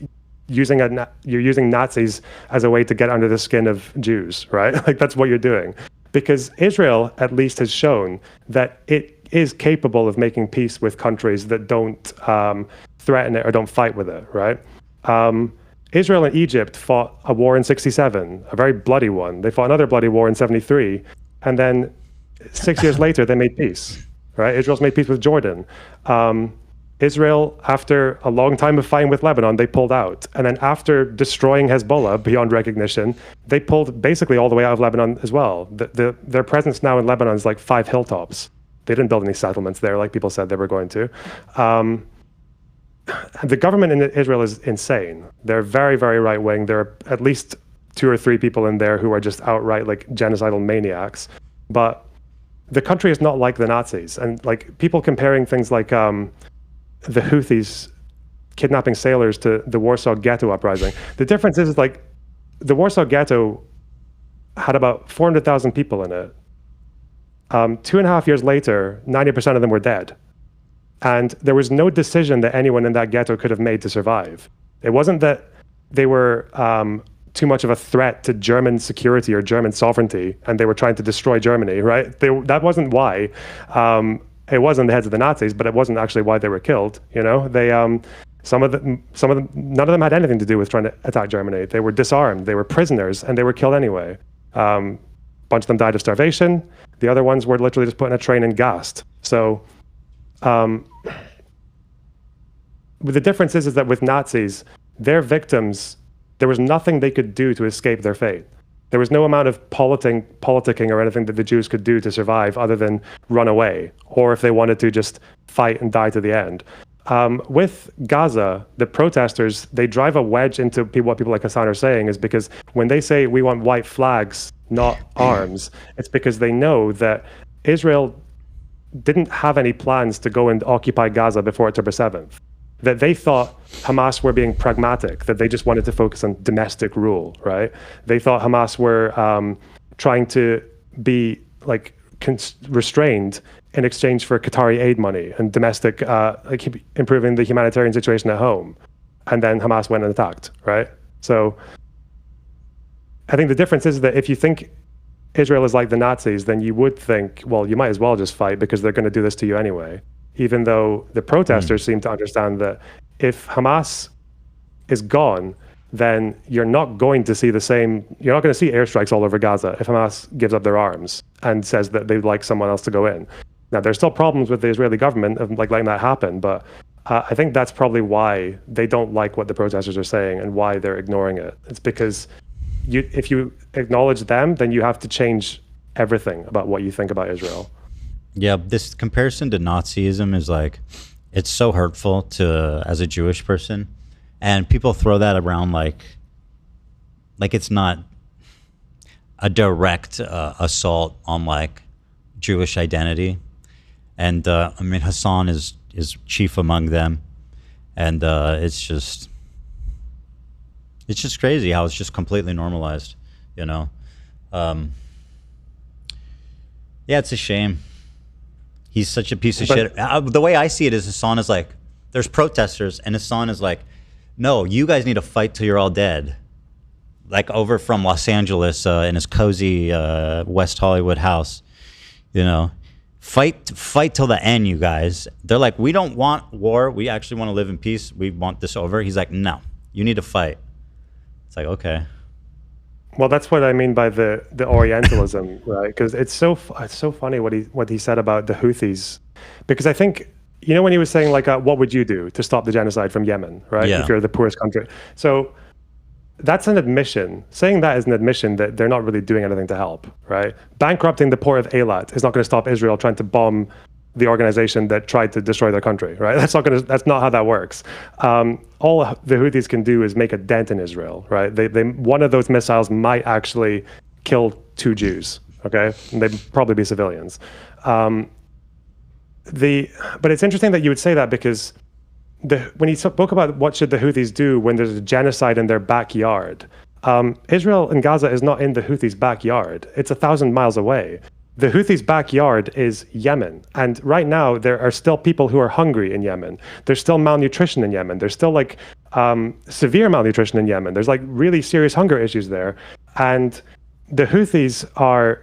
you're using Nazis as a way to get under the skin of Jews, right? Like that's what you're doing. Because Israel at least has shown that it is capable of making peace with countries that don't threaten it or don't fight with it, right? Israel and Egypt fought a war in 67, a very bloody one. They fought another bloody war in 73, and then 6 years later they made peace, right? Israel's made peace with Jordan. Israel, after a long time of fighting with Lebanon, they pulled out. And then after destroying Hezbollah beyond recognition, they pulled basically all the way out of Lebanon as well. Their presence now in Lebanon is like 5 hilltops. They didn't build any settlements there like people said they were going to. The government in Israel is insane. They're very, very right-wing. There are at least 2 or 3 people in there who are just outright like genocidal maniacs. But the country is not like the Nazis. And like people comparing things like the Houthis kidnapping sailors to the Warsaw Ghetto uprising. The difference is like the Warsaw Ghetto had about 400,000 people in it. 2.5 years later, 90% of them were dead. And there was no decision that anyone in that ghetto could have made to survive. It wasn't that they were too much of a threat to German security or German sovereignty and they were trying to destroy Germany, right? That wasn't why. It wasn't the heads of the Nazis, but it wasn't actually why they were killed. You know, they some of them, none of them had anything to do with trying to attack Germany. They were disarmed, they were prisoners, and they were killed anyway. A bunch of them died of starvation. The other ones were literally just put in a train and gassed. So, the difference is that with Nazis, their victims, there was nothing they could do to escape their fate. There was no amount of politicking or anything that the Jews could do to survive other than run away, or if they wanted to just fight and die to the end. With Gaza, the protesters, they drive a wedge into what people like Hasan are saying is because when they say we want white flags, not arms, it's because they know that Israel didn't have any plans to go and occupy Gaza before October 7th. That they thought Hamas were being pragmatic, that they just wanted to focus on domestic rule, right? They thought Hamas were trying to be like restrained in exchange for Qatari aid money and domestic, like improving the humanitarian situation at home. And then Hamas went and attacked, right? So I think the difference is that if you think Israel is like the Nazis, then you would think, well, you might as well just fight because they're going to do this to you anyway. Even though the protesters seem to understand that if Hamas is gone, then you're not going to see you're not going to see airstrikes all over Gaza if Hamas gives up their arms and says that they'd like someone else to go in. Now, there's still problems with the Israeli government of like letting that happen, but I think that's probably why they don't like what the protesters are saying and why they're ignoring it. It's because if you acknowledge them, then you have to change everything about what you think about Israel. Yeah, this comparison to Nazism is like, it's so hurtful to as a Jewish person, and people throw that around like it's not a direct assault on like Jewish identity, and I mean Hasan is chief among them, and it's just crazy how it's just completely normalized, you know. Yeah, it's a shame. He's such a piece of shit. The way I see it is Hasan is like, there's protesters, and Hasan is like, no, you guys need to fight till you're all dead. Like over from Los Angeles in his cozy West Hollywood house, you know. Fight till the end, you guys. They're like, we don't want war. We actually want to live in peace. We want this over. He's like, no, you need to fight. It's like, okay. Well, that's what I mean by the Orientalism, right? Because it's so funny what he said about the Houthis, because I think, you know, when he was saying like, what would you do to stop the genocide from Yemen, right? Yeah. If you're the poorest country, so that's an admission. Saying that is an admission that they're not really doing anything to help, right? Bankrupting the port of Eilat is not going to stop Israel trying to bomb the organization that tried to destroy their country, right? That's not how that works. All the Houthis can do is make a dent in Israel, right? One of those missiles might actually kill 2 Jews, okay? And they'd probably be civilians. But it's interesting that you would say that, because when he spoke about what should the Houthis do when there's a genocide in their backyard, Israel and Gaza is not in the Houthis' backyard. It's 1,000 miles away. The Houthis' backyard is Yemen. And right now, there are still people who are hungry in Yemen. There's still malnutrition in Yemen. There's still like severe malnutrition in Yemen. There's like really serious hunger issues there. And the Houthis are,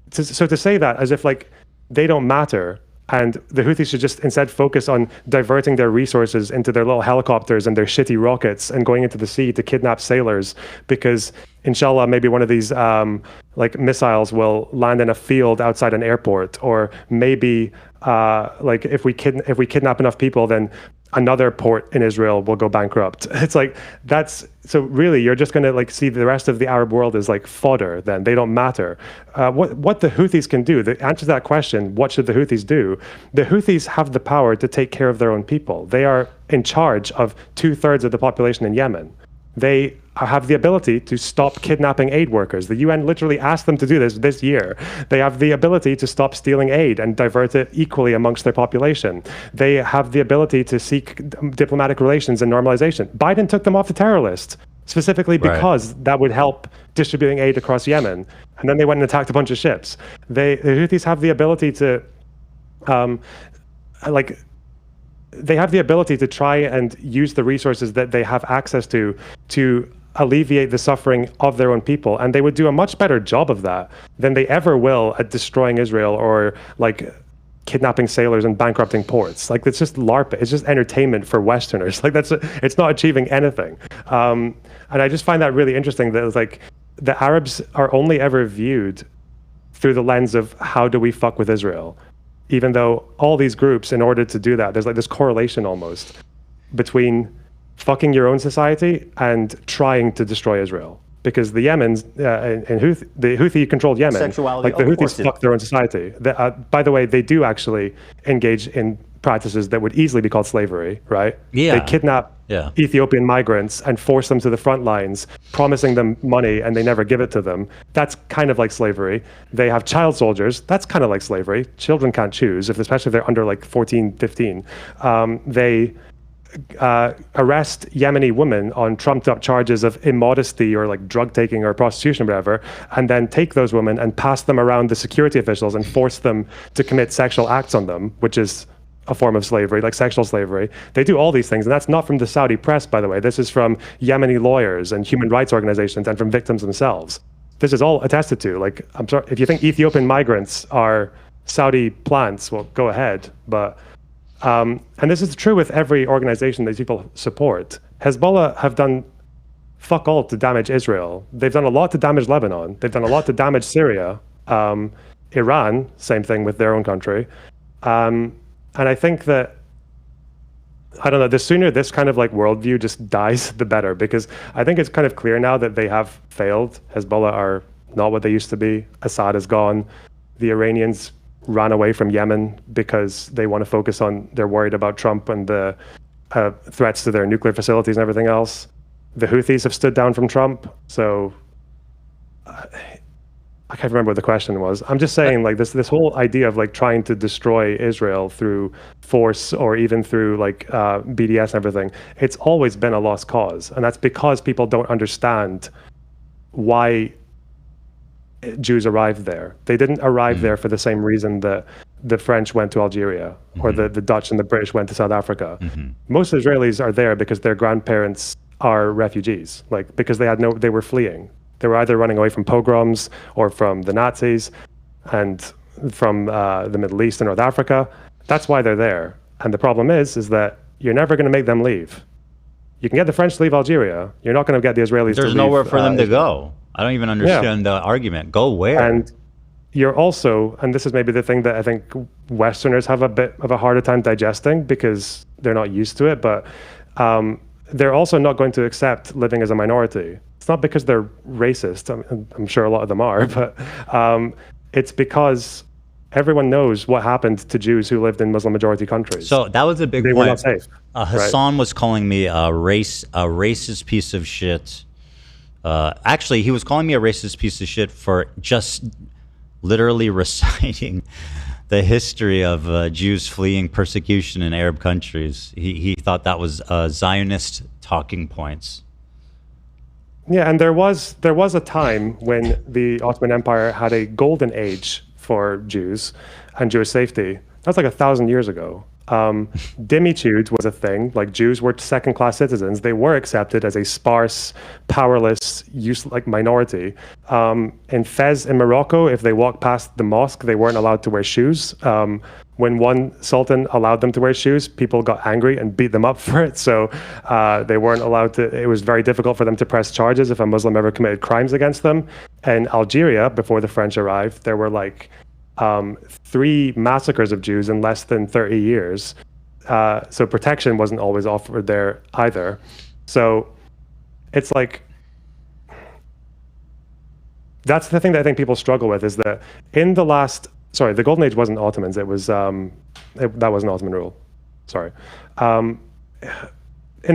so to say that as if like they don't matter, and the Houthis should just instead focus on diverting their resources into their little helicopters and their shitty rockets and going into the sea to kidnap sailors, because inshallah, maybe one of these like missiles will land in a field outside an airport, or maybe like if we kidnap enough people, then another port in Israel will go bankrupt. It's like, so really you're just going to like see the rest of the Arab world as like fodder. Then they don't matter. What the Houthis can do, the answer to that question, what should the Houthis do? The Houthis have the power to take care of their own people. They are in charge of 2/3 of the population in Yemen. They have the ability to stop kidnapping aid workers. The UN literally asked them to do this year. They have the ability to stop stealing aid and divert it equally amongst their population. They have the ability to seek diplomatic relations and normalization. Biden took them off the terror list specifically because that would help distributing aid across Yemen. And then they went and attacked a bunch of ships. The Houthis have the ability to they have the ability to try and use the resources that they have access to alleviate the suffering of their own people. And they would do a much better job of that than they ever will at destroying Israel or like kidnapping sailors and bankrupting ports. Like, it's just LARP. It's just entertainment for Westerners. Like, it's not achieving anything. And I just find that really interesting that it's like the Arabs are only ever viewed through the lens of how do we fuck with Israel? Even though all these groups, in order to do that, there's like this correlation almost between fucking your own society and trying to destroy Israel. Because the Yemens, the Houthi-controlled Yemen, Sexuality, like the Houthis fuck their own society. By the way, they do actually engage in practices that would easily be called slavery, right? Yeah. They kidnap Ethiopian migrants and force them to the front lines, promising them money, and they never give it to them. That's kind of like slavery. They have child soldiers. That's kind of like slavery. Children can't choose, especially if they're under like 14, 15. They arrest Yemeni women on trumped up charges of immodesty or like drug taking or prostitution or whatever, and then take those women and pass them around the security officials and force them to commit sexual acts on them, which is a form of slavery, like sexual slavery. They do all these things, and that's not from the Saudi press, by the way. This is from Yemeni lawyers and human rights organizations and from victims themselves. This is all attested to. Like, I'm sorry, if you think Ethiopian migrants are Saudi plants, well, go ahead, but and this is true with every organization that people support. Hezbollah have done fuck all to damage Israel. They've done a lot to damage Lebanon. They've done a lot to damage Syria. Iran, same thing with their own country. And I think that, I don't know, the sooner this kind of like worldview just dies, the better, because I think it's kind of clear now that they have failed. Hezbollah are not what they used to be. Assad is gone. The Iranians ran away from Yemen because they want to focus on, they're worried about Trump and the threats to their nuclear facilities and everything else. The Houthis have stood down from Trump. So I can't remember what the question was. I'm just saying, like, this whole idea of like trying to destroy Israel through force or even through like BDS and everything, it's always been a lost cause. And that's because people don't understand why Jews arrived there. They didn't arrive there for the same reason that the French went to Algeria, or the Dutch and the British went to South Africa. Most Israelis are there because their grandparents are refugees, like because they were fleeing. They were either running away from pogroms or from the Nazis and from the Middle East and North Africa. That's why they're there. And the problem is that you're never going to make them leave. You can get the French to leave Algeria. You're not going to get the Israelis to leave. There's nowhere for them to go. I don't even understand the argument. Go where? And you're also, and this is maybe the thing that I think Westerners have a bit of a harder time digesting because they're not used to it, but they're also not going to accept living as a minority. It's not because they're racist. I'm sure a lot of them are, but it's because everyone knows what happened to Jews who lived in Muslim majority countries. So that was a big point. They were not safe. Hasan was calling me a racist piece of shit. Actually, he was calling me a racist piece of shit for just literally reciting the history of Jews fleeing persecution in Arab countries. He thought that was Zionist talking points. Yeah, and there was a time when the Ottoman Empire had a golden age for Jews and Jewish safety. That's like 1,000 years ago. Dhimitude was a thing. Like Jews were second-class citizens. They were accepted as a sparse, powerless, useless minority. In Fez in Morocco, if they walked past the mosque, they weren't allowed to wear shoes. When one sultan allowed them to wear shoes, people got angry and beat them up for it. So they weren't allowed to. It was very difficult for them to press charges if a Muslim ever committed crimes against them. In Algeria, before the French arrived, there were like 3 massacres of Jews in less than 30 years. So protection wasn't always offered there either. So it's like, that's the thing that I think people struggle with, is that in the Golden Age wasn't Ottomans. It was, that wasn't Ottoman rule. Sorry. In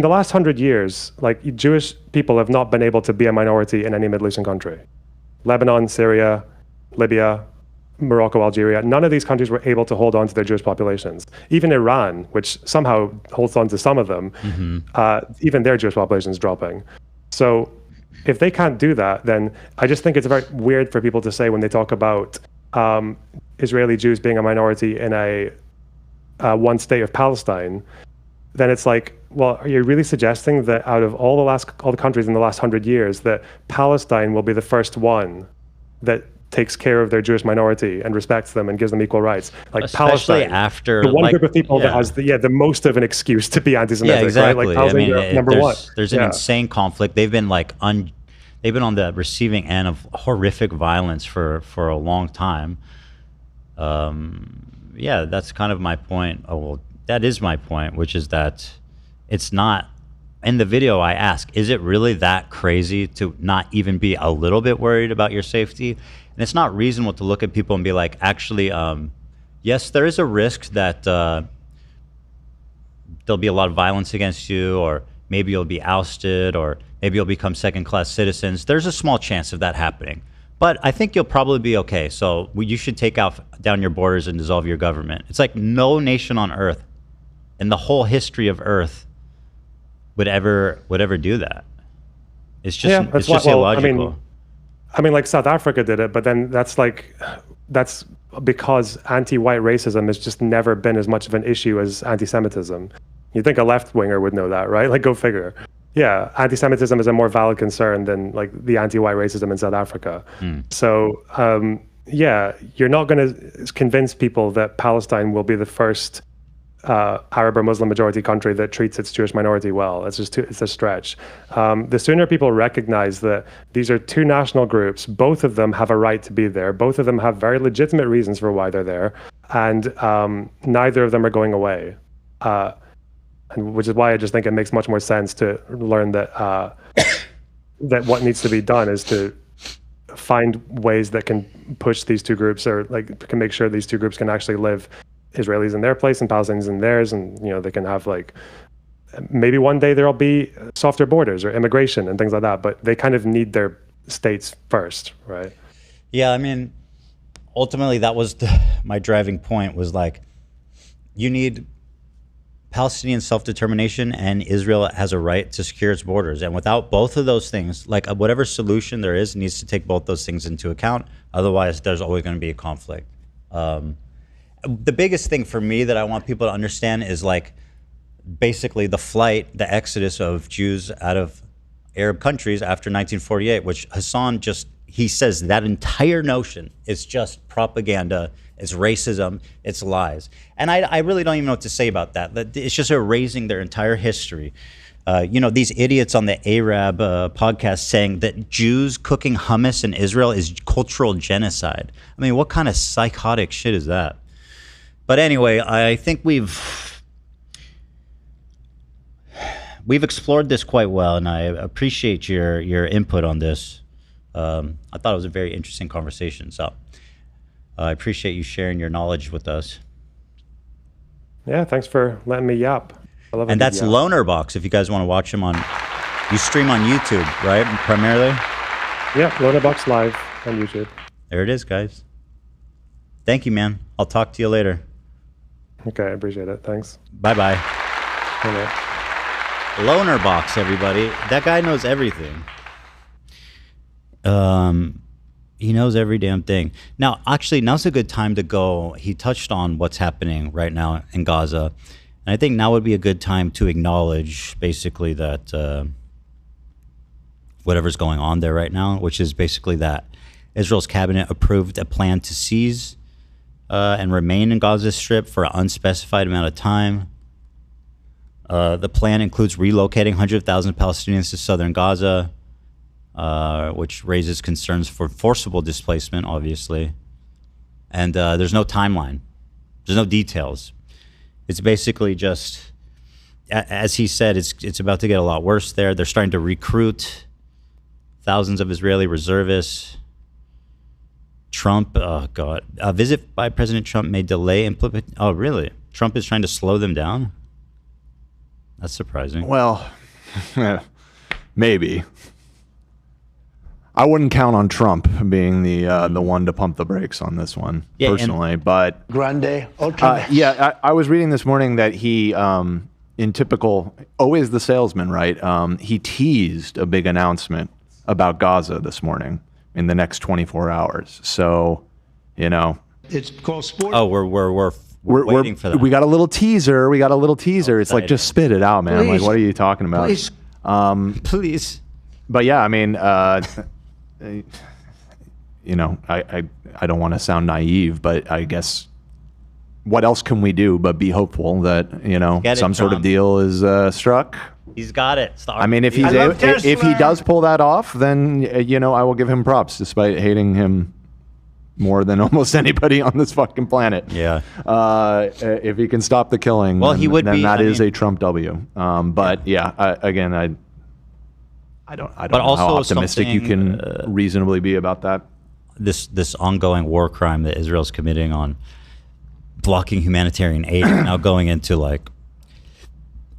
the last 100 years, like Jewish people have not been able to be a minority in any Middle Eastern country. Lebanon, Syria, Libya, Morocco, Algeria, none of these countries were able to hold on to their Jewish populations. Even Iran, which somehow holds on to some of them, even their Jewish population is dropping. So if they can't do that, then I just think it's very weird for people to say when they talk about Israeli Jews being a minority in a one state of Palestine, then it's like, well, are you really suggesting that out of all the countries in the last 100 years, that Palestine will be the first one that takes care of their Jewish minority and respects them and gives them equal rights? Like especially Palestine, after the one group of people that has the most of an excuse to be anti-Semitic, yeah, exactly. right? Like Palestine, number one. There's an insane conflict. They've been like they've been on the receiving end of horrific violence for a long time. Yeah, that's kind of my point. Oh, well, that is my point, which is that it's not. In the video, I ask, is it really that crazy to not even be a little bit worried about your safety? And it's not reasonable to look at people and be like, actually, yes, there is a risk that there'll be a lot of violence against you, or maybe you'll be ousted, or maybe you'll become second-class citizens. There's a small chance of that happening. But I think you'll probably be okay. So you should take down your borders and dissolve your government. It's like no nation on earth in the whole history of Earth would ever do that. It's just illogical. I mean, like South Africa did it, but then that's because anti-white racism has just never been as much of an issue as anti-Semitism. You'd think a left-winger would know that, right? Like, go figure. Yeah, anti-Semitism is a more valid concern than like the anti-white racism in South Africa. So, yeah, you're not going to convince people that Palestine will be the first Arab or Muslim majority country that treats its Jewish minority well. It's a stretch. The sooner people recognize that these are two national groups, both of them have a right to be there, both of them have very legitimate reasons for why they're there, and neither of them are going away. And which is why I just think it makes much more sense to learn that that what needs to be done is to find ways that can push these two groups, or like can make sure these two groups can actually live. Israelis in their place and Palestinians in theirs, and they can have like maybe one day there'll be softer borders or immigration and things like that, but they kind of need their states first, right? Yeah, I mean, ultimately that was my driving point, was like, you need Palestinian self-determination, and Israel has a right to secure its borders. And without both of those things, like whatever solution there is needs to take both those things into account. Otherwise, there's always going to be a conflict. the biggest thing for me that I want people to understand is like basically the exodus of Jews out of Arab countries after 1948, which Hasan he says that entire notion is just propaganda, it's racism, it's lies. And I really don't even know what to say about that. It's just erasing their entire history. These idiots on the Arab podcast saying that Jews cooking hummus in Israel is cultural genocide. I mean, what kind of psychotic shit is that? But anyway, I think we've explored this quite well, and I appreciate your input on this. I thought it was a very interesting conversation, so I appreciate you sharing your knowledge with us. Yeah, thanks for letting me yap. And that's Lonerbox. If you guys want to watch him you stream on YouTube, right? Primarily? Yeah, Lonerbox live on YouTube. There it is, guys. Thank you, man. I'll talk to you later. Okay, I appreciate it. Thanks. Bye-bye. Okay. Lonerbox, everybody. That guy knows everything. He knows every damn thing. Now, actually, now's a good time to go. He touched on what's happening right now in Gaza. And I think now would be a good time to acknowledge basically that whatever's going on there right now, which is basically that Israel's cabinet approved a plan to seize and remain in Gaza Strip for an unspecified amount of time. The plan includes relocating 100,000 Palestinians to southern Gaza, which raises concerns for forcible displacement, obviously. And there's no timeline. There's no details. It's basically just, as he said, it's about to get a lot worse there. They're starting to recruit thousands of Israeli reservists. Trump, oh God, a visit by President Trump may delay implement. Oh, really? Trump is trying to slow them down? That's surprising. Well, maybe. I wouldn't count on Trump being the one to pump the brakes on this one, personally. But Grande. I was reading this morning that he, in typical, always the salesman, right? He teased a big announcement about Gaza this morning in the next 24 hours. So, it's called sport. Oh, we're waiting for that. We got a little teaser. It's like, just spit it out, man. Please. Like, what are you talking about? Please. Please. But yeah, I mean, I don't want to sound naive, but I guess what else can we do but be hopeful that some sort of deal is struck? He's got it. I mean, if he does pull that off, then I will give him props, despite hating him more than almost anybody on this fucking planet. Yeah. If he can stop the killing, well, then, he would then be. That is a Trump W. But I don't know how optimistic you can reasonably be about that. This ongoing war crime that Israel's committing on blocking humanitarian aid is now going into like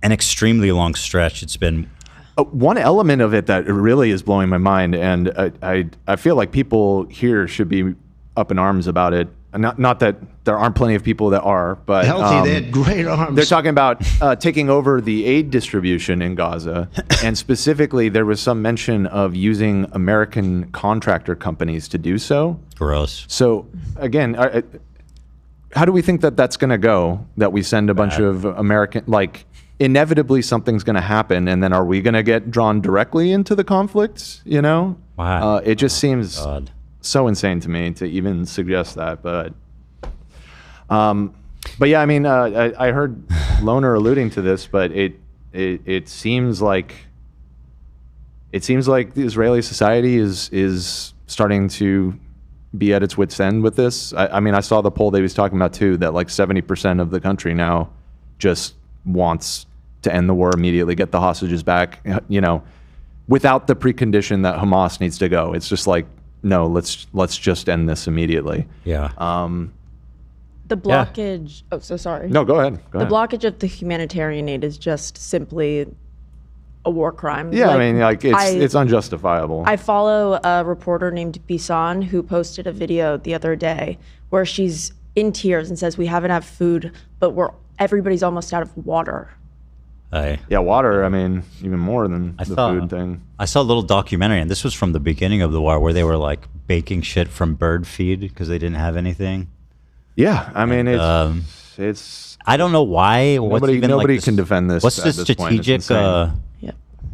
an extremely long stretch. It's been one element of it that really is blowing my mind, and I feel like people here should be up in arms about it. Not that there aren't plenty of people that are, but healthy. They had great arms. They're talking about taking over the aid distribution in Gaza, and specifically, there was some mention of using American contractor companies to do so. Gross. So again, how do we think that that's going to go? That we send a bunch of American, like, inevitably something's going to happen, and then are we going to get drawn directly into the conflicts? Wow. It just seems so insane to me to even suggest that, but yeah, I mean, I heard Loner alluding to this, but it seems like the Israeli society is starting to be at its wit's end with this. I mean, I saw the poll that he was talking about too, that like 70% of the country now just wants to end the war immediately, get the hostages back, without the precondition that Hamas needs to go. It's just like, no, let's just end this immediately. Yeah. The blockage. Yeah. Oh, so sorry. No, go ahead. The blockage of the humanitarian aid is just simply a war crime. Yeah, I mean, like it's unjustifiable. I follow a reporter named Hasan who posted a video the other day where she's in tears and says, "We haven't had food, but everybody's almost out of water." Yeah, water. I mean, even more than the food thing. I saw a little documentary, and this was from the beginning of the war, where they were like baking shit from bird feed because they didn't have anything. Yeah, I mean, it's. I don't know why. Nobody can defend this. What's the at this point. It's strategic? insane.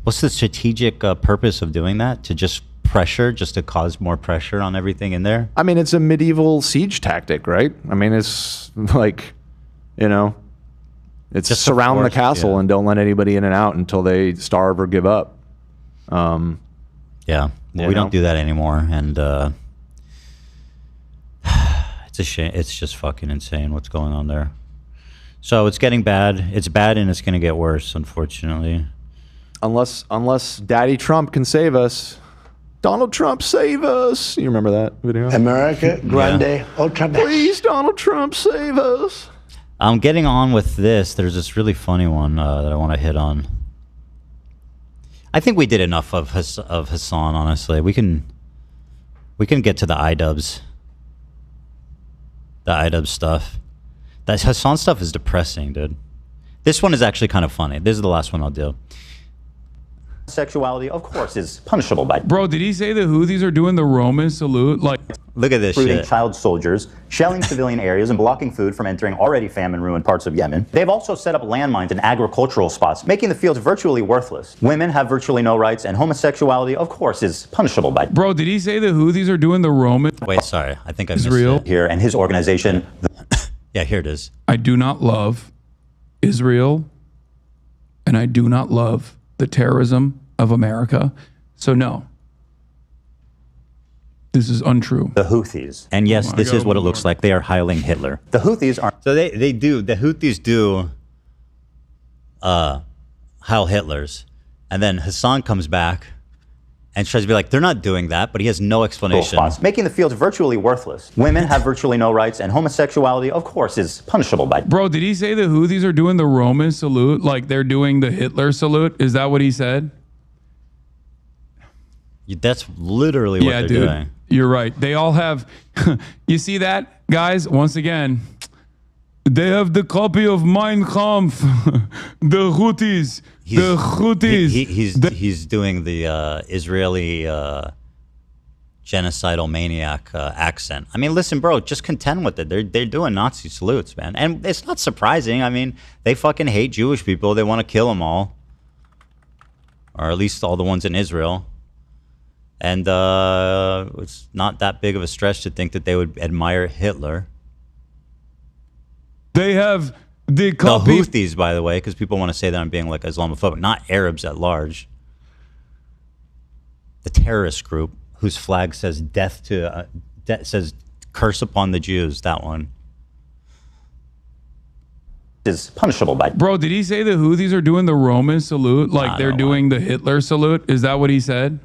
What's the strategic purpose of doing that? To just pressure, just to cause more pressure on everything in there? I mean, it's a medieval siege tactic, right? I mean, it's like, it's just surround the castle and don't let anybody in and out until they starve or give up. Yeah, well, we don't do that anymore, and it's a shame. It's just fucking insane what's going on there. So it's getting bad. It's bad, and it's going to get worse, unfortunately. Unless Daddy Trump can save us. Donald Trump, save us. You remember that video? America Grande Otra vez. Please, Donald Trump, save us. I'm getting on with this. There's this really funny one that I want to hit on. I think we did enough of Hasan, honestly. We can get to the Idubbbz. The Idubbbz stuff. That Hasan stuff is depressing, dude. This one is actually kind of funny. This is the last one I'll do. Sexuality, of course, is punishable by. Bro, did he say the Houthis are doing the Roman salute? Like, look at this shit. Child soldiers, shelling civilian areas and blocking food from entering already famine-ruined parts of Yemen. They've also set up landmines in agricultural spots, making the fields virtually worthless. Women have virtually no rights, and homosexuality, of course, is punishable by. Bro, did he say the Houthis are doing the Roman? Wait, sorry, I think I missed Israel it. Here, and his organization. Yeah, here it is. I do not love Israel, and I do not love the terrorism of America. So no, this is untrue. The Houthis. And yes, this is what it looks like. They are Heiling Hitler. The Houthis are. So the Houthis do Heil Hitlers. And then Hasan comes back and tries to be like, they're not doing that, but he has no explanation. Making the fields virtually worthless. Women have virtually no rights, and homosexuality, of course, is punishable by. Bro, did he say the Houthis are doing the Roman salute like they're doing the Hitler salute? Is that what he said? That's literally what they're doing. You're right. They all have, you see that, guys? Once again, they have the copy of Mein Kampf, the Houthis, the Houthis. He's doing the Israeli genocidal maniac accent. I mean, listen, bro, just contend with it. They're doing Nazi salutes, man. And it's not surprising. I mean, they fucking hate Jewish people. They want to kill them all. Or at least all the ones in Israel. And it's not that big of a stretch to think that they would admire Hitler. They have the copy. The Houthis, by the way, because people want to say that I'm being like Islamophobic, not Arabs at large. The terrorist group whose flag says death to, says curse upon the Jews, that one. Is punishable by. Bro, did he say the Houthis are doing the Roman salute like they're doing the Hitler salute? Is that what he said?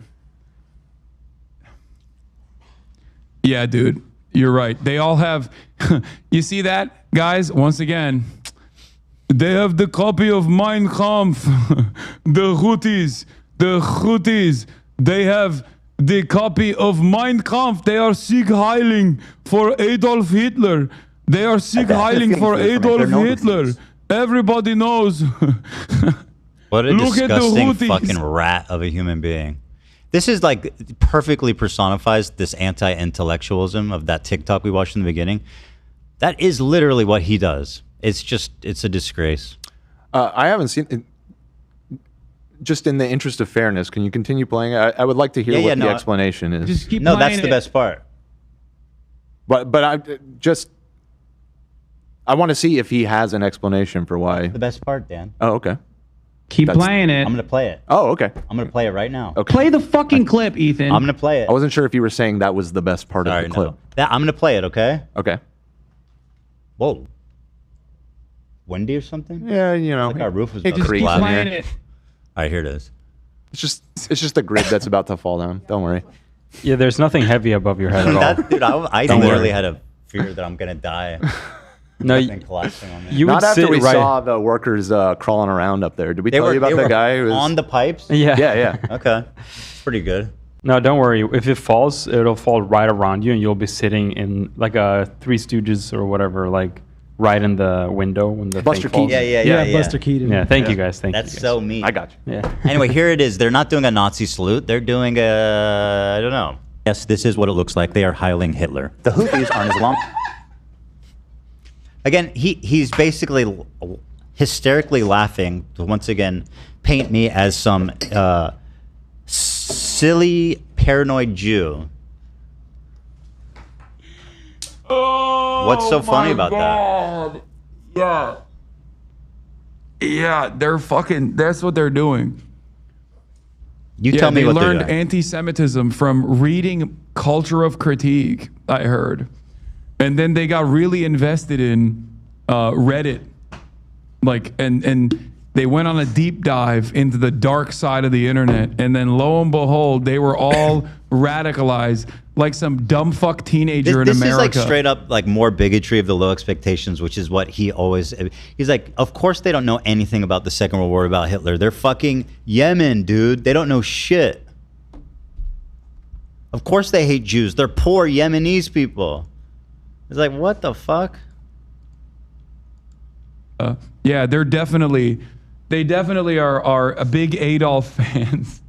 Yeah, dude, you're right. They all have, you see that, guys? Once again, they have the copy of Mein Kampf, the Houthis, they have the copy of Mein Kampf. They are Sieg Heiling for Adolf Hitler. They are Sieg Heiling for Adolf Hitler. Everybody knows. What a disgusting fucking rat of a human being. This is like perfectly personifies this anti-intellectualism of that TikTok we watched in the beginning. That is literally what he does. It's a disgrace. I haven't seen it. Just in the interest of fairness, can you continue playing it? I would like to hear what the explanation is. Just keep playing that's the best part. But I want to see if he has an explanation for why. The best part, Dan. Oh, okay. Keep playing it. I'm going to play it. Oh, okay. I'm going to play it right now. Okay. Play the fucking clip, Ethan. I'm going to play it. I wasn't sure if you were saying that was the best part of the clip. No. I'm going to play it, okay? Okay. Whoa. Windy or something? Yeah, you know. Like our roof was just keep playing it. All right, here it is. It's just a grid that's about to fall down. Don't worry. Yeah, there's nothing heavy above your head at all. Dude, I literally had a fear that I'm going to die. No, collapsing on me. You Not would after sit we right. saw the workers crawling around up there. Did we tell you about the guy who was on the pipes? Yeah. Okay. It's pretty good. No, don't worry. If it falls, it'll fall right around you, and you'll be sitting in like a Three Stooges or whatever, like right in the window when the Buster thing falls. Yeah. Buster Keaton. Yeah, thank you guys. Thank you. That's guys. so mean. I got you. Yeah. Anyway, here it is. They're not doing a Nazi salute. They're doing I don't know. Yes, this is what it looks like. They are Heiling Hitler. The Houthis are an Islam. Again, he's basically hysterically laughing to once again paint me as some silly, paranoid Jew. Oh, what's so funny about that? Yeah. Yeah, they're fucking, that's what they're doing. You tell me what they they're learned doing. anti-Semitism from reading Culture of Critique, I heard. And then they got really invested in Reddit. Like, and they went on a deep dive into the dark side of the internet. And then lo and behold, they were all radicalized like some dumb fuck teenager in America. This is like straight up like more bigotry of the low expectations, which is what he's like, of course they don't know anything about the Second World War, about Hitler. They're fucking Yemen, dude. They don't know shit. Of course they hate Jews. They're poor Yemenis people. It's like, what the fuck? Yeah, they definitely are a big Adolf fans.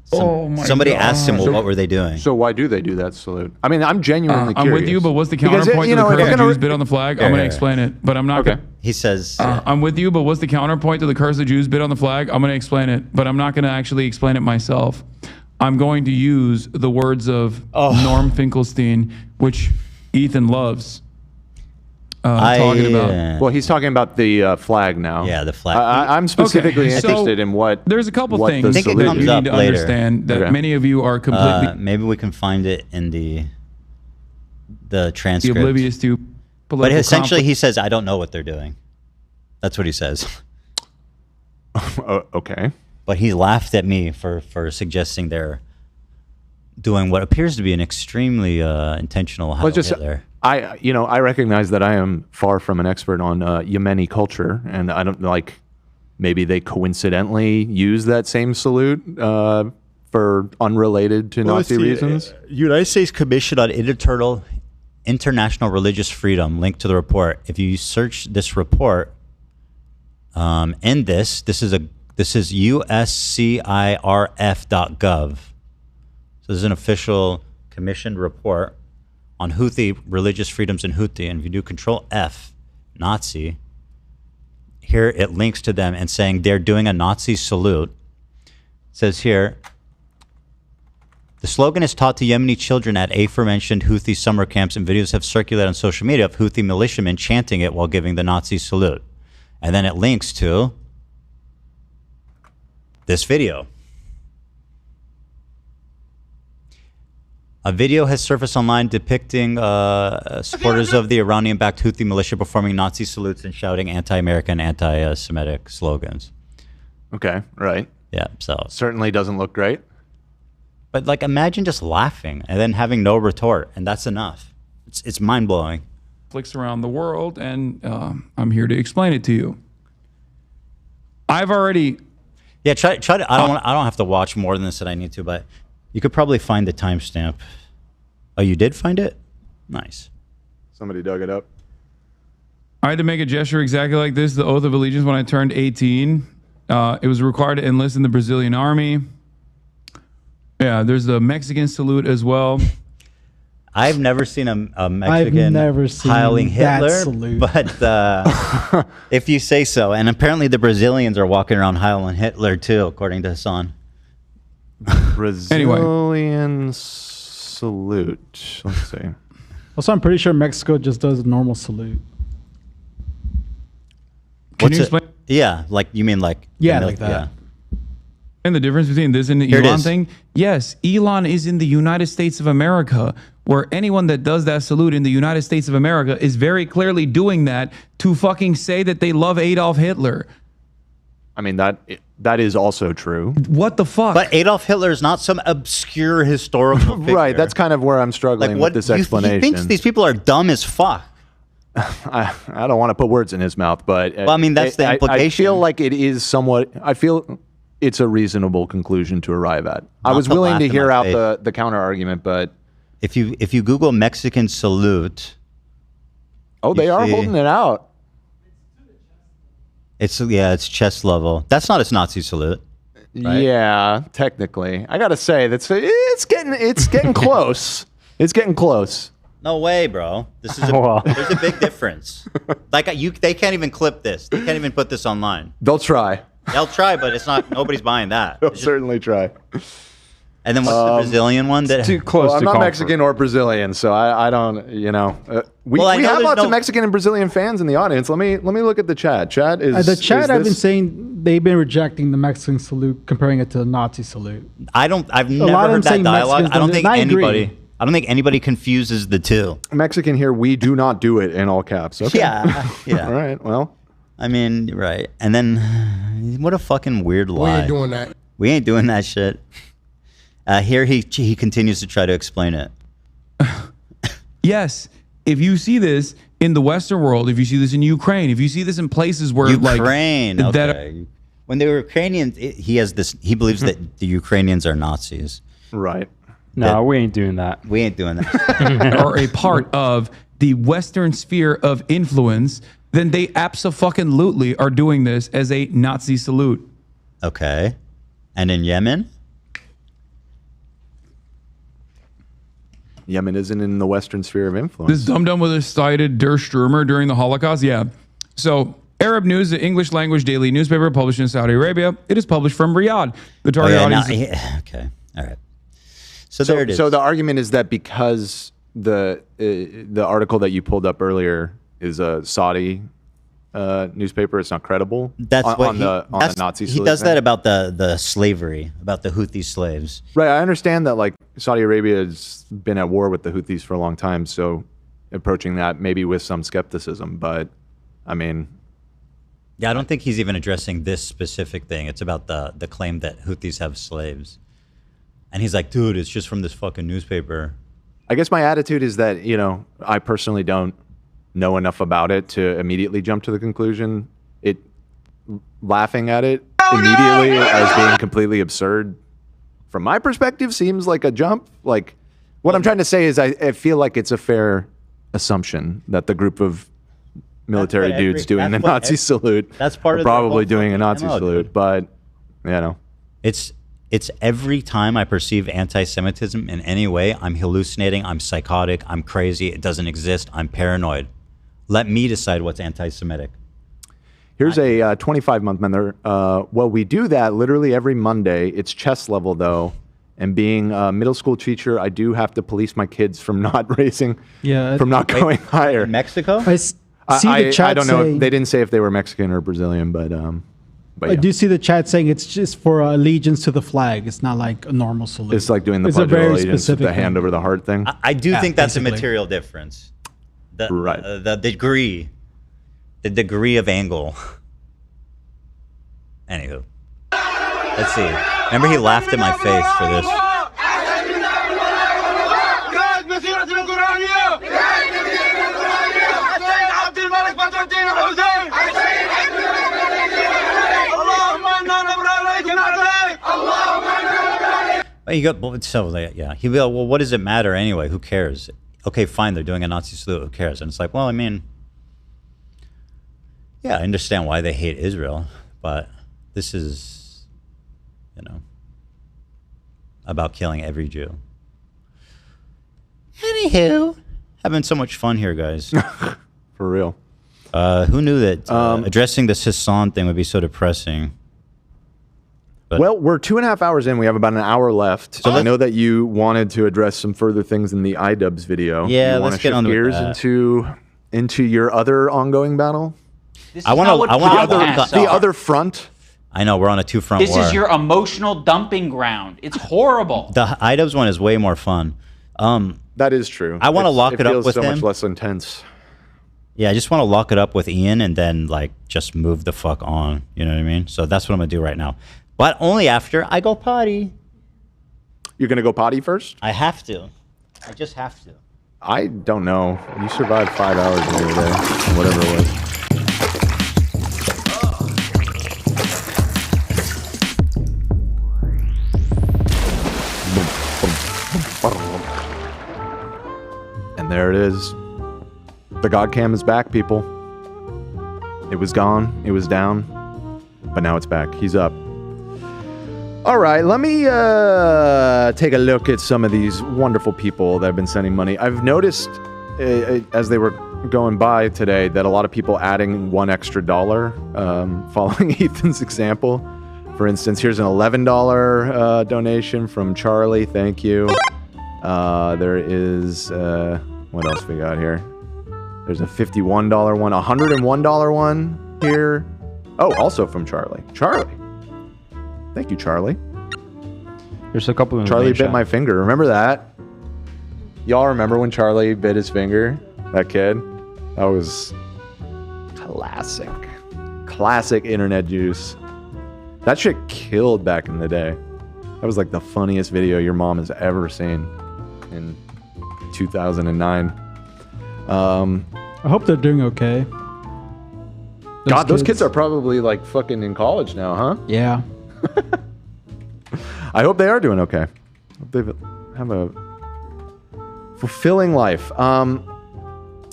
Somebody asked him, well, what were they doing? So why do they do that salute? I mean, I'm genuinely curious. I'm with you, but what's the Because, counterpoint you to know, the if curse you're the gonna- Jews bit on the flag? I'm going to explain it, but I'm not Okay. going to. He says... I'm with you, but what's the counterpoint to the curse the Jews bit on the flag? I'm going to explain it, but I'm not going to actually explain it myself. I'm going to use the words of Norm Finkelstein, which Ethan loves. Talking about. Well, he's talking about the flag now. Yeah, the flag. I'm specifically Okay, so interested in what. There's a couple what things the that you salute is. need to understand that many of you are completely maybe we can find it in the transcript. oblivious to But political essentially, conflict. he says, "I don't know what they're doing." That's what he says. Okay. But he laughed at me for suggesting they're doing what appears to be an extremely intentional Heil Hitler. I recognize that I am far from an expert on Yemeni culture, and I don't like. Maybe they coincidentally use that same salute for unrelated to Nazi reasons. United States Commission on International Religious Freedom, linked to the report. If you search this report, this is uscirf.gov. So this is an official commissioned report on Houthi religious freedoms in Houthi. And if you do Control F, Nazi, here it links to them and saying they're doing a Nazi salute. It says here, the slogan is taught to Yemeni children at aforementioned Houthi summer camps, and videos have circulated on social media of Houthi militiamen chanting it while giving the Nazi salute. And then it links to this video. A video has surfaced online depicting supporters of the Iranian-backed Houthi militia performing Nazi salutes and shouting anti-American, anti-Semitic slogans. Okay, right. Yeah, so certainly doesn't look great. But like, imagine just laughing and then having no retort, and that's enough. It's mind-blowing. Conflicts around the world, and I'm here to explain it to you. I've already... Yeah, try to... I don't have to watch more than this that I need to, but you could probably find the timestamp. Oh, you did find it? Nice. Somebody dug it up. I had to make a gesture exactly like this, the Oath of Allegiance, when I turned 18. It was required to enlist in the Brazilian army. Yeah, there's the Mexican salute as well. I've never seen a Mexican heiling Hitler, salute. But if you say so. And apparently the Brazilians are walking around heiling Hitler too, according to Hasan. Brazilian salute. Let's see. Also, I'm pretty sure Mexico just does a normal salute. Can you explain? Yeah, like you mean like like that. Yeah. And the difference between this and the Here it Elon is. thing? Yes, Elon is in the United States of America, where anyone that does that salute in the United States of America is very clearly doing that to fucking say that they love Adolf Hitler. I mean, that is also true. What the fuck? But Adolf Hitler is not some obscure historical figure. Right, that's kind of where I'm struggling with this explanation. He thinks these people are dumb as fuck. I don't want to put words in his mouth, but Well, I mean, that's the implication. I feel like it is somewhat. I feel it's a reasonable conclusion to arrive at. I Not was to willing laugh to in hear my out face. the counter argument, but if you Google Mexican salute, they are holding it out. It's chest level. That's not a Nazi salute. Right? Yeah, technically, I gotta say it's getting close. It's getting close. No way, bro. This is there's a big difference. Like they can't even clip this. They can't even put this online. They'll try. They'll try, but it's not. Nobody's buying that. They'll certainly try. And then what's the Brazilian one? That too close. I'm not Mexican or Brazilian, so I don't. We have lots of Mexican and Brazilian fans in the audience. Let me look at the chat. Chat is the chat. I've been this- saying they've been rejecting the Mexican salute, comparing it to the Nazi salute. I've never lot of them heard that saying dialogue. Mexicans I don't don't think do it, and I anybody. agree. I don't think anybody confuses the two. Mexican here. We do not do it in all caps. Okay. Yeah. Yeah. All right. Well, I mean, right. And then, what a fucking weird lie. We ain't doing that. We ain't doing that shit. Here he continues to try to explain it. Yes, if you see this in the Western world, if you see this in Ukraine, if you see this in places where Ukraine, like okay. When the Ukrainians, he believes that the Ukrainians are Nazis. Right. No, we ain't doing that. We ain't doing that. are a part of the Western sphere of influence, then they abso-fucking-lutely are doing this as a Nazi salute. Okay. And in Yemen? Yemen isn't in the Western sphere of influence. This dum-dum was cited Der Stürmer during the Holocaust? Yeah. So, Arab News, the English language daily newspaper published in Saudi Arabia. It is published from Riyadh. The target audience... okay. All right. So there it is. So the argument is that because the article that you pulled up earlier is a Saudi newspaper, it's not credible. That's on the Nazi. He does that about the slavery, about the Houthi slaves. Right. I understand that like Saudi Arabia has been at war with the Houthis for a long time, so approaching that maybe with some skepticism. But I mean, yeah, I don't think he's even addressing this specific thing. It's about the claim that Houthis have slaves. And he's like, dude, it's just from this fucking newspaper. I guess my attitude is that, I personally don't know enough about it to immediately jump to the conclusion. Laughing at it immediately as being completely absurd, from my perspective, seems like a jump. Like, what I'm trying to say is I feel like it's a fair assumption that the group of military dudes doing the Nazi salute that's part are of probably doing a Nazi MO, salute. dude. But, It's every time I perceive anti-Semitism in any way, I'm hallucinating, I'm psychotic, I'm crazy, it doesn't exist, I'm paranoid. Let me decide what's anti-Semitic. Here's a 25-month member. Well, we do that literally every Monday. It's chest level, though. And being a middle school teacher, I do have to police my kids from not going higher. In Mexico? I see the chat I don't know. saying, They didn't say if they were Mexican or Brazilian, but I yeah. do see the chat saying it's just for allegiance to the flag. It's not like a normal salute. It's like doing the It's a Pledge of very Allegiance with specific the hand thing. over the heart thing. I do think that's basically. a material difference. Right. The degree of angle. Anywho. Let's see. Remember he laughed in my face for this. He'll be like, well, what does it matter anyway? Who cares? Okay, fine, they're doing a Nazi salute. Who cares? And it's like, well, I mean, yeah, I understand why they hate Israel, but this is, about killing every Jew. Anywho, having so much fun here, guys. For real. Who knew that addressing this Hasan thing would be so depressing? But well, we're 2.5 hours in. We have about an hour left. So I know that you wanted to address some further things in the Idubbbz video. Yeah, you let's get on with gears that. into your other ongoing battle. I want the other front. I know we're on a two-front war. This is your emotional dumping ground. It's horrible. The Idubbbz one is way more fun. That is true. I want to lock it up with so him. much less intense. Yeah, I just want to lock it up with Ian and then just move the fuck on. You know what I mean? So that's what I'm gonna do right now. But only after I go potty. You're gonna go potty first? I have to. I just have to. I don't know. You survived 5 hours the other day, whatever it was. And there it is. The God Cam is back, people. It was gone. It was down. But now it's back. He's up. All right, let me take a look at some of these wonderful people that have been sending money. I've noticed as they were going by today, that a lot of people adding $1 extra, following Ethan's example. For instance, here's an $11 donation from Charlie. Thank you. There is, what else we got here? There's a $51 one, a $101 one here. Oh, also from Charlie. Charlie. Thank you, Charlie. There's a couple of Charlie bit my finger. Remember that? Y'all remember when Charlie bit his finger? That kid? That was classic. Classic internet juice. That shit killed back in the day. That was like the funniest video your mom has ever seen in 2009. I hope they're doing okay. Those kids are probably like fucking in college now, huh? Yeah. I hope they are doing okay. Hope they have a fulfilling life.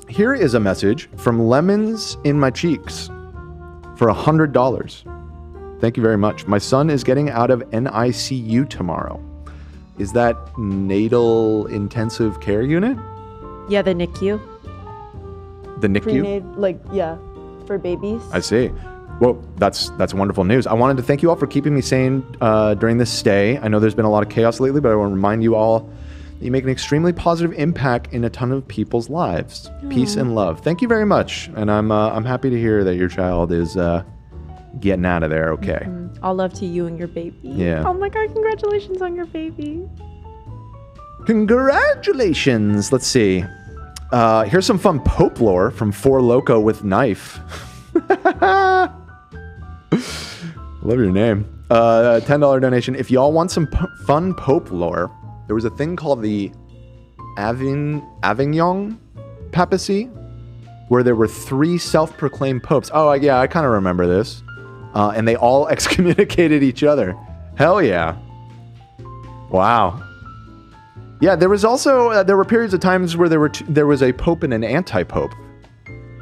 Here is a message from Lemons in My Cheeks for $100. Thank you very much. My son is getting out of NICU tomorrow. Is that natal intensive care unit? Yeah, the NICU. The NICU? For babies. I see. Well, that's wonderful news. I wanted to thank you all for keeping me sane during this stay. I know there's been a lot of chaos lately, but I want to remind you all that you make an extremely positive impact in a ton of people's lives. Peace and love. Thank you very much. And I'm happy to hear that your child is getting out of there okay. All love to you and your baby. Yeah. Oh my God, congratulations on your baby. Congratulations. Let's see. Here's some fun Pope lore from Four Loco with Knife. Love your name. $10 donation. If y'all want some fun Pope lore, there was a thing called the Avignon papacy, where there were 3 self-proclaimed popes. Oh, yeah, I kind of remember this. And they all excommunicated each other. Hell yeah. Wow. Yeah, there was also there were periods of times where there was a pope and an anti-pope.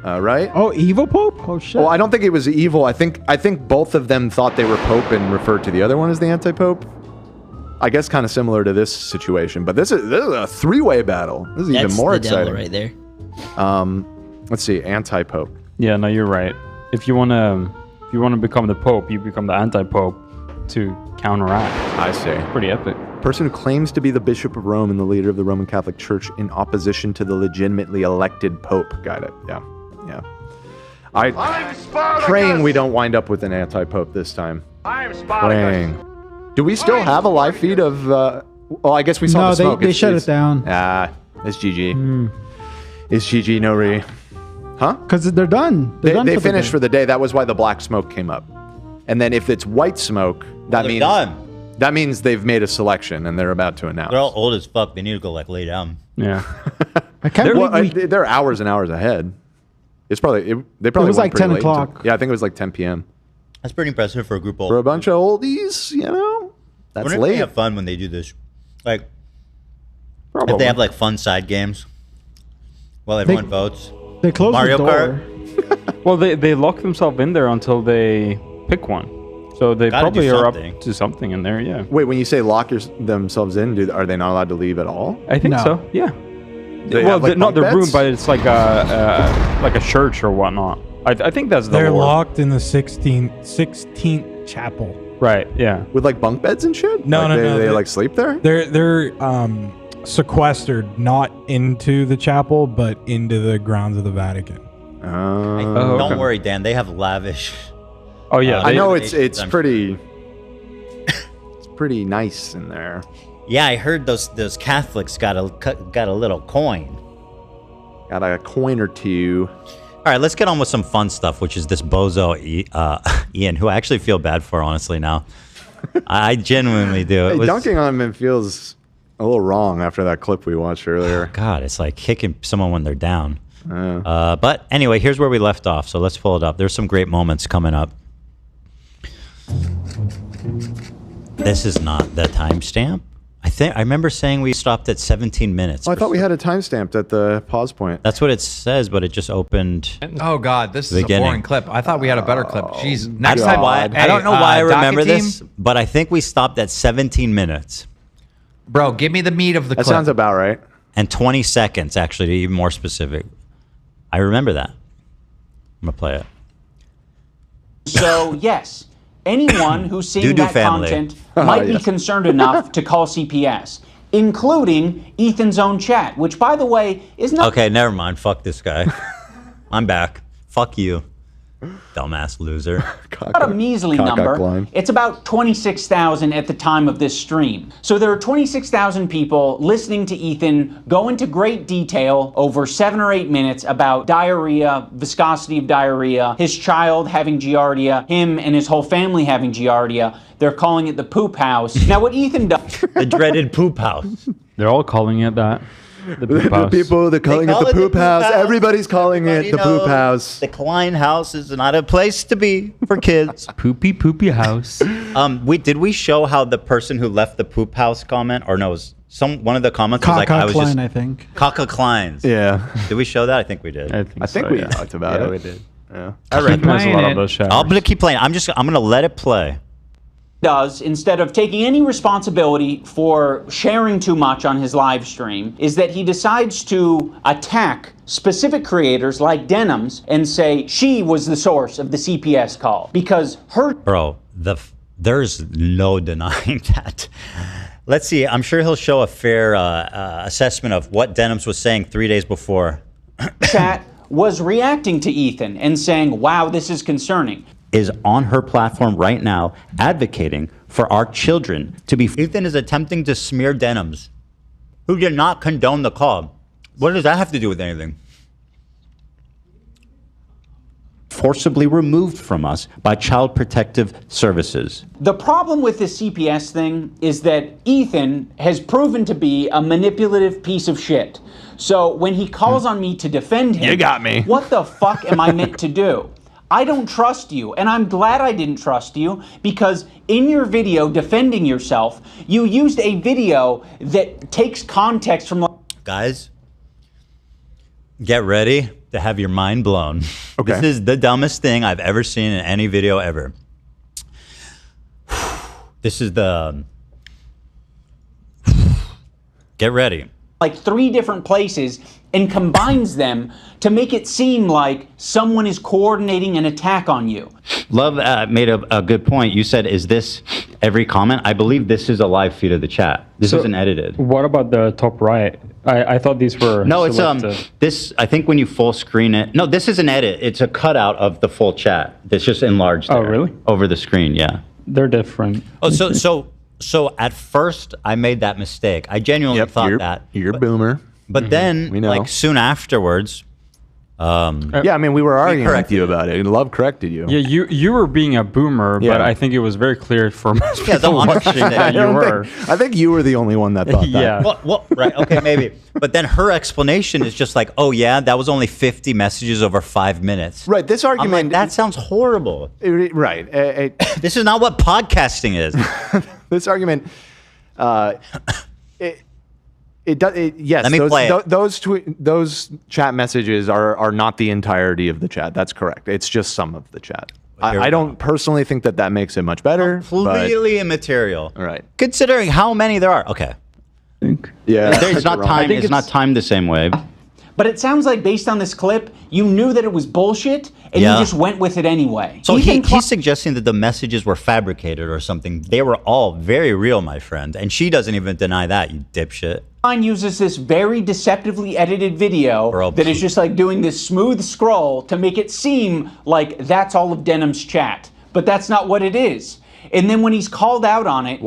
Right? Oh, evil pope? Oh shit. Well, I don't think it was evil. I think both of them thought they were pope and referred to the other one as the anti-pope. I guess kind of similar to this situation, but this is a 3-way battle. This is even more exciting. Right there. Let's see, anti-pope. Yeah, no, you're right. If you wanna become the pope, you become the anti-pope to counteract. I see. Pretty epic. Person who claims to be the Bishop of Rome and the leader of the Roman Catholic Church in opposition to the legitimately elected Pope. Got it. Yeah. Yeah. I'm praying we don't wind up with an anti-Pope this time. I'm praying. Do we still have a live feed of... well, I guess we saw the smoke. They shut it down. It's GG. It's GG, no re. Huh? Because they're done. They finished for the day. That was why the black smoke came up. And then if it's white smoke, that means... done. That means they've made a selection and they're about to announce. They're all old as fuck. They need to go like lay down. Yeah. I can't believe they're hours and hours ahead. It's probably they probably was went like 10 pretty late o'clock. Yeah, I think it was like 10 p.m. That's pretty impressive for a group of For a bunch of oldies, you know. That's Wonder if late. they have fun when they do this. Like, Probably. if they have like fun side games while everyone votes. They close Mario the door. Kart. Well, they lock themselves in there until they pick one. So they Gotta probably do are up something. to something in there, yeah. Wait, when you say lock themselves in, are they not allowed to leave at all? I think so, yeah. They Well, have, like, not the bunk room, beds? but it's like a church or whatnot. I think that's the They're lore. locked in the 16th chapel. Right, yeah. With like bunk beds and shit? No, Like, no. They like sleep there? They're sequestered, not into the chapel, but into the grounds of the Vatican. Don't worry, Dan. They have lavish. Oh yeah, I know it's I'm pretty it's pretty nice in there. Yeah, I heard those Catholics got a little coin. Got a coin or two. All right, let's get on with some fun stuff, which is this bozo Ian, who I actually feel bad for, honestly, now. I genuinely do. Hey, dunking on him feels a little wrong after that clip we watched earlier. God, it's like kicking someone when they're down. But anyway, here's where we left off. So let's pull it up. There's some great moments coming up. This is not the timestamp. I remember saying we stopped at 17 minutes. Oh, I thought we had a timestamp at the pause point. That's what it says, but it just opened. Oh God, this is a beginning. boring clip. I thought we had a better clip. Jeez, next I don't know time. why, I don't know why I remember this, but I think we stopped at 17 minutes. Bro, give me the meat of the clip. That sounds about right. and 20 seconds, actually, to be even more specific. I remember that. I'm going to play it. So, yes, anyone who's seeing Doo-doo that family. content might be concerned enough to call CPS, including Ethan's own chat, which, by the way, is not... Okay, never mind. Fuck this guy. I'm back. Fuck you, dumbass loser. Not a measly number. It's about 26,000 at the time of this stream. So there are 26,000 people listening to Ethan go into great detail over 7 or 8 minutes about diarrhea, viscosity of diarrhea, his child having giardia, him and his whole family having giardia. They're calling it the poop house. Now what Ethan does... The dreaded poop house. They're all calling it that. The poop house. People, they're calling it the poop house. Everybody's calling it the poop house. The Klein house is not a place to be for kids. Poopy house. Did we show how the person who left the poop house comment, or no, it was one of the comments was like, Kaka I was Klein, just I think. Kaka Kleins. Yeah. Did we show that? I think we did. I think we talked about it. We did. Yeah. I recognize a lot of those showers. I'm gonna keep playing. I'm gonna let it play. Does, instead of taking any responsibility for sharing too much on his live stream, is that he decides to attack specific creators like Denims and say she was the source of the CPS call because her... Bro, there's no denying that. Let's see. I'm sure he'll show a fair assessment of what Denims was saying 3 days before. Chat was reacting to Ethan and saying, wow, this is concerning. Is on her platform right now advocating for our children to be... Ethan is attempting to smear Denims, who did not condone the call. What does that have to do with anything? Forcibly removed from us by Child Protective Services. The problem with this CPS thing is that Ethan has proven to be a manipulative piece of shit. So when he calls on me to defend him... You got me. What the fuck am I meant to do? I don't trust you, and I'm glad I didn't trust you, because in your video defending yourself, you used a video that takes context from... Guys, get ready to have your mind blown. Okay. This is the dumbest thing I've ever seen in any video ever. This is the... Get ready. Like 3 different places and combines them to make it seem like someone is coordinating an attack on you. Love made a good point. You said, is this every comment? I believe this is a live feed of the chat. This isn't edited. What about the top right? I thought these were... No, it's this, I think when you full screen it, no, this is an edit. It's a cutout of the full chat. It's just enlarged there. Oh, really? Over the screen, yeah. They're different. Oh, so at first I made that mistake. I genuinely thought that. You're a boomer. But then, like soon afterwards, yeah, I mean, we were arguing with you about it. Love corrected you. Yeah, you were being a boomer, but I think it was very clear for most people watching that you were. I think you were the only one that thought that. Yeah. Well, right, okay, maybe. But then her explanation is just like, oh yeah, that was only 50 messages over 5 minutes. Right, this argument... I'm like, that sounds horrible. Right. This is not what podcasting is. This argument... yes, Let me play it. those chat messages are not the entirety of the chat. That's correct. It's just some of the chat. I don't personally think that makes it much better. Completely immaterial. All right. Considering how many there are. Okay. Yeah. It's not timed. It's not timed the same way. But it sounds like based on this clip, you knew that it was bullshit, and you just went with it anyway. So he's suggesting that the messages were fabricated or something. They were all very real, my friend. And she doesn't even deny that, you dipshit. Klein uses this very deceptively edited video that is just like doing this smooth scroll to make it seem like that's all of Denim's chat. But that's not what it is. And then when he's called out on it,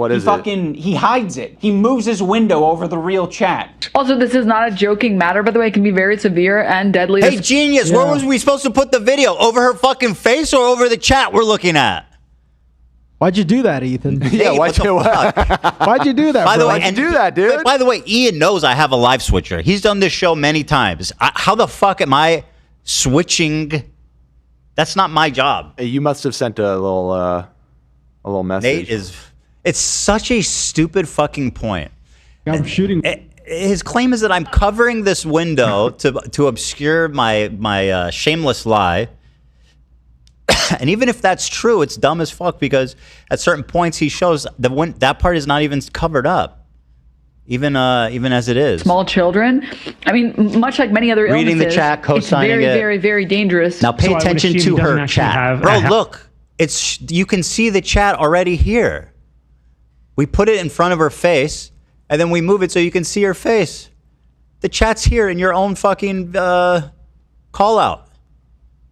he hides it. He moves his window over the real chat. Also, this is not a joking matter, by the way. It can be very severe and deadly. Hey, genius, where was we supposed to put the video? Over her fucking face or over the chat we're looking at? Why'd you do that, Ethan? Yeah, why'd you do that, By the way, do that, dude? By the way, Ian knows I have a live switcher. He's done this show many times. How the fuck am I switching? That's not my job. You must have sent a little message. Nate it's such a stupid fucking point. I'm shooting. His claim is that I'm covering this window to obscure my shameless lie. And even if that's true, it's dumb as fuck because at certain points he shows that part is not even covered up. even as it is. Small children. I mean, much like many other Reading the illnesses, chat, it's co-signing very, it. very, very dangerous. Now pay attention to her chat. Bro, look. You can see the chat already here. We put it in front of her face, and then we move it so you can see her face. The chat's here in your own fucking call out.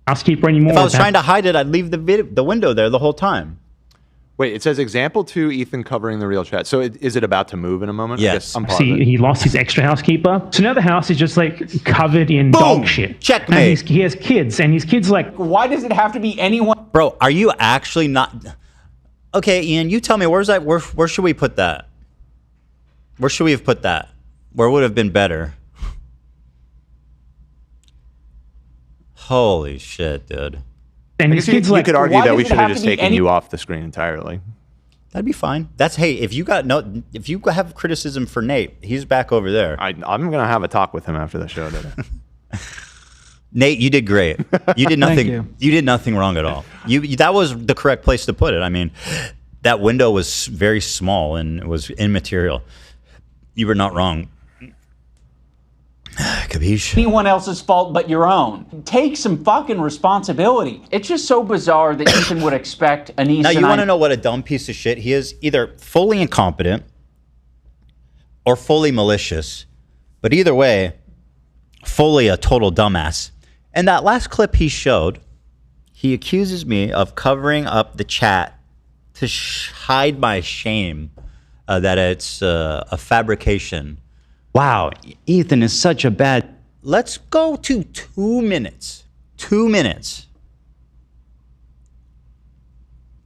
Housekeeper anymore. If I was trying to hide it, I'd leave the window there the whole time. Wait, it says example 2, Ethan covering the real chat. So is it about to move in a moment? Yes. See, he lost his extra housekeeper. So now the house is just like covered in dog shit. Checkmate. And he has kids, and his kids like. Why does it have to be anyone? Bro, are you actually not? Okay, Ian, you tell me, where's that? Where should we put that? Where should we have put that? Where would have been better? Holy shit, dude. And his kids you could argue that we should have just taken you off the screen entirely. That'd be fine. Hey, if you have criticism for Nate, he's back over there. I'm gonna have a talk with him after the show today. Nate, you did great. You did nothing. You did nothing wrong at all. That was the correct place to put it. I mean, that window was very small and it was immaterial. You were not wrong. Capiche? Anyone else's fault but your own. Take some fucking responsibility. It's just so bizarre that Ethan would expect Anissa. Now, you want to know what a dumb piece of shit he is? Either fully incompetent or fully malicious. But either way, fully a total dumbass. And that last clip he showed, he accuses me of covering up the chat to hide my shame that it's a fabrication. Wow, Ethan is such a bad... Let's go to 2 minutes. 2 minutes.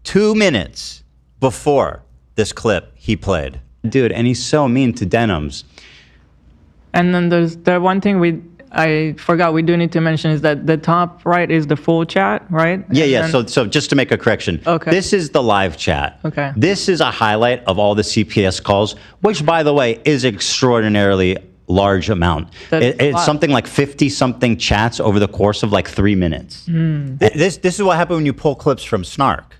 2 minutes before this clip he played. Dude, and he's so mean to denims. And then there's the one thing I forgot we do need to mention is that the top right is the full chat, right? Yeah. So just to make a correction, okay. This is the live chat. Okay. This is a highlight of all the CPS calls, which, by the way, is extraordinarily large amount. It's something like 50-something chats over the course of like 3 minutes. This is what happened when you pull clips from Snark.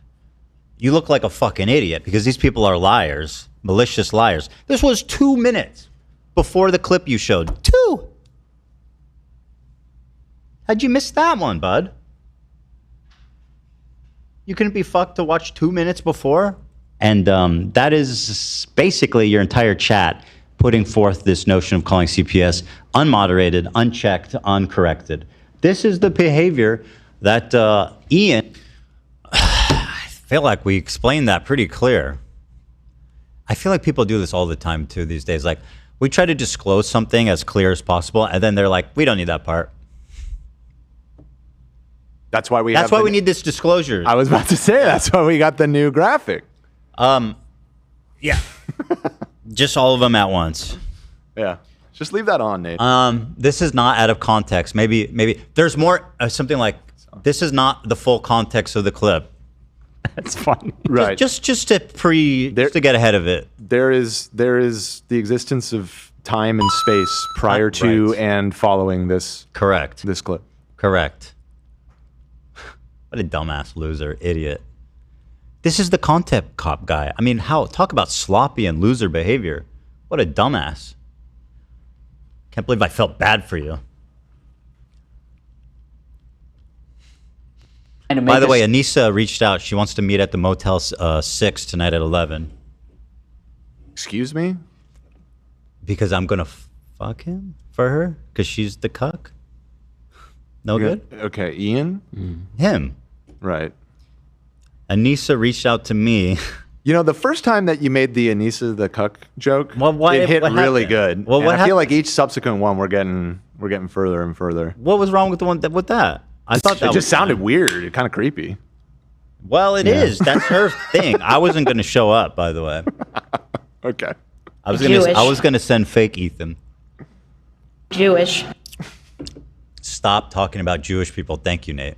You look like a fucking idiot because these people are liars, malicious liars. This was 2 minutes before the clip you showed. 2. How'd you miss that one, bud? You couldn't be fucked to watch 2 minutes before? And that is basically your entire chat putting forth this notion of calling CPS unmoderated, unchecked, uncorrected. This is the behavior that Ian... I feel like we explained that pretty clear. I feel like people do this all the time, too, these days. Like, we try to disclose something as clear as possible, and then they're like, we don't need that part. That's why we need this disclosure. I was about to say that's why we got the new graphic. Yeah. Just all of them at once. Yeah. Just leave that on, Nate. This is not out of context. Maybe there's more something like this is not the full context of the clip. That's funny. Right. Just to get ahead of it. There is the existence of time and space prior to and following this. Correct. This clip. Correct. What a dumbass loser, idiot. This is the content cop guy. I mean, talk about sloppy and loser behavior. What a dumbass. Can't believe I felt bad for you. By the way, Anissa reached out. She wants to meet at the Motel 6 tonight at 11. Excuse me? Because I'm going to fuck him for her? Because she's the cuck? No good? Okay, Ian? Him. Right. Anissa reached out to me. You know, the first time that you made the Anissa the cuck joke, it hit really good. Well, I feel like each subsequent one we're getting further and further. What was wrong with the one with that? I thought that it just sounded weird. It kind of creepy. Well, it is. That's her thing. I wasn't going to show up, by the way. Okay. I was going to send fake Ethan. Jewish. Stop talking about Jewish people. Thank you, Nate.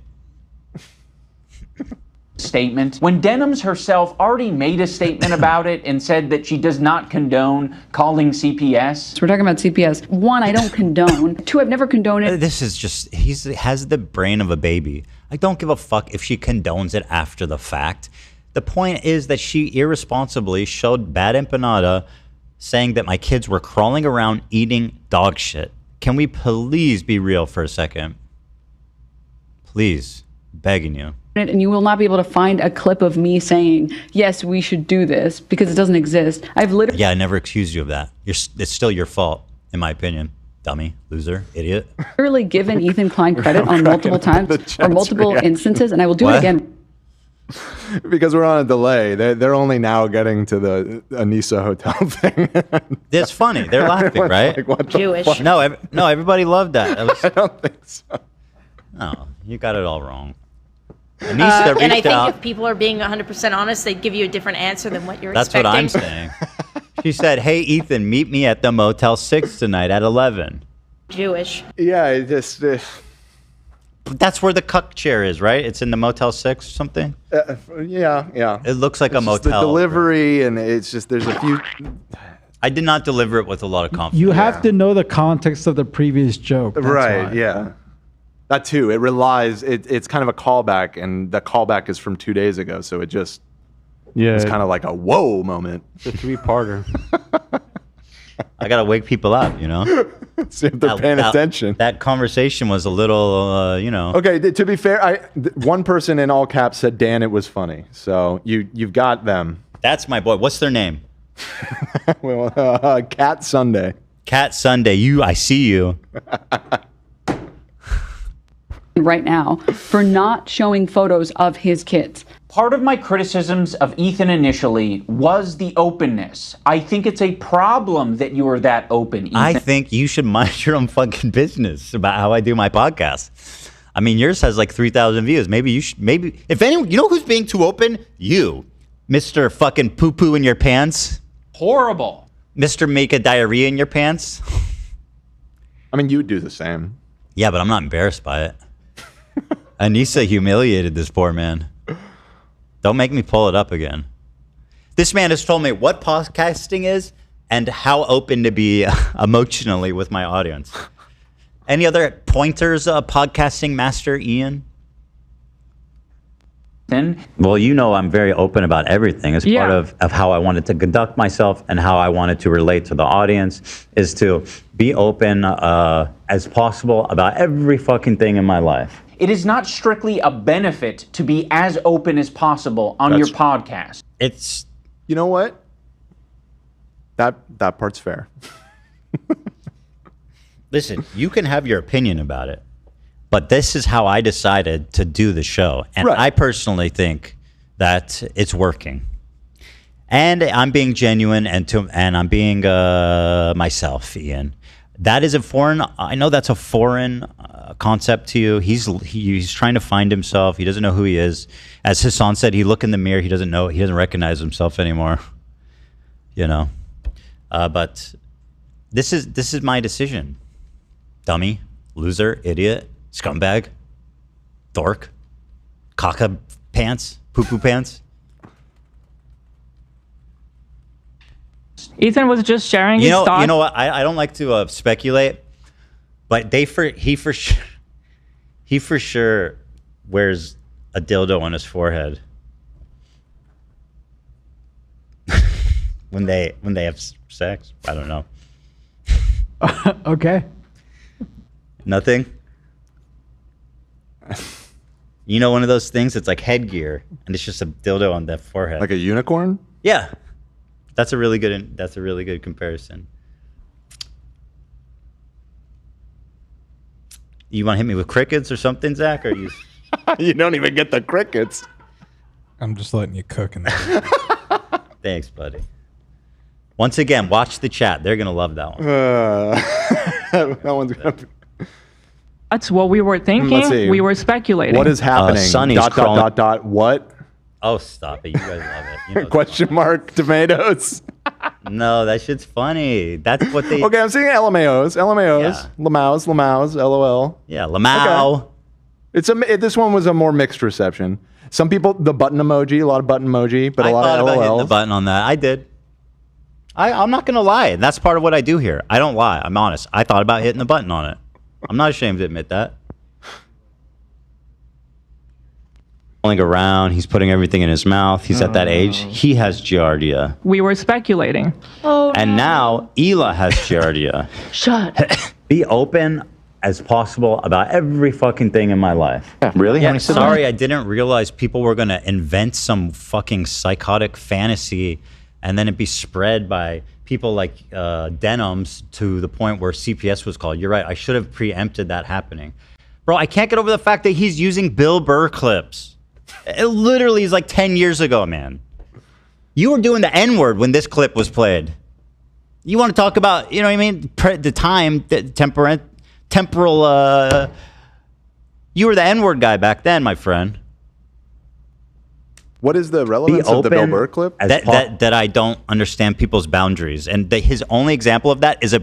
Statement when Denims herself already made a statement about it and said that she does not condone calling CPS. So we're talking about CPS. 1, I don't condone. 2, I've never condoned it. This is just, he has the brain of a baby. I don't give a fuck if she condones it after the fact. The point is that she irresponsibly showed bad empanada saying that my kids were crawling around eating dog shit. Can we please be real for a second? Please, begging you. And you will not be able to find a clip of me saying, yes, we should do this, because it doesn't exist. I've literally Yeah, I never accused you of that. It's still your fault, in my opinion. Dummy, loser, idiot. given Ethan Klein credit on multiple times or multiple instances, and I will do it again. Because we're on a delay. They're only now getting to the Anissa Hotel thing. It's funny. They're laughing, right? Like, what the Jewish. fuck? No, everybody loved that. I don't think so. No, you got it all wrong. Anissa And I reached think out. if people are being 100% honest, they'd give you a different answer than what you're That's expecting. what I'm saying. She said, "Hey, Ethan, meet me at the Motel 6 tonight at 11." Jewish. Yeah, it just. That's where the cuck chair is, right? It's in the Motel 6 or something? Yeah. It looks like It's a just motel. The delivery, and it's just, there's a few. I did not deliver it with a lot of confidence. You have to know the context of the previous joke. That's Right, why. yeah. That too. It relies, it's kind of a callback, and the callback is from 2 days ago, so it just. Yeah. It's kind of like a whoa moment. It's a 3-parter. I got to wake people up, you know? See if they're paying attention. That conversation was a little, you know. Okay, to be fair, one person in all caps said, Dan, it was funny. So you've got them. That's my boy. What's their name? Well, Cat Sunday. Cat Sunday. I see you. right now for not showing photos of his kids. Part of my criticisms of Ethan initially was the openness. I think it's a problem that you are that open, Ethan. I think you should mind your own fucking business about how I do my podcast. I mean, yours has like 3,000 views. Maybe you should, if anyone, you know who's being too open? You, Mr. fucking poo-poo in your pants. Horrible. Mr. Make a diarrhea in your pants. I mean, you would do the same. Yeah, but I'm not embarrassed by it. Anissa humiliated this poor man. Don't make me pull it up again. This man has told me what podcasting is and how open to be emotionally with my audience. Any other pointers, podcasting master Ian? Well, you know I'm very open about everything. As part of how I wanted to conduct myself and how I wanted to relate to the audience is to be open as possible about every fucking thing in my life. It is not strictly a benefit to be as open as possible on your podcast. It's... You know what? That part's fair. Listen, you can have your opinion about it, but this is how I decided to do the show. And I personally think that it's working. And I'm being genuine and I'm being myself, Ian. That is I know that's a foreign concept to you. He's trying to find himself. He doesn't know who he is. As Hasan said, he look in the mirror. He doesn't recognize himself anymore. You know, but this is my decision. Dummy, loser, idiot, scumbag, dork, caca pants, poo-poo pants. Ethan was just sharing his thoughts. You know what? I don't like to speculate, but he for sure wears a dildo on his forehead when they have sex. I don't know. Okay. Nothing. You know, one of those things. It's like headgear, and it's just a dildo on the forehead, like a unicorn. Yeah. That's a really good comparison. You want to hit me with crickets or something, Zach? Or you? You don't even get the crickets. I'm just letting you cook in there. Thanks, buddy. Once again, watch the chat. They're gonna love that one. That one's gonna. That's what we were thinking. Let's see. We were speculating. What is happening? Sonny's crawling. What? Oh, stop it! You guys love it. You know Question mark tomatoes. No, that shit's funny. That's what they. Okay, I'm seeing LMAOs, Yeah. Lamaus, LOL. Yeah, Lamau. Okay. This one was a more mixed reception. Some people, the button emoji, a lot of button emoji, but a lot thought of about hitting the LOLs. button on that. I did. I'm not gonna lie. That's part of what I do here. I don't lie. I'm honest. I thought about hitting the button on it. I'm not ashamed to admit that. Rolling around. He's putting everything in his mouth. He's at that age. He has giardia. We were speculating. Oh, and now Hila has giardia. Shut. Be open as possible about every fucking thing in my life. Yeah, really? Yeah, sorry, I didn't realize people were going to invent some fucking psychotic fantasy and then it be spread by people like Denims to the point where CPS was called. You're right. I should have preempted that happening. Bro, I can't get over the fact that he's using Bill Burr clips. It literally is like 10 years ago, man. You were doing the N-word when this clip was played. You want to talk about, you know what I mean? The time, the temporal, you were the N-word guy back then, my friend. What is the relevance of the Bill Burr clip? That I don't understand people's boundaries. And his only example of that is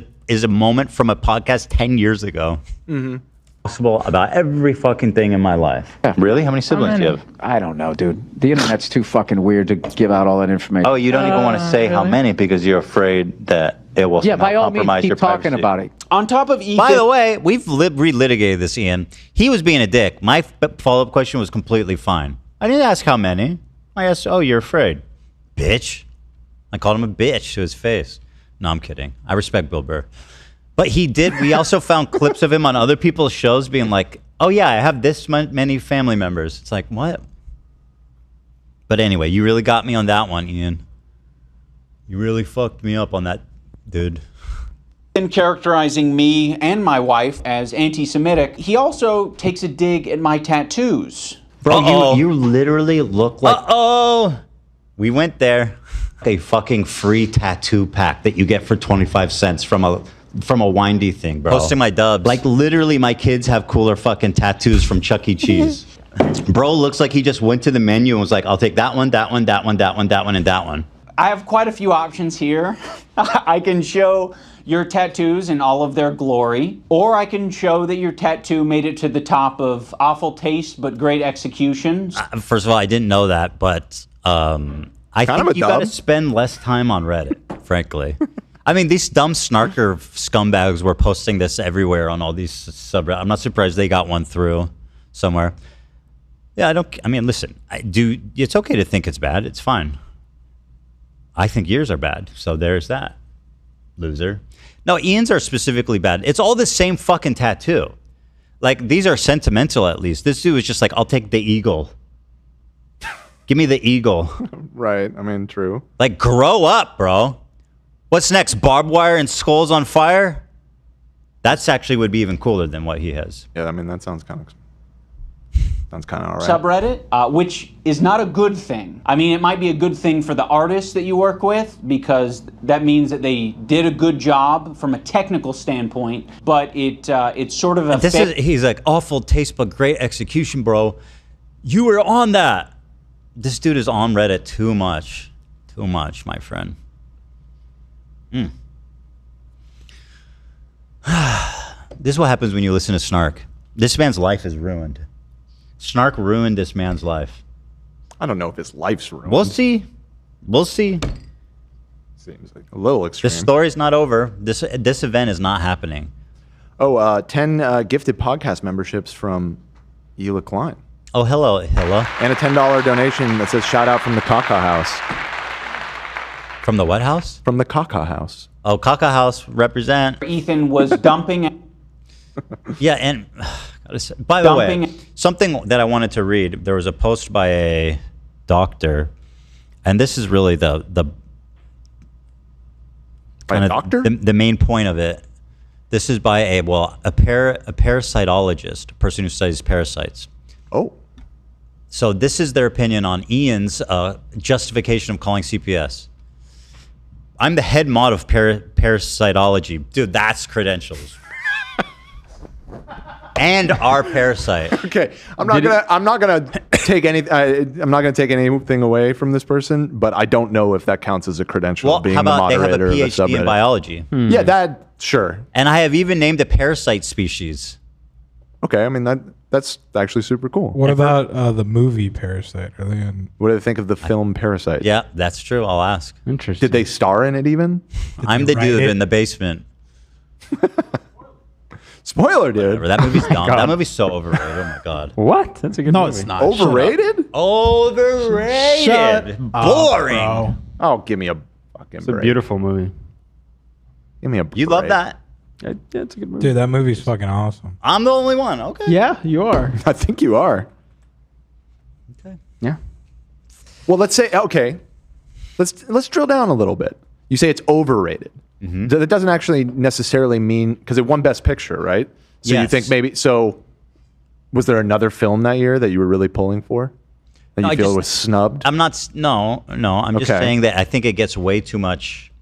a moment from a podcast 10 years ago. Mm-hmm. Possible about every fucking thing in my life. Yeah, really? How many siblings do you have? I don't know, dude. The internet's too fucking weird to give out all that information. Oh, you don't even want to say how many because you're afraid that it will by all means, compromise keep your talking privacy. about it. On top of Ethan, By the way, we've relitigated this, Ian. He was being a dick. My follow-up question was completely fine. I didn't ask how many. I asked, oh, you're afraid. Bitch. I called him a bitch to his face. No, I'm kidding. I respect Bill Burr. But he did. We also found clips of him on other people's shows being like, oh, yeah, I have this many family members. It's like, what? But anyway, you really got me on that one, Ian. You really fucked me up on that, dude. In characterizing me and my wife as anti-Semitic, he also takes a dig at my tattoos. Bro, you literally look like... Uh-oh! We went there. A fucking free tattoo pack that you get for 25 cents from a windy thing, bro. Posting my dubs. Like, literally, my kids have cooler fucking tattoos from Chuck E. Cheese. Bro looks like he just went to the menu and was like, I'll take that one, that one, that one, that one, that one, and that one. I have quite a few options here. I can show your tattoos in all of their glory, or I can show that your tattoo made it to the top of awful taste but great executions. First of all, I didn't know that, but I think you got to spend less time on Reddit, frankly. I mean, these dumb snarker scumbags were posting this everywhere on all these subreddits. I'm not surprised they got one through somewhere. Yeah, I mean, listen, it's okay to think it's bad. It's fine. I think yours are bad. So there's that, loser. No, Ian's are specifically bad. It's all the same fucking tattoo. Like, these are sentimental at least. This dude is just like, I'll take the eagle. Give me the eagle. Right. I mean, true. Like, grow up, bro. What's next? Barbed wire and skulls on fire? That's actually would be even cooler than what he has. Yeah, I mean, that sounds kind of all right. Subreddit, which is not a good thing. I mean, it might be a good thing for the artists that you work with because that means that they did a good job from a technical standpoint, but it's sort of a... He's like, awful taste but great execution, bro. You were on that. This dude is on Reddit too much. Too much, my friend. This is what happens when you listen to Snark. This man's life is ruined. Snark ruined this man's life. I don't know if his life's ruined. We'll see. We'll see. Seems like a little extreme. The story's not over. This event is not happening. Oh, 10 gifted podcast memberships from Hila Klein. Oh, hello, Hila. And a $10 donation that says shout out from the Kaka House. From the what house? From the Kaka House. Oh, Kaka House, represent. Ethan was dumping... Yeah, and... By the way, something that I wanted to read, there was a post by a doctor, and this is really the main point of it. This is by a parasitologist, a person who studies parasites. Oh. So this is their opinion on Ian's justification of calling CPS. I'm the head mod of parasitology. Dude, that's credentials. And our parasite. Okay, I'm not gonna take anything away from this person, but I don't know if that counts as a credential. Well, being how about the they have a moderator of the PhD in biology? Yeah, that sure. And I have even named a parasite species. Okay, I mean that's actually super cool. What about the movie Parasite? Are they in? What do they think of the film Parasite? Yeah, that's true. I'll ask. Interesting. Did they star in it even? I'm the dude in the basement. Spoiler, dude. Whatever, that movie's dumb. God. That movie's so overrated. Oh my god. What? That's a good movie. It's not. Overrated? Overrated. Shut Boring. up, bro. Oh, give me a fucking It's a break. beautiful movie. Give me a break. You love that? Yeah, it's a good movie. Dude, that movie's fucking awesome. I'm the only one. Okay. Yeah, you are. I think you are. Okay. Yeah. Well, let's say okay. Let's drill down a little bit. You say it's overrated. That doesn't actually necessarily mean because it won Best Picture, right? So you Yes. think maybe so. Was there another film that year that you were really pulling for? That No, you I feel just- was snubbed? I'm not. No. I'm just Okay. saying that I think it gets way too much.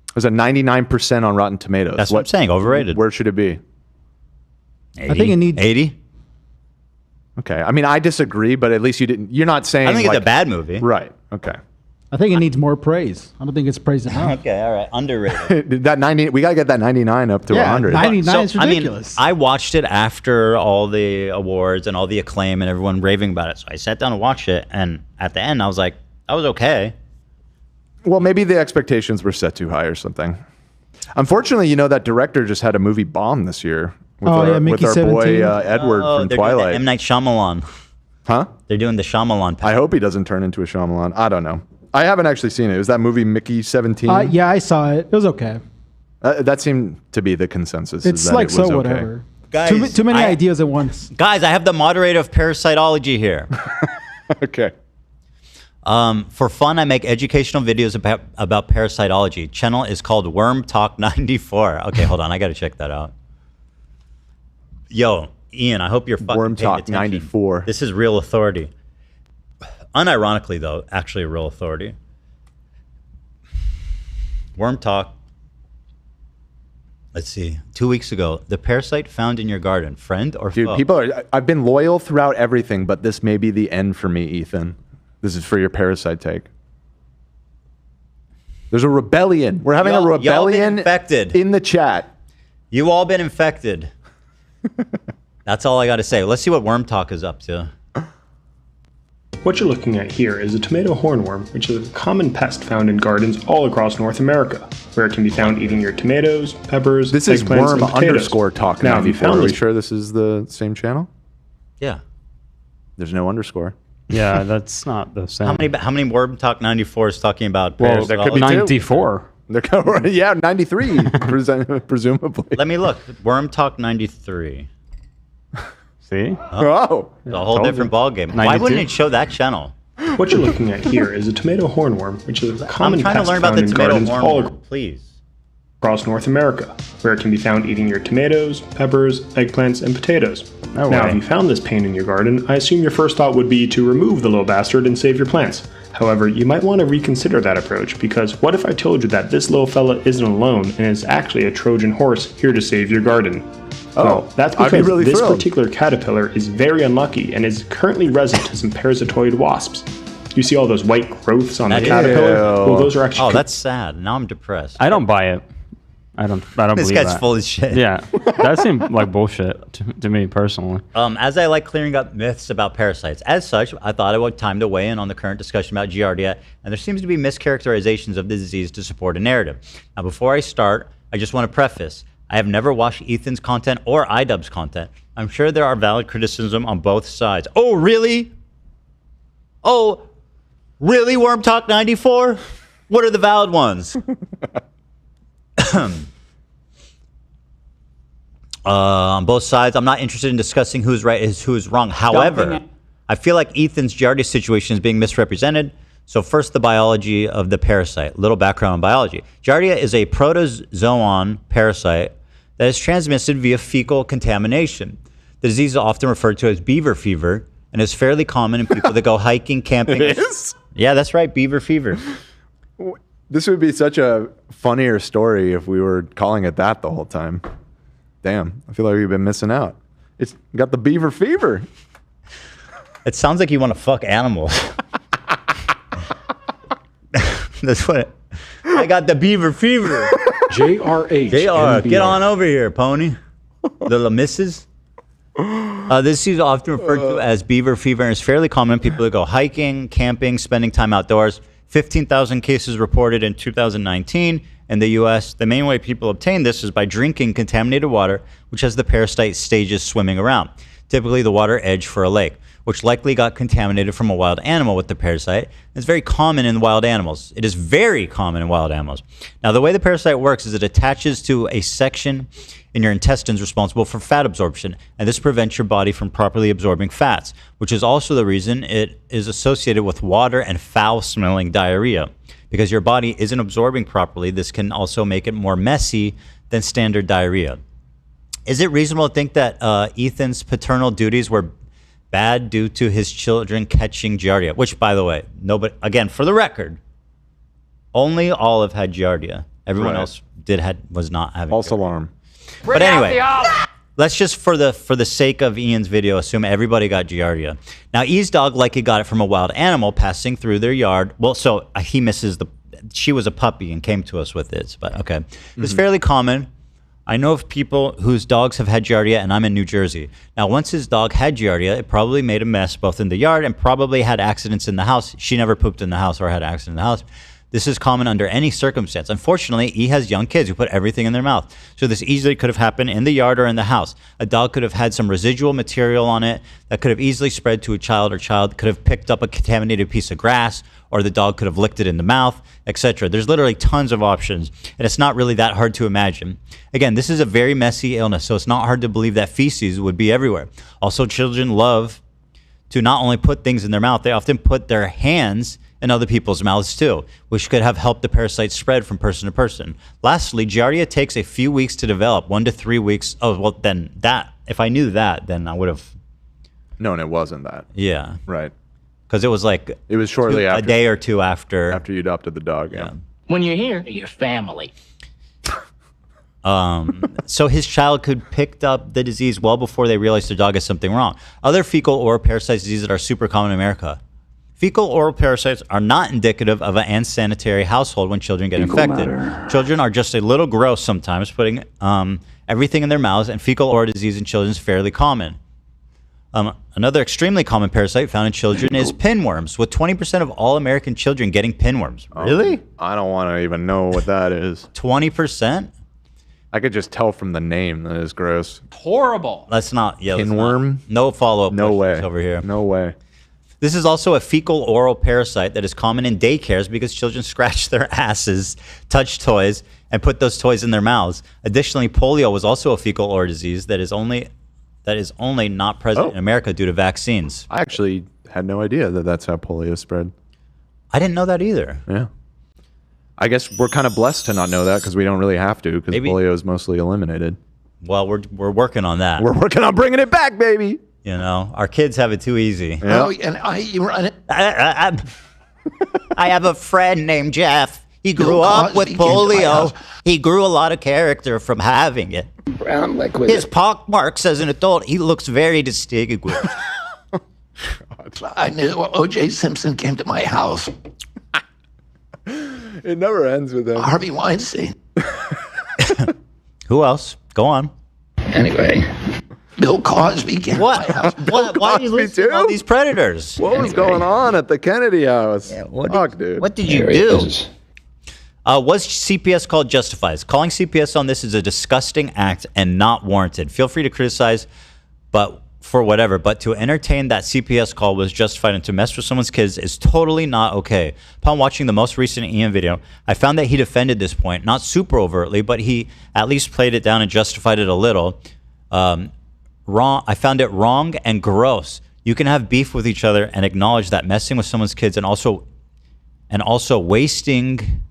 It was a 99% on Rotten Tomatoes. That's what I'm saying. Overrated. Where should it be? 80? I think it needs 80. Okay. I mean, I disagree, but at least you didn't. You're not saying. I think like, it's a bad movie. Right. Okay. I think it needs more praise. I don't think it's praised enough. Okay. All right. Underrated. That 90. We gotta get that 99 up to Yeah, 100. 99 is ridiculous. I watched it after all the awards and all the acclaim and everyone raving about it. So I sat down and watched it, and at the end, I was like, "That was okay." Well, maybe the expectations were set too high or something. Unfortunately, you know that director just had a movie bomb this year with Oh, yeah, with Mickey our 17. boy Edward Oh, from they're doing the Twilight. M. Night Shyamalan. Huh? They're doing the Shyamalan. I hope he doesn't turn into a Shyamalan. I don't know. I haven't actually seen it. Was that movie Mickey 17? Yeah, I saw it. It was okay. That seemed to be the consensus. is It's that like it was so okay. whatever. Guys, Too many I- ideas at once. Guys, I have the moderator of Parasitology here. Okay. For fun, I make educational videos about parasitology. Channel is called Worm Talk 94. Okay, hold on. I got to check that out. Yo, Ian, I hope you're fucking Worm paying Talk attention. 94. This is real authority. Unironically, though, actually a real authority. Worm Talk. Let's see. 2 weeks ago, the parasite found in your garden, friend or Dude, foe? people are. I've been loyal throughout everything, but this may be the end for me, Ethan. This is for your parasite take. There's a rebellion. We're having a Y'all been rebellion infected. in the chat. You all been infected. That's all I got to say. Let's see what Worm Talk is up to. What you're looking at here is a tomato hornworm, which is a common pest found in gardens all across North America, where it can be found eating your tomatoes, peppers, This is eggplants, worm and potatoes. underscore talk Now, if you 94. found Are we this sure this is the same channel? Yeah. There's no underscore. Yeah, that's not the same. How many Worm Talk 94 is talking about Well, there could be parasitology? 94. Yeah, 93, presumably. Let me look. Worm Talk 93. See? Oh. It's a whole Told different you. ball game. Why 92? wouldn't it show that channel? What you're looking at here is a tomato hornworm, which is a common I'm trying to pest learn about found the in tomato gardens all hornworm, please. across North America, where it can be found eating your tomatoes, peppers, eggplants, and potatoes. No now, way. if you found this pain in your garden, I assume your first thought would be to remove the little bastard and save your plants. However, you might want to reconsider that approach, because what if I told you that this little fella isn't alone and is actually a Trojan horse here to save your garden? Oh, Well, that's I'd be because really this thrilled. particular caterpillar is very unlucky and is currently resident to some parasitoid wasps. You see all those white growths on the caterpillar? Well, those are actually Oh, that's sad. Now I'm depressed. I don't buy it. I don't This believe guy's that. full of shit. Yeah, that seemed like bullshit to me personally. As I like clearing up myths about parasites, as such, I thought it would time to weigh in on the current discussion about Giardia, and there seems to be mischaracterizations of the disease to support a narrative. Now, before I start, I just want to preface, I have never watched Ethan's content or Idubbbz content. I'm sure there are valid criticism on both sides. Oh, really? Oh, really, Worm Talk 94? What are the valid ones? On both sides, I'm not interested in discussing who's right and who's wrong. However, I feel like Ethan's Giardia situation is being misrepresented. So first, the biology of the parasite. Little background on biology. Giardia is a protozoan parasite that is transmitted via fecal contamination. The disease is often referred to as beaver fever and is fairly common in people that go hiking, camping. It is? Yeah, that's right, beaver fever. This would be such a funnier story if we were calling it that the whole time. Damn, I feel like we've been missing out. It's got the beaver fever. It sounds like you want to fuck animals. That's what I got the beaver fever. JRH. JR, get on over here, pony. Little misses. This is often referred to as beaver fever and is fairly common in people that go hiking, camping, spending time outdoors. 15,000 cases reported in 2019 in the U.S. The main way people obtain this is by drinking contaminated water, which has the parasite stages swimming around, typically the water edge for a lake, which likely got contaminated from a wild animal with the parasite. It's very common in wild animals. It is very common in wild animals. Now, the way the parasite works is it attaches to a section in your intestines responsible for fat absorption, and this prevents your body from properly absorbing fats, which is also the reason it is associated with water and foul-smelling diarrhea. Because your body isn't absorbing properly, this can also make it more messy than standard diarrhea. Is it reasonable to think that Ethan's paternal duties were bad due to his children catching Giardia? Which, by the way, nobody, again, for the record, only Olive had Giardia. Everyone else was not having False alarm. But anyway, let's just, for the sake of Ian's video, assume everybody got Giardia. Now, E's dog likely got it from a wild animal passing through their yard. Well, so he misses she was a puppy and came to us with this, but okay. It's fairly common. I know of people whose dogs have had Giardia, and I'm in New Jersey. Now, once his dog had Giardia, it probably made a mess both in the yard and probably had accidents in the house. She never pooped in the house or had an accident in the house. This is common under any circumstance. Unfortunately, E has young kids who put everything in their mouth. So this easily could have happened in the yard or in the house. A dog could have had some residual material on it that could have easily spread to a child, or child could have picked up a contaminated piece of grass, or the dog could have licked it in the mouth, etc. There's literally tons of options, and it's not really that hard to imagine. Again, this is a very messy illness, so it's not hard to believe that feces would be everywhere. Also, children love to not only put things in their mouth, they often put their hands in other people's mouths too, which could have helped the parasite spread from person to person. Lastly, Giardia takes a few weeks to develop, 1 to 3 weeks. Oh, well, then if I knew that, then I would have known it wasn't that. Yeah. Right. Because it was like it was shortly after, a day or two after you adopted the dog. Yeah. When you're here, your family. So his child could picked up the disease well before they realized their dog has something wrong. Other fecal oral parasite diseases that are super common in America. Fecal oral parasites are not indicative of an unsanitary household when children get infected. Children are just a little gross sometimes, putting everything in their mouths, and fecal oral disease in children is fairly common. Another extremely common parasite found in children is pinworms, with 20% of all American children getting pinworms. Really? I don't want to even know what that is. 20%? I could just tell from the name that it's gross. Horrible. Let's not. Yeah, Pinworm? No follow-up No way. over here. No way. This is also a fecal oral parasite that is common in daycares because children scratch their asses, touch toys, and put those toys in their mouths. Additionally, polio was also a fecal oral disease that is only not present in America due to vaccines. I actually had no idea that that's how polio spread. I didn't know that either. Yeah. I guess we're kind of blessed to not know that because we don't really have to, because polio is mostly eliminated. Well, we're working on that. We're working on bringing it back, baby. You know, our kids have it too easy. Oh, and you run it. I have a friend named Jeff. He grew up with polio. He grew a lot of character from having it. Brown liquid. His pockmarks as an adult, he looks very distinguished. I knew O.J. Simpson came to my house. It never ends with him. Harvey Weinstein. Who else? Go on. Anyway, Bill Cosby came to my house. Why are you listening to all these predators? What was going on at the Kennedy house? Yeah, dude. What did you do? Was CPS called justified? Calling CPS on this is a disgusting act and not warranted. Feel free to criticize, but to entertain that CPS call was justified and to mess with someone's kids is totally not okay. Upon watching the most recent Ian video, I found that he defended this point, not super overtly, but he at least played it down and justified it a little. Wrong. I found it wrong and gross. You can have beef with each other and acknowledge that messing with someone's kids and also wasting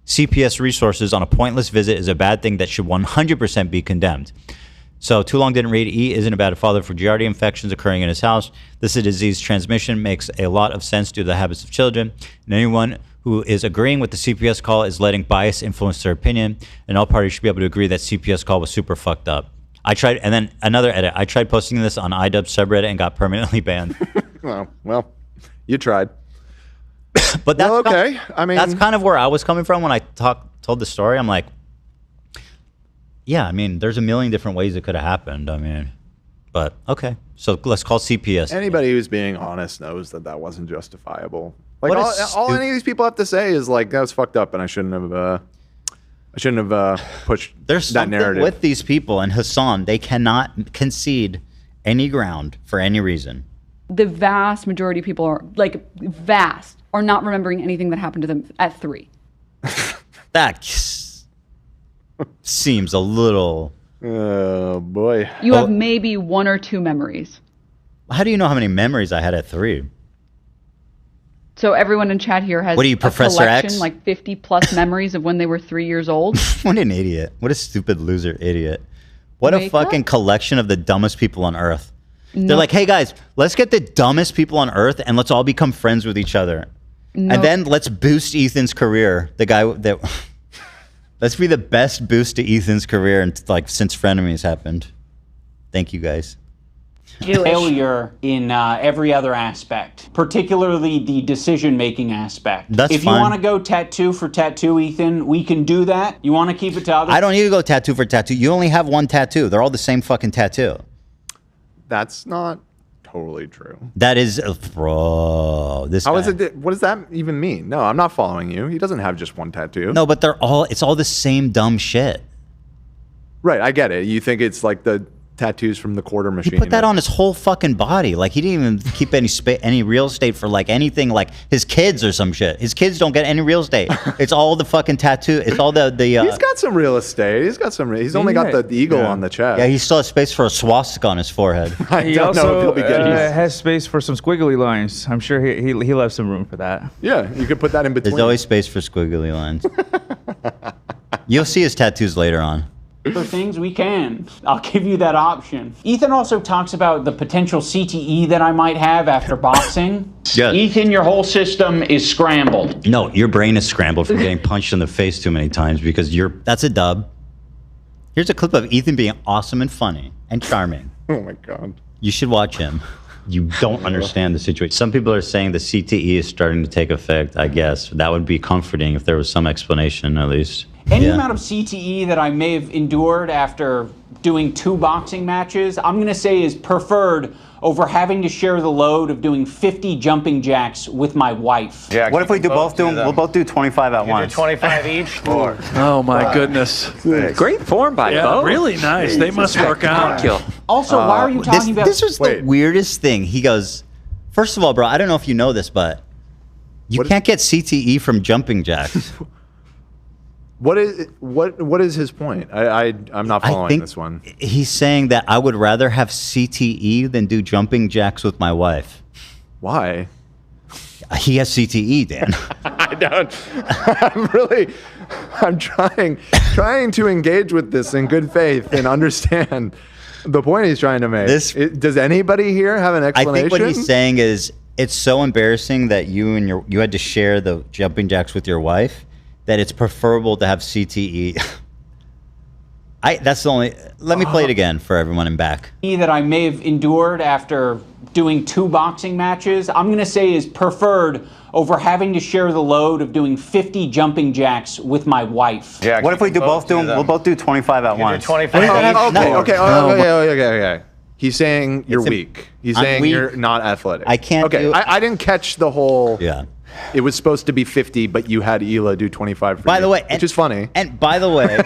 CPS resources on a pointless visit is a bad thing that should 100% be condemned. So too long didn't read. E isn't a bad father for Giardia infections occurring in his house. This is a disease transmission makes a lot of sense due to the habits of children. And anyone who is agreeing with the CPS call is letting bias influence their opinion. And all parties should be able to agree that CPS call was super fucked up. I tried, and then another edit. I tried posting this on Idubbbz subreddit and got permanently banned. Well, you tried. But that's okay. That's kind of where I was coming from when I told the story. I'm like, yeah, I mean, there's a million different ways it could have happened. I mean, but okay. So let's call CPS. Anybody who's being honest knows that that wasn't justifiable. Like What a all any of these people have to say is like, that was fucked up, and I shouldn't have pushed There's that something narrative. with these people and Hasan. They cannot concede any ground for any reason. The vast majority of people are are not remembering anything that happened to them at 3. That seems a little. Oh boy. You have maybe 1 or 2 memories. How do you know how many memories I had at 3? So everyone in chat here has What are you, a Professor collection, X? like 50 plus memories of when they were 3 years old. What an idiot. What a stupid loser idiot. What a Wake fucking up. collection of the dumbest people on earth. No. They're like, hey guys, let's get the dumbest people on earth and let's all become friends with each other. No. And then let's boost Ethan's career. The guy that let's be the best boost to Ethan's career since Frenemies happened. Thank you guys. Failure in every other aspect, particularly the decision-making aspect. That's if fine. you want to go tattoo for tattoo, Ethan, we can do that. You want to keep it to others? I don't need to go tattoo for tattoo. You only have one tattoo. They're all the same fucking tattoo. That's not totally true. That is, bro. This How guy. is it? What does that even mean? No, I'm not following you. He doesn't have just one tattoo. No, but it's all the same dumb shit. Right, I get it. You think it's like the tattoos from the quarter machine. He put that on his whole fucking body. Like, he didn't even keep any real estate for like anything like his kids or some shit. His kids don't get any real estate. It's all the fucking tattoo. It's all the He's got some real estate. He's got some. He's only got the eagle on the chest. Yeah, he still has space for a swastika on his forehead. I He don't know if also he'll be getting has space for some squiggly lines. I'm sure he'll have some room for that. Yeah, you could put that in between. There's always space for squiggly lines. You'll see his tattoos later on. For things we can. I'll give you that option. Ethan also talks about the potential CTE that I might have after boxing. Yeah. Ethan, your whole system is scrambled. No, your brain is scrambled from getting punched in the face too many times because that's a dub. Here's a clip of Ethan being awesome and funny and charming. Oh my God. You should watch him. You don't understand the situation. Some people are saying the CTE is starting to take effect, I guess. That would be comforting if there was some explanation at least. Any amount of CTE that I may have endured after doing 2 boxing matches, I'm going to say is preferred over having to share the load of doing 50 jumping jacks with my wife. Yeah. What if we we'll both do 25 at once? 25 each? Or Oh my goodness. Great form by both. Really nice. They must work out. Also, why are you talking about... This was the weirdest thing. He goes, first of all, bro, I don't know if you know this, but you can't get CTE from jumping jacks. What is his point? I'm not following this one. He's saying that I would rather have CTE than do jumping jacks with my wife. Why? He has CTE, Dan. I don't. I'm trying to engage with this in good faith and understand the point he's trying to make. Does anybody here have an explanation? I think what he's saying is it's so embarrassing that you had to share the jumping jacks with your wife that it's preferable to have CTE. That's the only. Let me play it again for everyone in back. That I may have endured after doing 2 boxing matches, I'm going to say is preferred over having to share the load of doing 50 jumping jacks with my wife. Yeah. What if we we'll both do 25 at once? 25 Okay. He's saying you're weak. He's I'm saying weak. you're not athletic. I can't. Okay, do, I didn't catch the whole. Yeah. It was supposed to be 50, but you had Hila do 25 for By the you, way, which is funny. And by the way,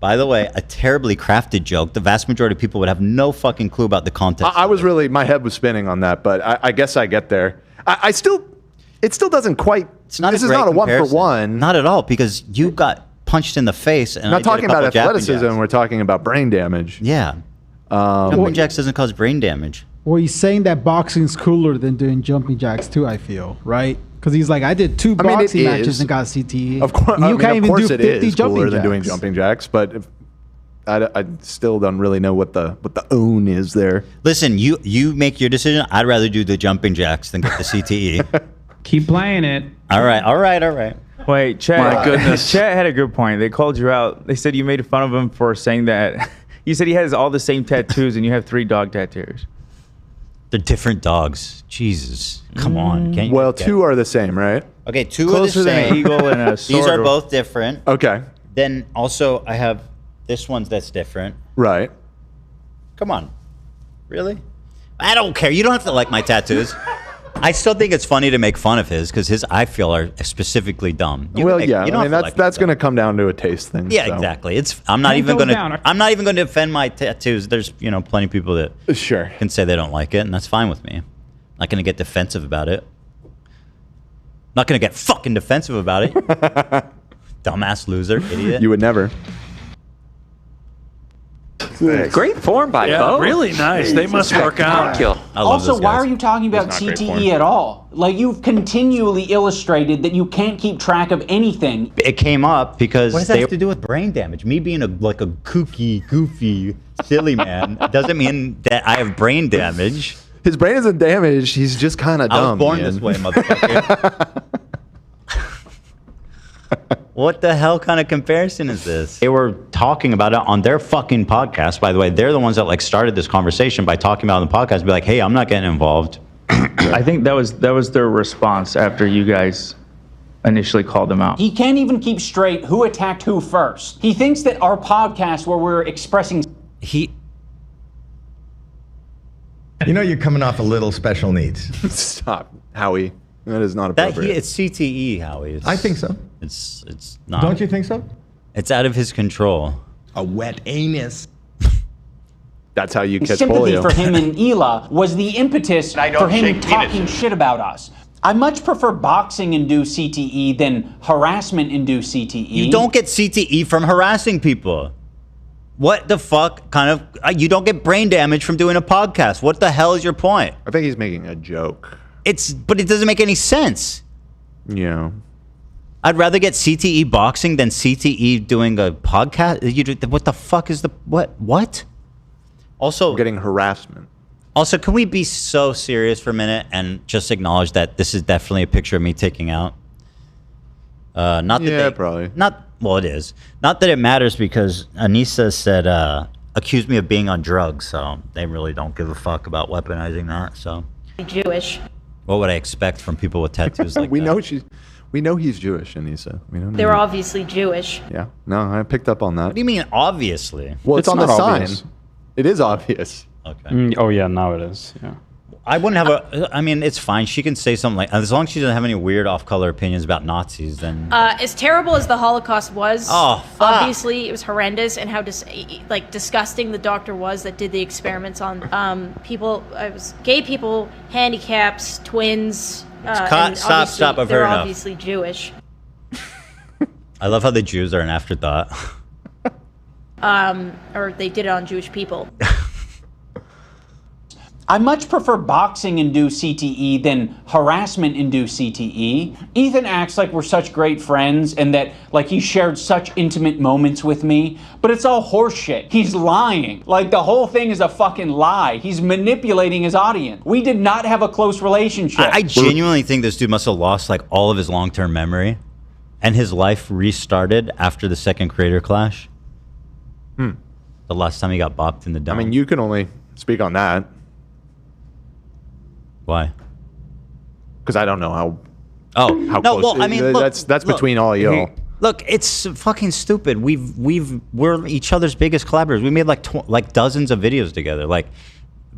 a terribly crafted joke. The vast majority of people would have no fucking clue about the context. I was really, my head was spinning on that, but I guess I get there. It still doesn't quite. It's not. This a is great not a comparison. 1-for-1. Not at all, because you got punched in the face. And I'm not talking about athleticism. Jacks. We're talking about brain damage. Yeah. Jumping jacks doesn't cause brain damage. Well, he's saying that boxing's cooler than doing jumping jacks too, I feel, right? Because he's like, I did 2 boxing matches and got CTE. Of course, and you can't even do 50 it is jumping cooler jacks. than doing jumping jacks, but I still don't really know what the own is there. Listen, you make your decision. I'd rather do the jumping jacks than get the CTE. Keep playing it. All right. Wait, Chad. My goodness. Chad had a good point. They called you out. They said you made fun of him for saying that. You said he has all the same tattoos and you have 3 dog tattoos. They're different dogs. Jesus. Come on. Can't you Well, get 2 are the same, right? Okay, 2 Closer are the than same. an eagle and a These sword. are both different. Okay. Then also I have this one's that's different. Right. Come on. Really? I don't care. You don't have to like my tattoos. I still think it's funny to make fun of his because his I feel are specifically dumb. Well, yeah. I mean, that's going to come down to a taste thing. Yeah, so. exactly. I'm not even going to defend my tattoos. There's plenty of people that can say they don't like it, and that's fine with me. I'm not going to get defensive about it. Not going to get fucking defensive about it. Dumbass loser, idiot. You would never. Great form by both. Really nice. They must work out. Also, why are you talking about CTE at all? Like, you've continually illustrated that you can't keep track of anything. It came up because what does that have to do with brain damage? Me being a kooky, goofy, silly man doesn't mean that I have brain damage. His brain isn't damaged. He's just kind of dumb. I was born this way, motherfucker. What the hell kind of comparison is this? They were talking about it on their fucking podcast. By the way, they're the ones that started this conversation by talking about it on the podcast. Be like, hey, I'm not getting involved. I think that was their response after you guys initially called them out. He can't even keep straight who attacked who first. He thinks that our podcast where we're expressing... You're coming off a little special needs. Stop, Howie. That is not appropriate. It's CTE, Howie. I think so. It's not. Don't you think so? It's out of his control. A wet anus. That's how you catch sympathy polio. for him and Hila was the impetus for him talking shit about us. I much prefer boxing-induced CTE than harassment-induced CTE. You don't get CTE from harassing people. What the fuck kind of... You don't get brain damage from doing a podcast. What the hell is your point? I think he's making a joke. But it doesn't make any sense. Yeah. I'd rather get CTE boxing than CTE doing a podcast. What the fuck is the... What? Also... Getting harassment. Also, can we be so serious for a minute and just acknowledge that this is definitely a picture of me taking out? Probably. Well, it is. Not that it matters because Anissa said, accused me of being on drugs, so they really don't give a fuck about weaponizing that, so... Jewish. What would I expect from people with tattoos like we that? We know he's Jewish, Anissa. They were obviously Jewish. Yeah. No, I picked up on that. What do you mean, obviously? Well, it's on the obvious. sign. It is obvious. Okay. Oh, yeah, now it is. Yeah. I wouldn't have I mean, it's fine. She can say something as long as she doesn't have any weird off-color opinions about Nazis, then... As terrible as the Holocaust was, fuck. obviously it was horrendous, and how disgusting the doctor was that did the experiments on people. It was gay people, handicaps, twins. Stop. I've heard enough. Obviously Jewish. I love how the Jews are an afterthought. Or they did it on Jewish people. I much prefer boxing-induced CTE than harassment-induced CTE. Ethan acts like we're such great friends and that he shared such intimate moments with me, but it's all horseshit. He's lying. The whole thing is a fucking lie. He's manipulating his audience. We did not have a close relationship. I genuinely think this dude must have lost all of his long-term memory and his life restarted after the second creator clash. The last time he got bopped in the dome. I mean, you can only speak on that. Why? Because I don't know how no, close. Well, I mean, look, that's between all y'all. Look, it's fucking stupid. We're each other's biggest collaborators. We made dozens of videos together.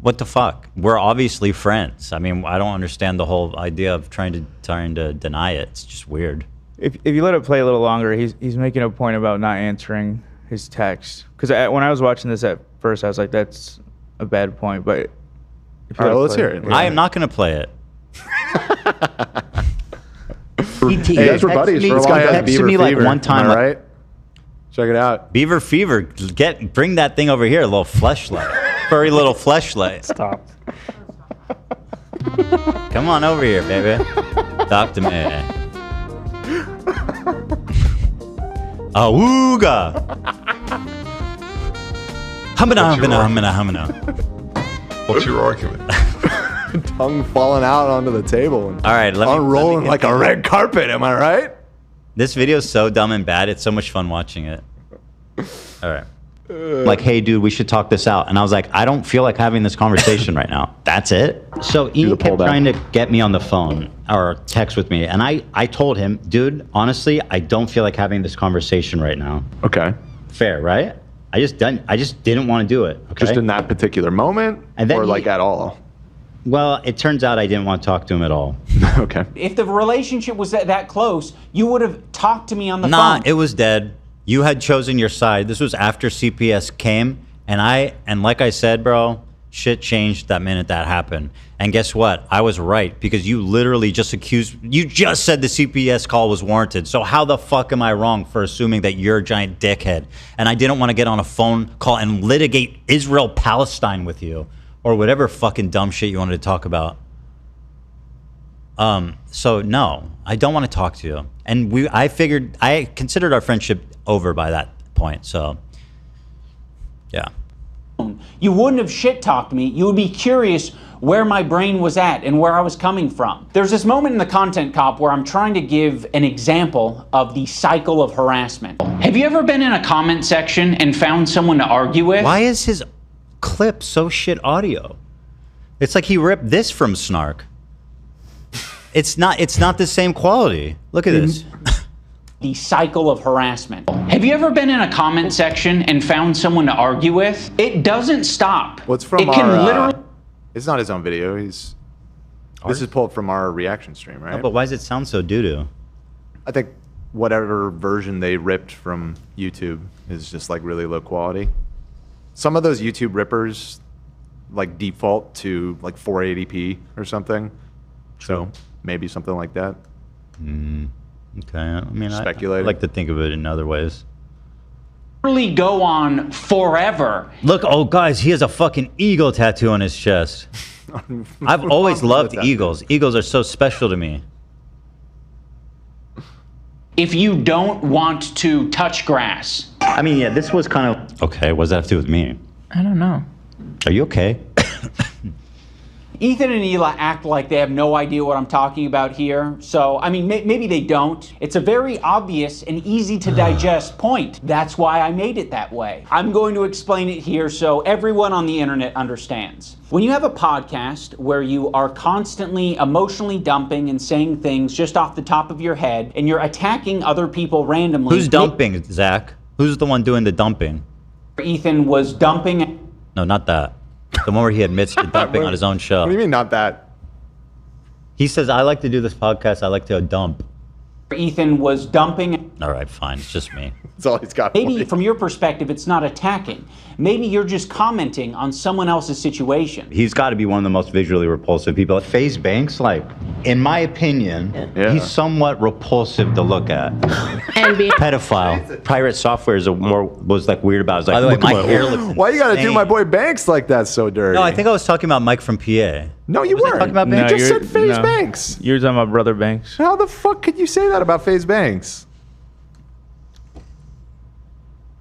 What the fuck? We're obviously friends. I mean, I don't understand the whole idea of trying to deny it. It's just weird. If you let it play a little longer, he's making a point about not answering his text. Because when I was watching this at first, I was like, that's a bad point. But all right, let's hear it. I am not going to play it. Hey, guys were buddies for a long time. Beaver Fever, one time, right? Check it out. Beaver Fever, bring that thing over here, a little fleshlight, furry little fleshlight. Stop. Come on over here, baby. Talk to me. Awooga. Humana. What's your argument? Tongue falling out onto the table and all right, unrolling like a red carpet. Am I right? This video is so dumb and bad. It's so much fun watching it. All right. Hey, dude, we should talk this out. And I was like, I don't feel like having this conversation right now. That's it. So Ian kept trying to get me on the phone or text with me. And I told him, dude, honestly, I don't feel like having this conversation right now. Okay. Fair, right? I just didn't want to do it. Okay? Just in that particular moment, and then at all. Well, it turns out I didn't want to talk to him at all. Okay. If the relationship was that close, you would have talked to me on the Nah, phone. it was dead. You had chosen your side. This was after CPS came, and like I said, bro, shit changed that minute that happened. And guess what? I was right, because you literally just you just said the CPS call was warranted. So how the fuck am I wrong for assuming that you're a giant dickhead? And I didn't want to get on a phone call and litigate Israel-Palestine with you, or whatever fucking dumb shit you wanted to talk about. So no, I don't want to talk to you. And I considered our friendship over by that point. So yeah. You wouldn't have shit-talked me. You would be curious where my brain was at and where I was coming from. There's this moment in the Content Cop where I'm trying to give an example of the cycle of harassment. Have you ever been in a comment section and found someone to argue with? Why is his clip so shit audio? It's like he ripped this from Snark. It's not the same quality. Look at this. The cycle of harassment. Have you ever been in a comment section and found someone to argue with? It doesn't stop. What's from it can literally. It's not his own video. This is pulled from our reaction stream, right? No, but why does it sound so doo-doo? I think whatever version they ripped from YouTube is just like really low quality. Some of those YouTube rippers like default to like 480p or something. So maybe something like that. Okay, I mean, I Speculating. like to think of it in other ways. Really go on forever. Look, oh guys, he has a fucking eagle tattoo on his chest. I've always loved eagles. Eagles are so special to me. If you don't want to touch grass. I mean, yeah, this was kind of... Okay, what does that have to do with me? I don't know. Are you okay? Ethan and Ela act like they have no idea what I'm talking about here. So, I mean, maybe they don't. It's a very obvious and easy to digest point. That's why I made it that way. I'm going to explain it here so everyone on the internet understands. When you have a podcast where you are constantly emotionally dumping and saying things just off the top of your head, and you're attacking other people randomly. Who's dumping, Zach? Who's the one doing the dumping? Ethan was dumping. No, not that. The one where he admits to dumping on his own show. What do you mean, not that? He says, I like to do this podcast. I like to dump. Ethan was dumping. All right, fine. It's just me. That's all he's got. Maybe from your perspective, it's not attacking. Maybe you're just commenting on someone else's situation. He's got to be one of the most visually repulsive people. FaZe Banks, like, in my opinion, he's somewhat repulsive to look at. And being pedophile. Pirate Software was like weird about. It. By the way, my hair looks Why you gotta do insane. my boy Banks like that so dirty? No, I think I was talking about Mike from PA. No, you weren't. Talking about You Banks? just said FaZe Banks. You're talking about Brother Banks. How the fuck could you say that about FaZe Banks?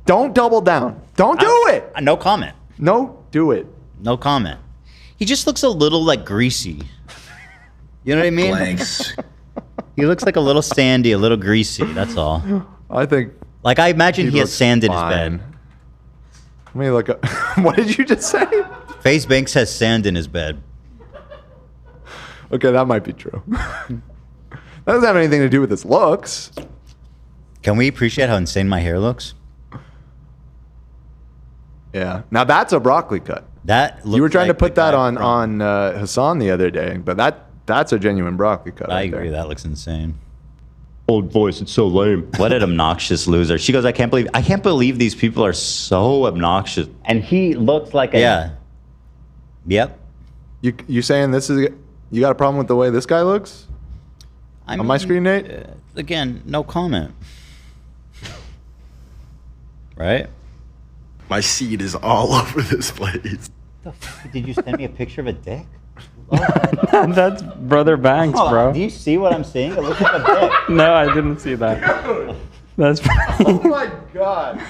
Don't double down. Don't do it. No comment. No, do it. No comment. He just looks a little like greasy. You know what I mean? Blanks. He looks like a little sandy, a little greasy. That's all. I think. Like I imagine he has looks sand in his fine. bed. Let me look up. What did you just say? FaZe Banks has sand in his bed. Okay, that might be true. That doesn't have anything to do with his looks. Can we appreciate how insane my hair looks? Yeah. Now that's a broccoli cut. That you were trying like to put the that guy on Hasan the other day, but that's a genuine broccoli cut. I right agree. there. That looks insane. Old voice, it's so lame. What an obnoxious loser. She goes, I can't believe these people are so obnoxious. And he looks like a Yeah. Yep. You saying you got a problem with the way this guy looks? On my screen, Nate? Again, no comment. Right? My seed is all over this place. Did you send me a picture of a dick? That's Brother Banks, bro. Do you see what I'm seeing? It looks like a dick. No, I didn't see that. That's Oh my god.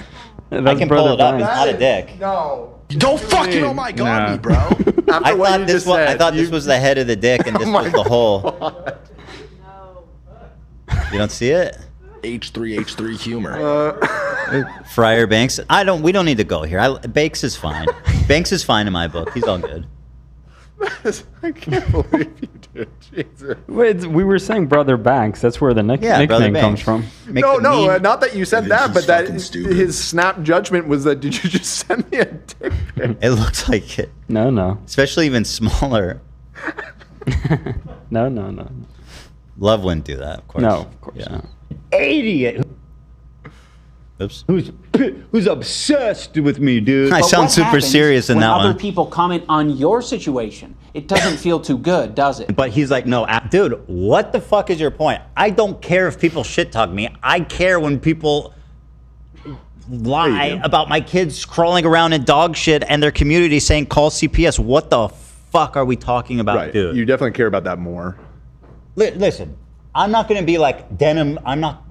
I can pull it up. It's not a dick. No. Don't fucking oh my god me, bro. I thought this was the head of the dick and this was the hole. You don't see it? H3 humor. Friar Banks. We don't need to go here. Banks is fine. Banks is fine in my book. He's all good. I can't believe you did. Jesus. Wait, we were saying Brother Banks. That's where the nickname comes from. No, not that you said that, but that his snap judgment was that, did you just send me a dick pic? It looks like it. No. Especially even smaller. No. Love wouldn't do that, of course. No, of course not. Idiot. Oops. Who's obsessed with me, dude? I But sound what super happens serious in when that other one. people comment on your situation? It doesn't feel too good, does it? But he's like, no, dude, what the fuck is your point? I don't care if people shit talk me. I care when people lie about my kids crawling around in dog shit and their community saying call CPS. What the fuck are we talking about, Right. dude? You definitely care about that more. Listen, I'm not going to be like denim. I'm not.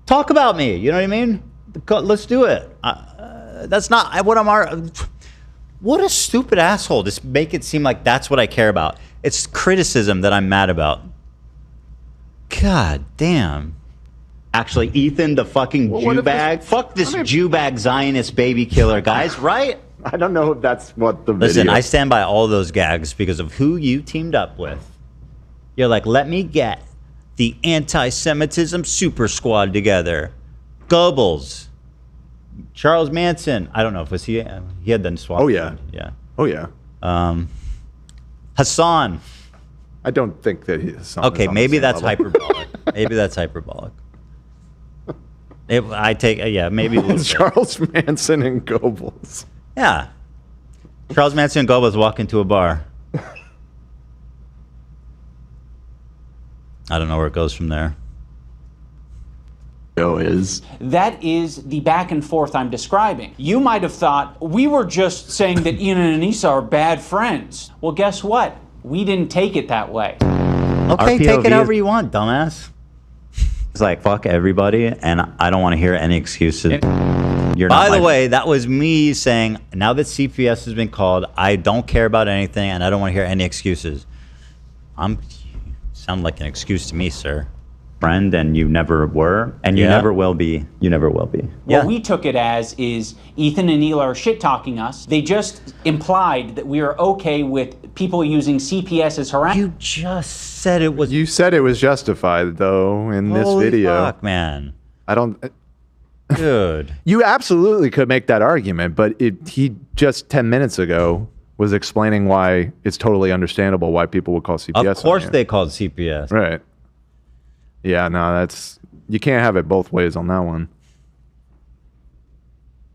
Talk about me. You know what I mean? Let's do it. That's not what I'm. What a stupid asshole. Just make it seem like that's what I care about. It's criticism that I'm mad about. God damn. Actually, Ethan, the fucking Jew bag. Fuck this Jew bag Zionist baby killer, guys, right? I don't know if that's what the Listen, video... I stand by all those gags because of who you teamed up with. You're like, let me get the anti-Semitism super squad together. Goebbels. Charles Manson. I don't know if was he had done swap. Oh, yeah. Yeah. Oh, yeah. Hasan. I don't think that Hasan Okay, is on maybe the same that's level. hyperbolic. Maybe that's hyperbolic. I take, yeah, maybe a little bit. Charles Manson and Goebbels. Yeah. Charles Manson and Goebbels walk into a bar. I don't know where it goes from there. That is the back and forth I'm describing. You might have thought we were just saying that Ian and Anissa are bad friends. Well, guess what? We didn't take it that way. Okay, take it however you want, dumbass. It's like, fuck everybody, and I don't want to hear any excuses. You're not By the way, that was me saying, now that CPS has been called, I don't care about anything, and I don't want to hear any excuses. Sound like an excuse to me, sir. Friend, and you never were, and you never will be. You never will be. What we took it as is Ethan and Neil are shit-talking us. They just implied that we are okay with people using CPS as harassment. You just said it was... You said it was justified, though, in this Holy video. fuck, man. I don't... Dude. You absolutely could make that argument, but he just 10 minutes ago was explaining why it's totally understandable why people would call CPS. Of course they called CPS. Right. Yeah, no, that's... You can't have it both ways on that one.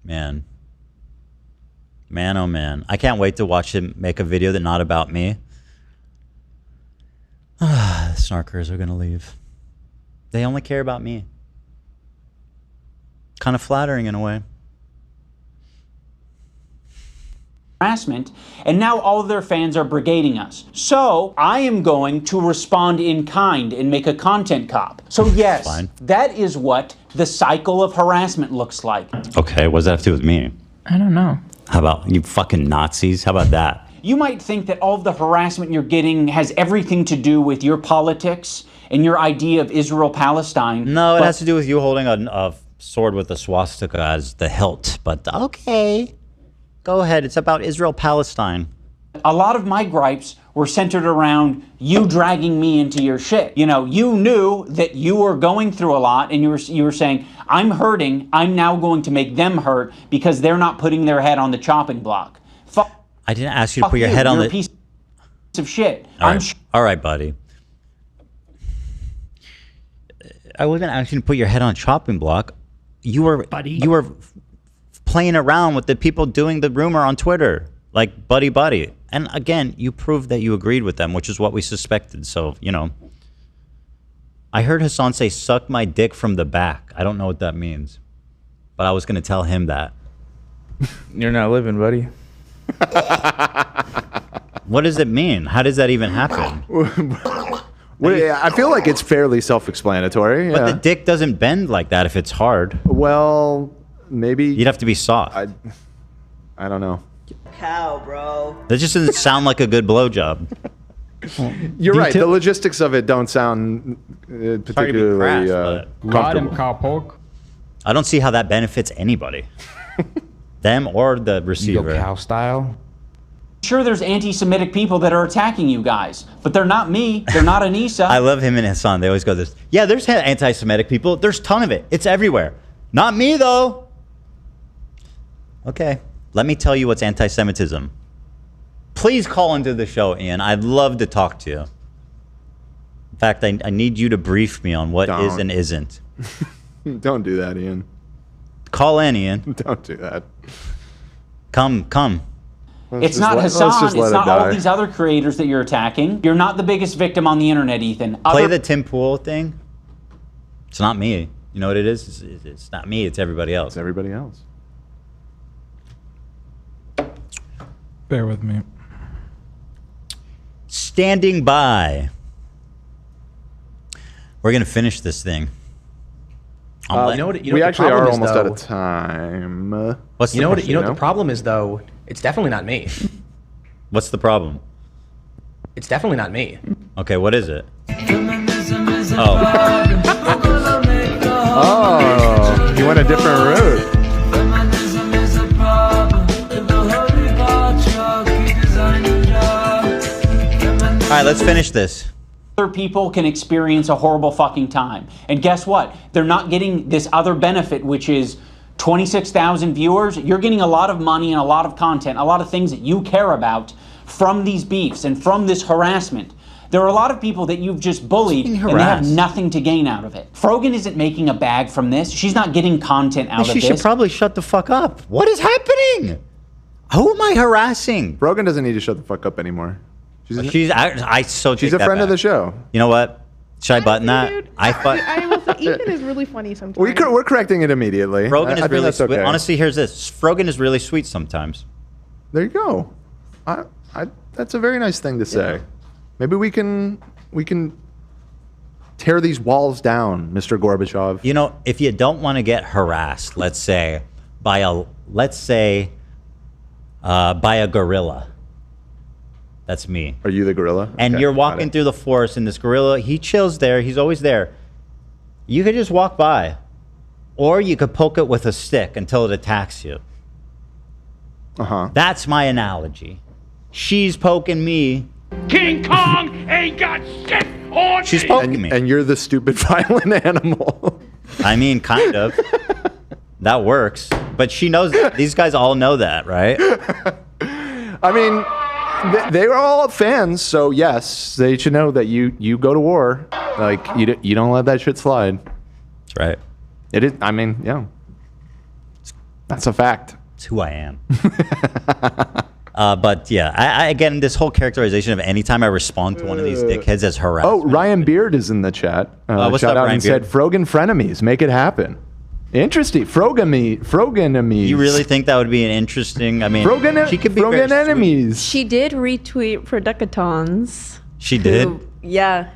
Man. Man, oh man. I can't wait to watch him make a video that's not about me. The snarkers are going to leave. They only care about me. Kind of flattering in a way. Harassment, and now all of their fans are brigading us. So I am going to respond in kind and make a content cop. So yes, that is what the cycle of harassment looks like. Okay, what does that have to do with me? I don't know. How about you fucking Nazis? How about that? You might think that all of the harassment you're getting has everything to do with your politics and your idea of Israel-Palestine. No, it has to do with you holding a sword with a swastika as the hilt. But okay. Go ahead. It's about Israel-Palestine. A lot of my gripes were centered around you dragging me into your shit. You know, you knew that you were going through a lot, and you were saying, I'm hurting. I'm now going to make them hurt because they're not putting their head on the chopping block. I didn't ask you to put your head on the... piece of shit. All right, buddy. I wasn't asking you to put your head on a chopping block. You were playing around with the people doing the rumor on Twitter, like buddy. And again, you proved that you agreed with them, which is what we suspected. So, you know, I heard Hasan say, suck my dick from the back. I don't know what that means, but I was going to tell him that. You're not living, buddy. What does it mean? How does that even happen? I feel like it's fairly self-explanatory. But the dick doesn't bend like that if it's hard. Well, maybe... You'd have to be soft. I don't know. Cow, bro. That just doesn't sound like a good blowjob. You're right. The logistics of it don't sound particularly comfortable. I don't see how that benefits anybody. Them or the receiver. Cow style. Sure, there's anti-Semitic people that are attacking you guys, but they're not me. They're not Anissa. I love him and Hasan. They always go this. Yeah, there's anti-Semitic people. There's a ton of it. It's everywhere. Not me, though. Okay. Let me tell you what's anti-Semitism. Please call into the show, Ian. I'd love to talk to you. In fact, I need you to brief me on what is and isn't. Don't do that, Ian. Call in, Ian. Don't do that. Come. It's not Hasan. It's not all these other creators that you're attacking. You're not the biggest victim on the internet, Ethan. Play the Tim Pool thing. It's not me. You know what it is? It's not me. It's everybody else. It's everybody else. Bear with me. Standing by. We're going to finish this thing. We actually are almost out of time. What's you know what the problem is, though? It's definitely not me. What's the problem? It's definitely not me. Okay, what is it? Oh, you went a different route. All right, let's finish this. Other people can experience a horrible fucking time. And guess what? They're not getting this other benefit, which is 26,000 viewers. You're getting a lot of money and a lot of content, a lot of things that you care about from these beefs and from this harassment. There are a lot of people that you've just bullied and they have nothing to gain out of it. Frogan isn't making a bag from this. She's not getting content out of this. She should probably shut the fuck up. What is happening? Who am I harassing? Frogan doesn't need to shut the fuck up anymore. She's a friend of the show. You know what? Should I button that? I will say Ethan is really funny sometimes. We're correcting it immediately. Frogan is really sweet. Okay. Honestly, here's this. Frogan is really sweet sometimes. There you go. That's a very nice thing to say. Maybe we can tear these walls down, Mr. Gorbachev. You know, if you don't want to get harassed, let's say by a gorilla. That's me. Are you the gorilla? And Okay, you're walking through the forest, and this gorilla, he chills there. He's always there. You could just walk by, or you could poke it with a stick until it attacks you. That's my analogy. She's poking me. King Kong ain't got shit on She's poking me. And you're the stupid violent animal. I mean, kind of. That works. But she knows that. These guys all know that, right? I mean, they were all fans, so yes, they should know that you go to war. Like, you don't let that shit slide. That's right. It is. I mean, yeah. That's a fact. It's who I am. But yeah, I again, this whole characterization of anytime I respond to one of these dickheads as harassment. Oh, Ryan Beard is in the chat. What's shout up, out Ryan and Beard? said, Frogan frenemies, make it happen. Interesting. Froganemies. You really think that would be an interesting? I mean, she could be Frogan very enemies. She did retweet Predicatons. She did. Yeah.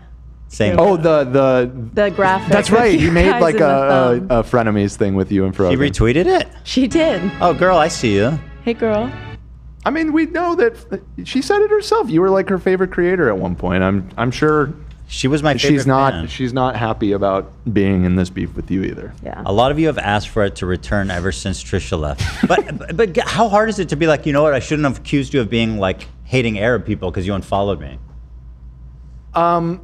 Same. Oh, the graphic. That's with right. you He made guys like in the thumb. a frenemies thing with you and Frogan. She retweeted it. She did. Oh, girl, I see you. Hey, girl. I mean, we know that she said it herself. You were like her favorite creator at one point. I'm sure she was my favorite fan. She's not happy about being in this beef with you either. Yeah. A lot of you have asked for it to return ever since Trisha left. But how hard is it to be like, you know what? I shouldn't have accused you of being like hating Arab people because you unfollowed me. Well,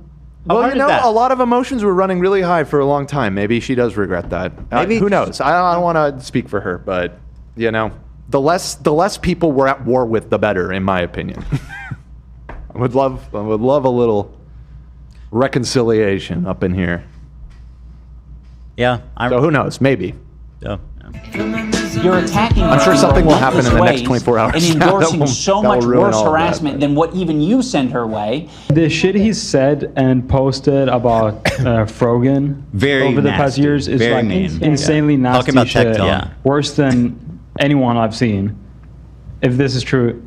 hard you know, is that? a lot of emotions were running really high for a long time. Maybe she does regret that. Maybe who knows? I don't want to speak for her, but you know, the less people we're at war with, the better, in my opinion. I would love a little reconciliation up in here. Yeah. So who knows? Maybe. Yeah. You're attacking. I'm sure something will happen in the next ways 24 hours. and That endorsing will- so that will much ruin worse all of that, harassment than what even you send her way. The shit he said and posted about Frogan over the past nasty. years is Very like mean. insanely Yeah. nasty Talking about shit. tech tone. Yeah. Worse than anyone I've seen. If this is true,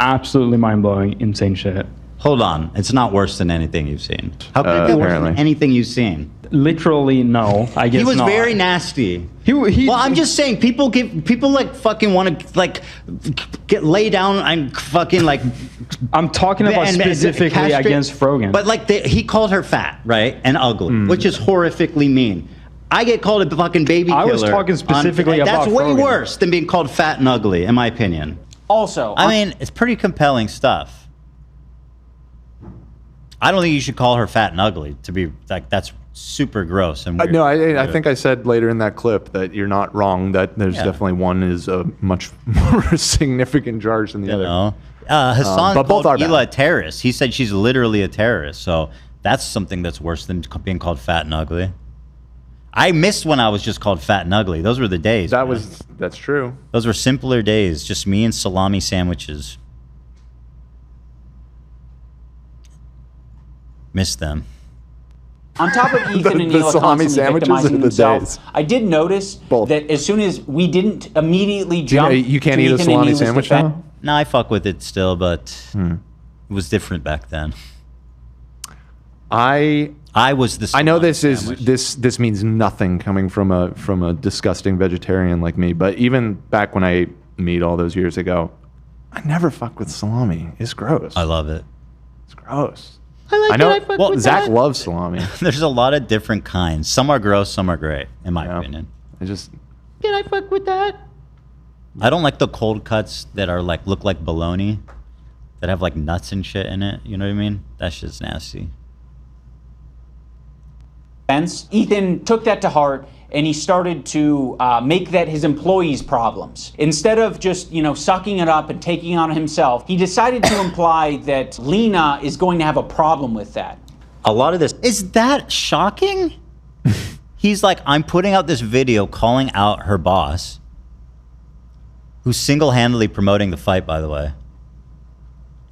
absolutely mind-blowing, insane shit. Hold on. It's not worse than anything you've seen. How could it be worse than anything you've seen? Literally, no. I guess He was not. very nasty. Well, I'm just saying, people like fucking want to like lay down and fucking like. I'm talking about specifically castrate- against Frogan. But like he called her fat, right, and ugly, which is horrifically mean. I get called a fucking baby killer. I was talking specifically about That's way Frogan. worse than being called fat and ugly, in my opinion. Also, I mean, it's pretty compelling stuff. I don't think you should call her fat and ugly. To be like, that's super gross and weird. No, I think I said later in that clip that you're not wrong, that there's definitely one is a much more significant charge than the other. Hasan but both called are Hila a bad. terrorist. He said she's literally a terrorist. So that's something that's worse than being called fat and ugly. I missed when I was just called fat and ugly. Those were the days. That's true. Those were simpler days. Just me and salami sandwiches. Missed them. On top of Ethan and the Hila salami constantly sandwiches victimizing or the themselves, days? I did notice that as soon as we didn't immediately jump, you can't to eat a Ethan and salami Hila's sandwich defense- now? No, I fuck with it still, but it was different back then. I was the. I know this means nothing coming from a disgusting vegetarian like me, but even back when I ate meat all those years ago, I never fuck with salami. It's gross. I love it. It's gross. I know. I fuck Well, with Zach that. loves salami. There's a lot of different kinds. Some are gross, some are great, in my opinion. I just Can I fuck with that? I don't like the cold cuts that are like look like bologna, that have like nuts and shit in it. You know what I mean? That's just nasty. Ethan took that to heart and he started to make that his employees' problems. Instead of just, sucking it up and taking it on himself, he decided to imply that Lena is going to have a problem with that. A lot of this is that shocking. He's like, I'm putting out this video calling out her boss, who's single-handedly promoting the fight, by the way.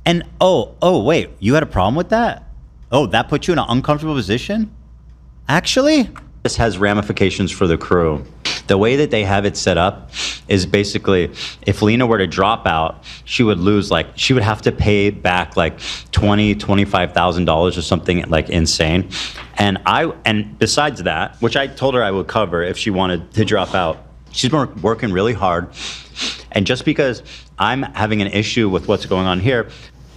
And oh, wait, you had a problem with that? Oh, that put you in an uncomfortable position? Actually, this has ramifications for the crew. The way that they have it set up is basically, if Lena were to drop out, she would lose, she would have to pay back $25,000 or something insane. And besides that, which I told her I would cover if she wanted to drop out, she's been working really hard. And just because I'm having an issue with what's going on here,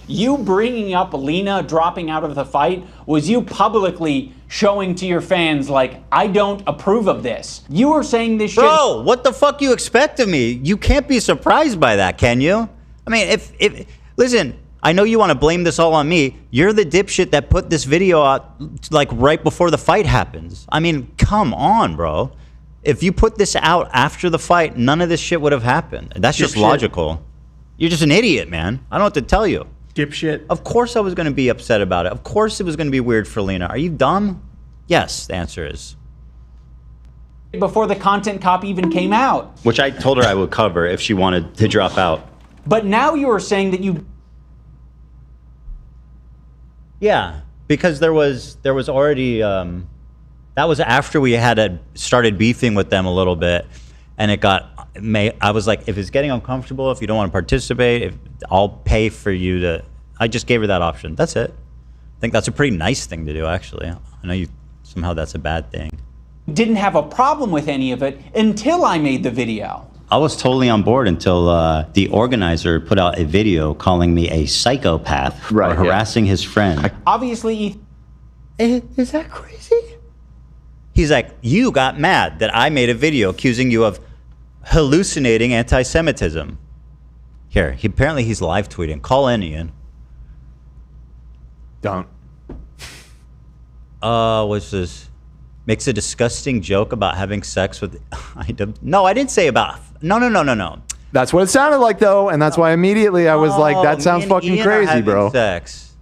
You bringing up Lena dropping out of the fight was you publicly showing to your fans, I don't approve of this. You were saying this shit. Bro, what the fuck you expect of me? You can't be surprised by that, can you? I mean, listen, I know you want to blame this all on me. You're the dipshit that put this video out right before the fight happens. I mean, come on, bro. If you put this out after the fight, none of this shit would have happened. That's just logical. You're just an idiot, man. I don't know what to tell you. Dipshit. Of course I was going to be upset about it. Of course it was going to be weird for Lena. Are you dumb? Yes, the answer is. Before the content cop even came out. Which I told her I would cover if she wanted to drop out. But now you are saying that you... Yeah, because there was already... that was after we had started beefing with them a little bit. And I was like, if it's getting uncomfortable, if you don't want to participate, I'll pay for you to... I just gave her that option. That's it. I think that's a pretty nice thing to do, actually. I know somehow that's a bad thing. Didn't have a problem with any of it until I made the video. I was totally on board until the organizer put out a video calling me a psychopath for harassing his friend. Obviously, Is that crazy? He's like, you got mad that I made a video accusing you of hallucinating anti-Semitism. Here, apparently he's live tweeting. Call in, Ian. Don't. What's this? Makes a disgusting joke about having sex with Idubbbz. No, I didn't say about. No. That's what it sounded like, though, and that's why immediately I was like, that sounds fucking Ian are crazy, having bro. Sex.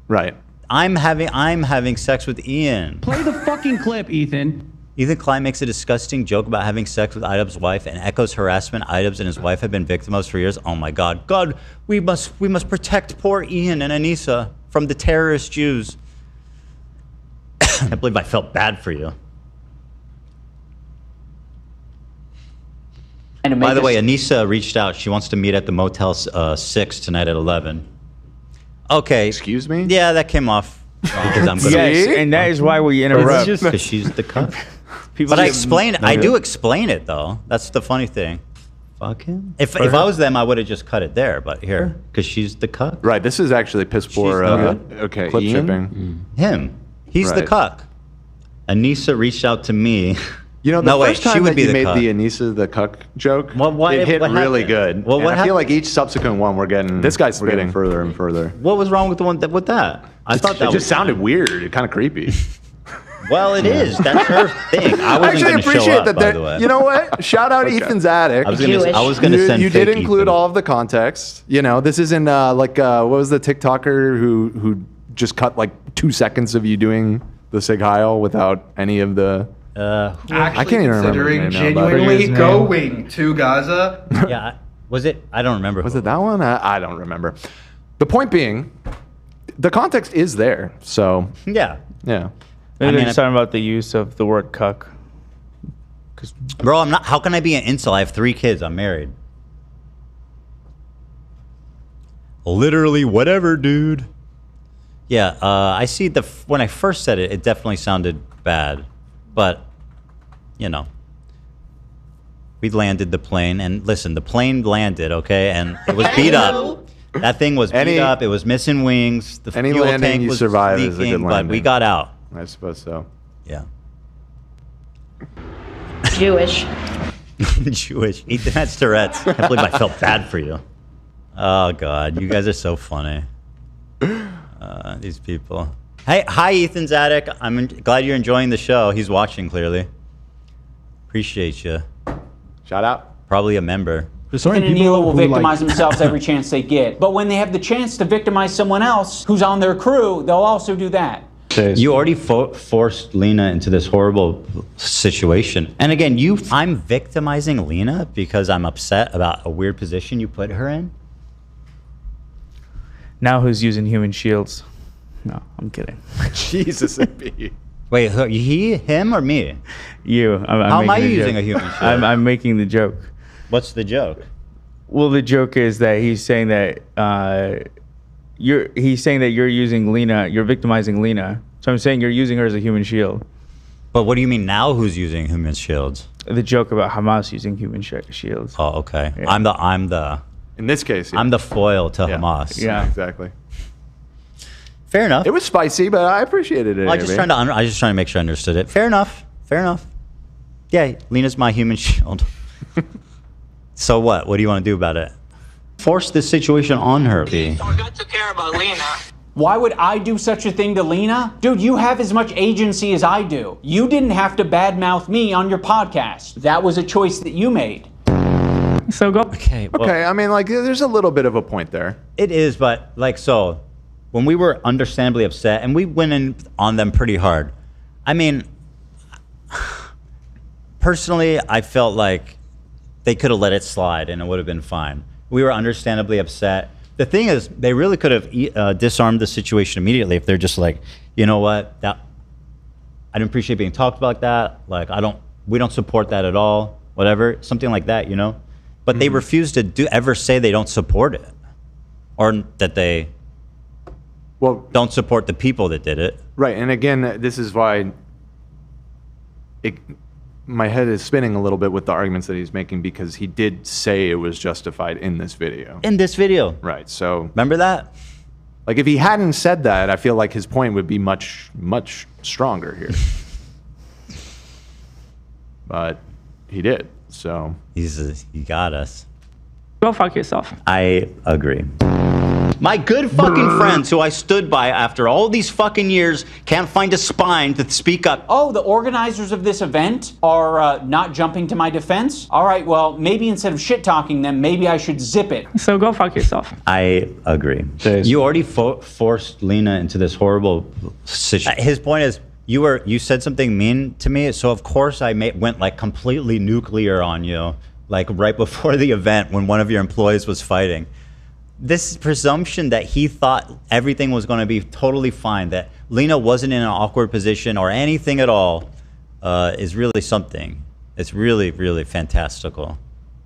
Right. I'm having sex with Ian. Play the fucking clip, Ethan. Ethan Klein makes a disgusting joke about having sex with Idubbbz's wife and echoes harassment Idubbbz and his wife have been victimized for years. Oh my God. God, we must protect poor Ian and Anissa from the terrorist Jews. I can't believe I felt bad for you. By the way, Anissa reached out. She wants to meet at the Motel 6 tonight at 11. Okay. Excuse me? Yeah, that came off. Because I'm gonna Yes, and that is why we interrupt. Because she's the cunt. But I explain it. I do explain it, though. That's the funny thing. Fuck him. If I was them, I would have just cut it there. But here, because she's the cuck. Right. This is actually piss poor. Okay. Clip Ian? shipping. Him. He's the cuck. Anissa reached out to me. You know, the first time that you made the Anissa the cuck joke, it hit really good. Well, and I feel like each subsequent one we're getting getting further and further. What was wrong with the one with that? I thought that just sounded weird. It kind of creepy. Well, it is. That's her thing. I wasn't going to show up, by the way. You know what? Shout out Ethan's Attic. I was going to send You did fake include Ethan. all of the context. You know, this isn't like what was the TikToker who just cut like 2 seconds of you doing the Sig Heil without any of the. I can't even remember. Considering genuinely going to Gaza. Yeah, was it? I don't remember. Was it that one? I don't remember. The point being, the context is there. So yeah. Maybe they're just talking about the use of the word cuck. Bro, I'm not. How can I be an incel? I have 3 kids. I'm married. Literally, whatever, dude. Yeah, I see when I first said it, it definitely sounded bad, but you know, we landed the plane, and listen, the plane landed, okay, and it was beat up. That thing was beat up. It was missing wings. The any fuel landing tank you was survive leaking, is a good but landing. we got out. I suppose so. Yeah. Jewish. Jewish. Ethan has Tourette's. I can't believe I felt bad for you. Oh God, you guys are so funny. These people. Hey, hi, Ethan's Attic. I'm glad you're enjoying the show. He's watching clearly. Appreciate you. Shout out. Probably a member. Ethan and Neela will victimize themselves every chance they get. But when they have the chance to victimize someone else who's on their crew, they'll also do that. You already forced Lena into this horrible situation. And again, I'm victimizing Lena because I'm upset about a weird position you put her in. Now who's using human shields? No, I'm kidding. Jesus, B. Wait, him, or me? You. How am I using a human shield? I'm making the joke. What's the joke? Well, the joke is that he's saying that he's saying that you're using Lena, you're victimizing Lena. So I'm saying you're using her as a human shield. But what do you mean now? Who's using human shields? The joke about Hamas using human shields. Oh, okay. Yeah. I'm the. In this case, I'm the foil to Hamas. Yeah, exactly. Fair enough. It was spicy, but I appreciated it. I was just trying to make sure I understood it. Fair enough. Yeah, Lena's my human shield. So what? What do you want to do about it? Force this situation on her, B. Why would I do such a thing to Lena? Dude, you have as much agency as I do. You didn't have to badmouth me on your podcast. That was a choice that you made. So go. Okay. Well, Okay, I mean, like, there's a little bit of a point there. It is, but like, so when we were understandably upset and we went in on them pretty hard, I mean, personally, I felt like they could have let it slide and it would have been fine. We were understandably upset. The thing is, they really could have disarmed the situation immediately if they're just like, you know what, I didn't appreciate being talked about like that. Like, we don't support that at all. Whatever, something like that, you know. But they refuse to ever say they don't support it, or that they don't support the people that did it. Right, and again, this is why my head is spinning a little bit with the arguments that he's making, because he did say it was justified in this video. In this video. Right, so... Remember that? Like, if he hadn't said that, I feel like his point would be much, much stronger here. But he did, so... He got us. Go fuck yourself. I agree. My good fucking friends who I stood by after all these fucking years can't find a spine to speak up. Oh, the organizers of this event are not jumping to my defense? All right, well, maybe instead of shit-talking them, maybe I should zip it. So go fuck yourself. I agree. You already forced Lena into this horrible situation. His point is, you said something mean to me, so of course I went like completely nuclear on you, like right before the event when one of your employees was fighting. This presumption that he thought everything was going to be totally fine, that Lena wasn't in an awkward position or anything at all, is really something. It's really, really fantastical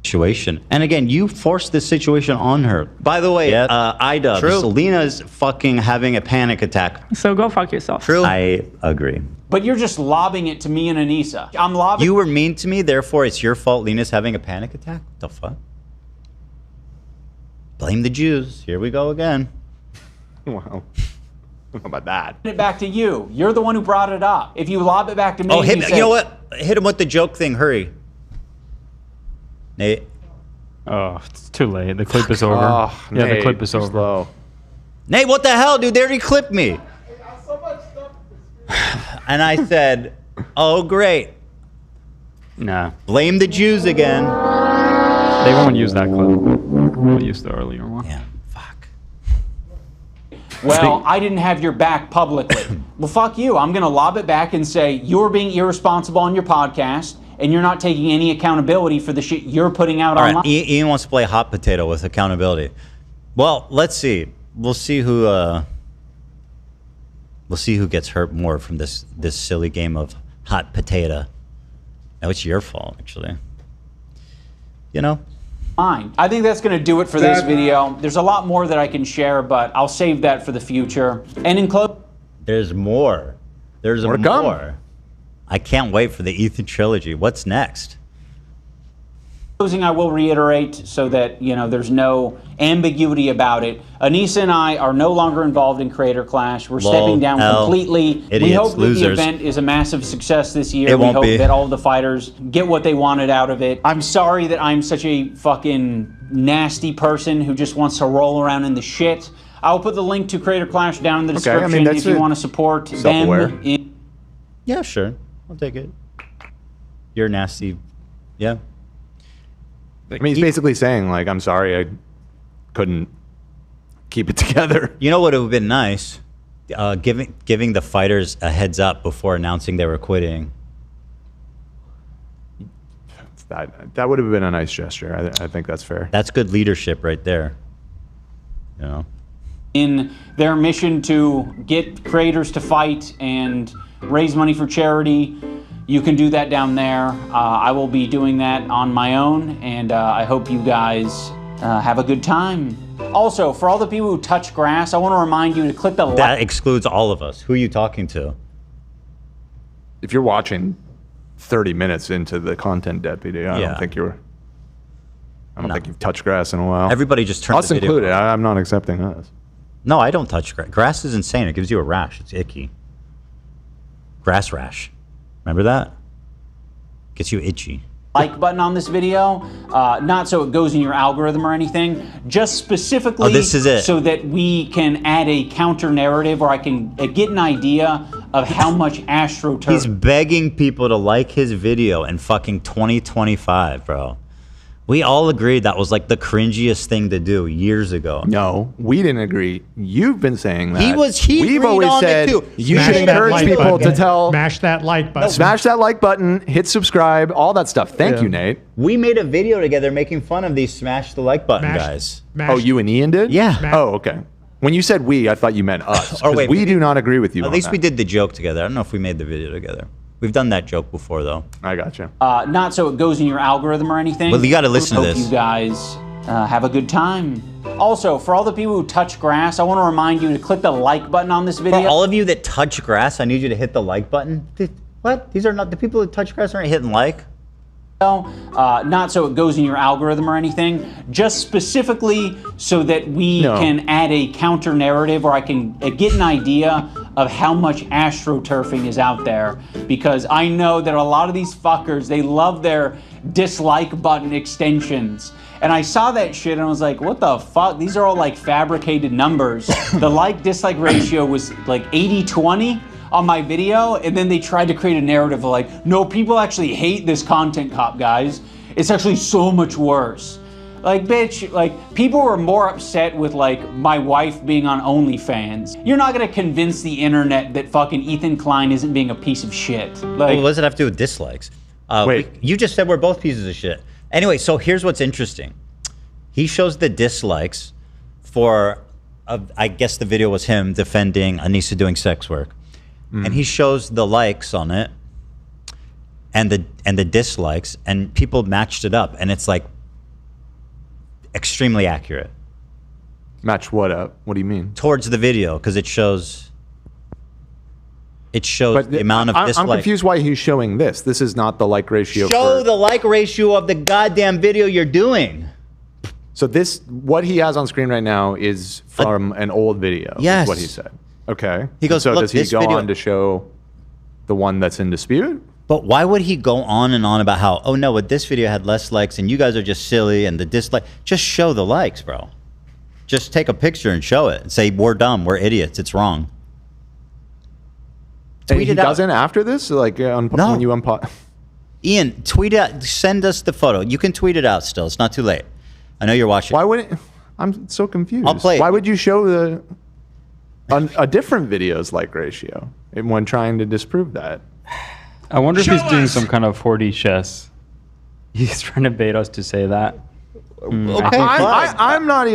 situation. And again, you forced this situation on her. By the way, Idubbbz, Lena's fucking having a panic attack. So go fuck yourself. True. I agree. But you're just lobbing it to me and Anissa. I'm lobbing... You were mean to me, therefore it's your fault Lena's having a panic attack? What the fuck? Blame the Jews. Here we go again. Wow. How about that? It back to you. You're the one who brought it up. If you lob it back to me... Oh, you know what? Hit him with the joke thing. Hurry. Nate. Oh, it's too late. The clip is over. Oh, yeah, Nate, the clip is over. Slow. Nate, what the hell, dude? They already clipped me. And I said, oh, great. Nah. Blame the Jews again. They won't use that clip. They used the earlier one. Yeah. Well, I didn't have your back publicly. Well, fuck you. I'm going to lob it back and say you're being irresponsible on your podcast and you're not taking any accountability for the shit you're putting out online. All right, Ian wants to play hot potato with accountability. Well, let's see. We'll see who gets hurt more from this silly game of hot potato. Now it's your fault, actually. You know? Fine. I think that's going to do it for this video. There's a lot more that I can share, but I'll save that for the future. And in close, there's more. There's more. I can't wait for the Ethan trilogy. What's next? closing, I will reiterate so that there's no ambiguity about it. Anissa and I are no longer involved in Creator Clash. We're stepping down completely. We hope that the event is a massive success this year. We hope that all of the fighters get what they wanted out of it. I'm sorry that I'm such a fucking nasty person who just wants to roll around in the shit. I'll put the link to Creator Clash down in the description if you want to support them. Yeah, sure. I'll take it. You're nasty. Yeah. I mean, he's basically saying, like, I'm sorry I couldn't keep it together. You know what would have been nice? Giving the fighters a heads up before announcing they were quitting. That would have been a nice gesture. I think that's fair. That's good leadership right there. You know? In their mission to get creators to fight and raise money for charity, you can do that down there. I will be doing that on my own, and I hope you guys have a good time. Also, for all the people who touch grass, I want to remind you to click the That excludes all of us. Who are you talking to? If you're watching 30 minutes into the content deputy, I don't think you're... I don't think you've touched grass in a while. Everybody just turned us the video included. off. I'm not accepting us. No, I don't touch grass. Grass is insane. It gives you a rash. It's icky. Grass rash. Remember that? Gets you itchy. Like button on this video, not so it goes in your algorithm or anything, just specifically this is it. So that we can add a counter narrative, or I can get an idea of how much AstroTurf. He's begging people to like his video in fucking 2025, bro. We all agreed that was like the cringiest thing to do years ago. No, we didn't agree. You've been saying that. We've always said you should encourage people to tell. Smash that like button. Smash that like button, hit subscribe, all that stuff. Thank you, Nate. We made a video together making fun of these smash the like button guys. Oh, you and Ian did? Yeah. Oh, okay. When you said we, I thought you meant us. Or wait, we do not agree with you At on least that. we did the joke together. I don't know if we made the video together. We've done that joke before, though. I got you. Not so it goes in your algorithm or anything. Well, you got to listen to Hope this. you guys have a good time. Also, for all the people who touch grass, I want to remind you to click the like button on this video. For all of you that touch grass, I need you to hit the like button. What? These are not the people who touch grass aren't hitting like. Not so it goes in your algorithm or anything, just specifically so that we can add a counter narrative, or I can get an idea of how much astroturfing is out there, because I know that a lot of these fuckers, they love their dislike button extensions. And I saw that shit and I was like, what the fuck? These are all like fabricated numbers. The like-dislike ratio was like 80-20 on my video, and then they tried to create a narrative of like, no, people actually hate this content cop, guys. It's actually so much worse. Like, bitch, like, people were more upset with, like, my wife being on OnlyFans. You're not gonna convince the internet that fucking Ethan Klein isn't being a piece of shit. Like, what does it have to do with dislikes? Wait. You just said we're both pieces of shit. Anyway, so here's what's interesting. He shows the dislikes for, I guess the video was him defending Anissa doing sex work. And he shows the likes on it and the dislikes, and people matched it up, and it's like extremely accurate. Match what up? What do you mean? Towards the video, because it shows the amount of dislikes. I'm confused why he's showing this. This is not the like ratio. Show the like ratio of the goddamn video you're doing. So this, what he has on screen right now is from an old video. Yes. Is what he said. Okay. He goes, so look, does he this go video- on to show the one that's in dispute? But why would he go on and on about how, oh no, but this video had less likes and you guys are just silly and the dislike? Just show the likes, bro. Just take a picture and show it and say, we're dumb, we're idiots, it's wrong. Tweet he it out. doesn't after this? Like when you unpause? Ian, tweet it. Send us the photo. You can tweet it out still. It's not too late. I know you're watching. Why wouldn't? I'm so confused. I'll play it. Why would you show a different video's like ratio when trying to disprove that? I wonder if he's doing some kind of 4D chess. He's trying to bait us to say that. Okay, I'm not.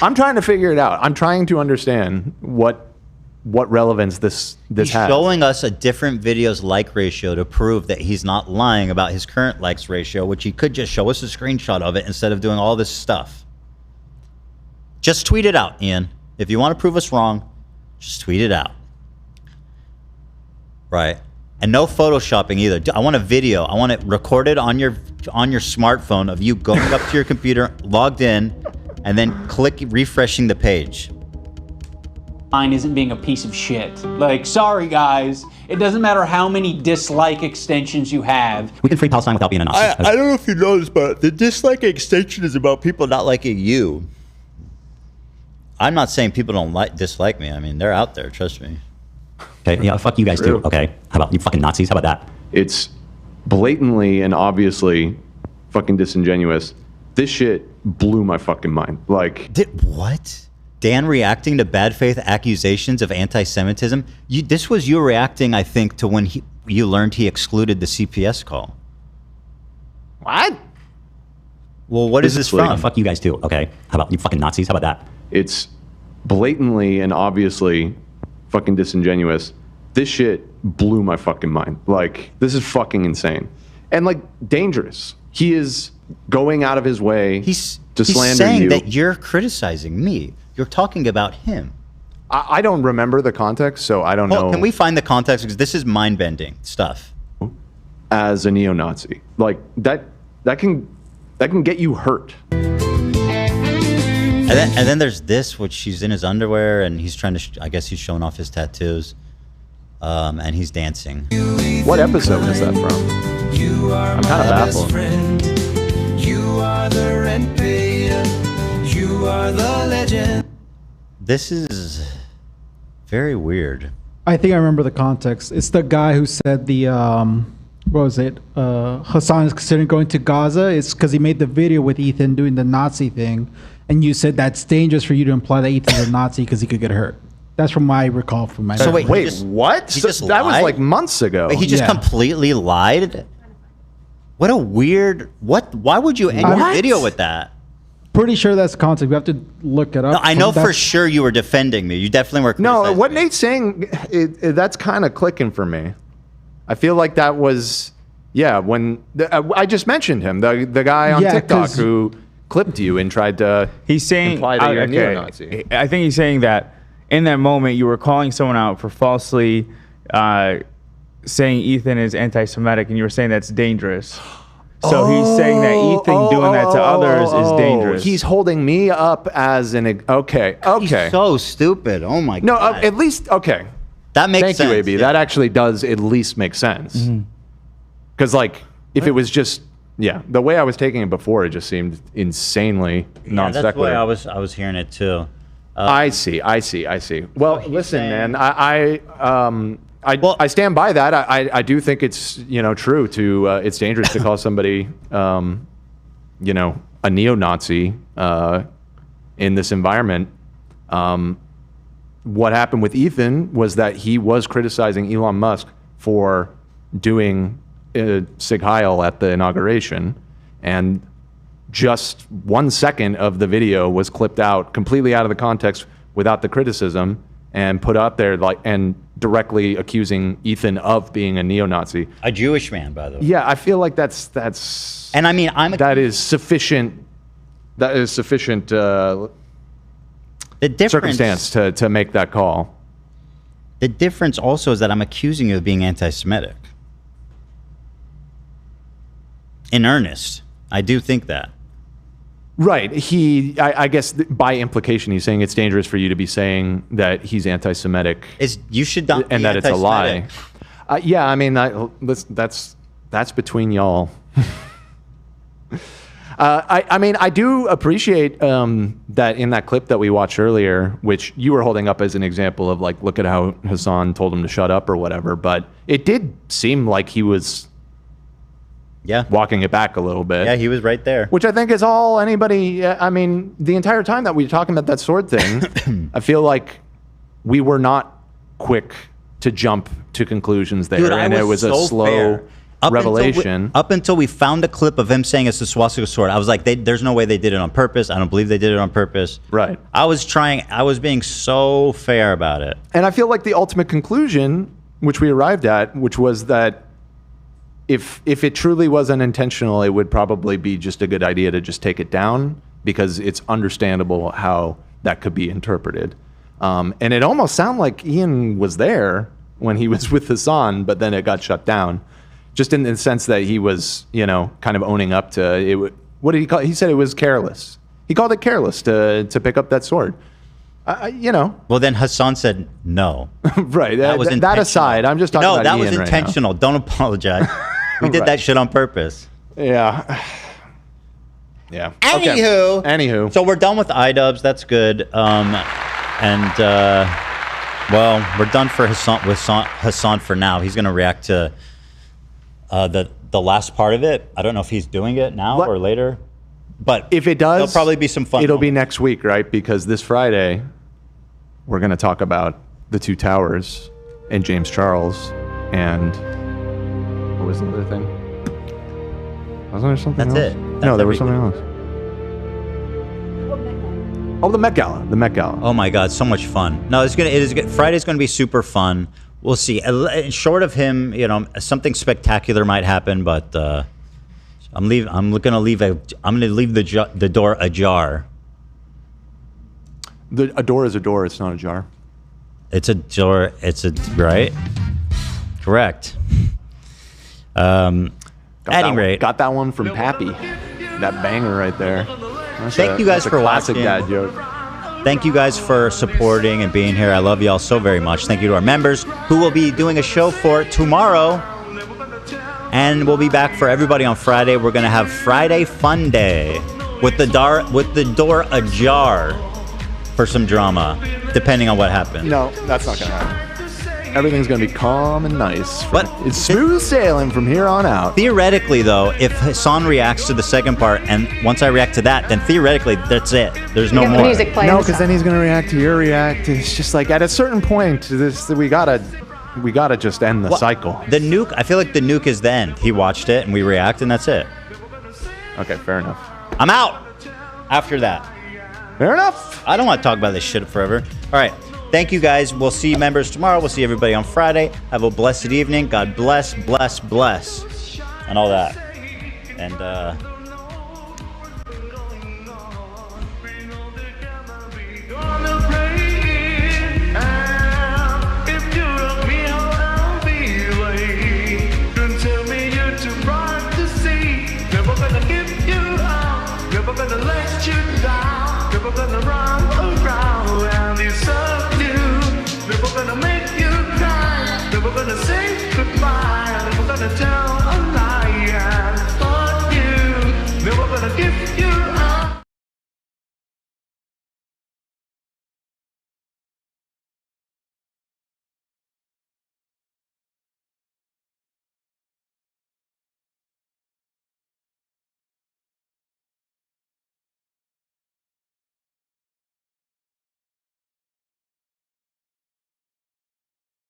I'm trying to figure it out. I'm trying to understand what relevance this He's has. showing us a different video's like ratio to prove that he's not lying about his current likes ratio, which he could just show us a screenshot of it instead of doing all this stuff. Just tweet it out, Ian. If you want to prove us wrong, just tweet it out. Right. And no photoshopping either. I want a video. I want it recorded on your smartphone of you going up to your computer, logged in, and then refreshing the page. Mine isn't being a piece of shit. Like, sorry guys, it doesn't matter how many dislike extensions you have. We can free Palestine without being a Nazi. I don't know if you know this, but the dislike extension is about people not liking you. I'm not saying people don't dislike me. I mean, they're out there. Trust me. Okay, yeah, fuck you guys too. Okay, how about you fucking Nazis? How about that? It's blatantly and obviously fucking disingenuous. This shit blew my fucking mind. Like, what? Dan reacting to bad faith accusations of anti-Semitism? This was you reacting, I think, to when you learned he excluded the CPS call. What? Well, what is this from? Fuck you guys too. Okay, how about you fucking Nazis? How about that? It's blatantly and obviously fucking disingenuous. This shit blew my fucking mind. Like, this is fucking insane. And like, dangerous. He is going out of his way to slander you. He's saying that you're criticizing me. You're talking about him. I don't remember the context, so I don't know. Can we find the context? Because this is mind-bending stuff. As a neo-Nazi. Like, that can get you hurt. And then there's this, which she's in his underwear, and he's trying to, I guess he's showing off his tattoos, and he's dancing. What episode is that from? I'm kind of baffled. You are the rent payer. You are the legend. This is very weird. I think I remember the context. It's the guy who said what was it? Hasan is considering going to Gaza. It's because he made the video with Ethan doing the Nazi thing. And you said that's dangerous for you to imply that Ethan's a Nazi because he could get hurt. That's from my recall from my So memory. wait, what? That was like months ago. Wait, he just completely lied? What a weird... Why would you end your video with that? Pretty sure that's the context. We have to look it up. No, I know for sure you were defending me. You definitely were criticizing No, what Nate's saying, that's kind of clicking for me. I feel like that was... Yeah, when... I just mentioned him. The guy on TikTok who clipped you and tried to imply that you're a neo-Nazi. I think he's saying that in that moment you were calling someone out for falsely saying Ethan is anti-Semitic, and you were saying that's dangerous. So he's saying that Ethan doing that to others is dangerous. He's holding me up as an... Okay. He's so stupid. Oh my God. No, at least... Okay. That makes sense. Thank you, AB. That actually does at least make sense. Because, like, if it was just... Yeah, the way I was taking it before, it just seemed insanely non sequitur. That's the way I was hearing it too. I see. Well, listen, man, I stand by that. I do think it's true to it's dangerous to call somebody a neo-Nazi in this environment. What happened with Ethan was that he was criticizing Elon Musk for doing Sig Heil at the inauguration, and just 1 second of the video was clipped out completely out of the context without the criticism and put out there and directly accusing Ethan of being a neo-Nazi. A Jewish man, by the way. Yeah, I feel like that's and I mean that is sufficient the circumstance to make that call. The difference also is that I'm accusing you of being anti-Semitic. In earnest. I do think that. Right. I guess by implication, he's saying it's dangerous for you to be saying that he's anti-Semitic. You should not be and that it's a lie. Yeah, I mean, that's between y'all. I mean, I do appreciate that in that clip that we watched earlier, which you were holding up as an example of like, look at how Hasan told him to shut up or whatever, but it did seem like he was walking it back a little bit. Yeah, he was right there. Which I think is all anybody, I mean, the entire time that we were talking about that sword thing, I feel like we were not quick to jump to conclusions there. Dude, and it was a slow revelation. Up until we found a clip of him saying it's a swastika sword, I was like, there's no way they did it on purpose. I don't believe they did it on purpose. Right. I was being so fair about it. And I feel like the ultimate conclusion, which we arrived at, which was that if it truly was unintentional, it would probably be just a good idea to just take it down, because it's understandable how that could be interpreted. And it almost sounded like Ian was there when he was with Hasan, but then it got shut down. Just in the sense that he was, you know, kind of owning up to it. What did he call it? He said it was careless. He called it careless to pick up that sword. You know. Well, then Hasan said no. Right. That was that aside, I'm just talking about that Ian was intentional. Don't apologize. We did that shit on purpose. Yeah. Yeah. Anywho. Okay. Anywho. So we're done with Idubbbz. That's good. Well, we're done for Hasan for now. He's going to react to the last part of it. I don't know if he's doing it now or later, but if it does, there'll probably be some fun. It'll be next week, right? Because this Friday, we're going to talk about the two towers and James Charles, and what was the other thing? Wasn't there something else? That's it. No, there was something else. Oh, the Met Gala. The Met Gala. Oh my God, so much fun. No, it is good. Friday's going to be super fun. We'll see. Short of him, you know, something spectacular might happen, but I'm going to leave the door ajar. A door is a door. It's not a jar. It's a door. Right. Correct. At any rate, got that one from Pappy. That banger right there. Thank you guys for classic watching. dad joke. Thank you guys for supporting and being here. I love y'all so very much. Thank you to our members who will be doing a show for tomorrow. And we'll be back for everybody on Friday. We're going to have Friday Fun Day with the door ajar for some drama, depending on what happens. No, that's not going to happen. Everything's going to be calm and nice. But it's smooth sailing from here on out. Theoretically, though, if Hasan reacts to the second part, and once I react to that, then theoretically, that's it. There's no more. No, because then he's going to react to your react. It's just like at a certain point, we gotta just end the cycle. The Nuke, I feel like the Nuke is the end. He watched it, and we react, and that's it. Okay, fair enough. I'm out after that. Fair enough. I don't want to talk about this shit forever. All right. Thank you, guys. We'll see members tomorrow. We'll see everybody on Friday. Have a blessed evening. God bless, bless, bless, and all that. And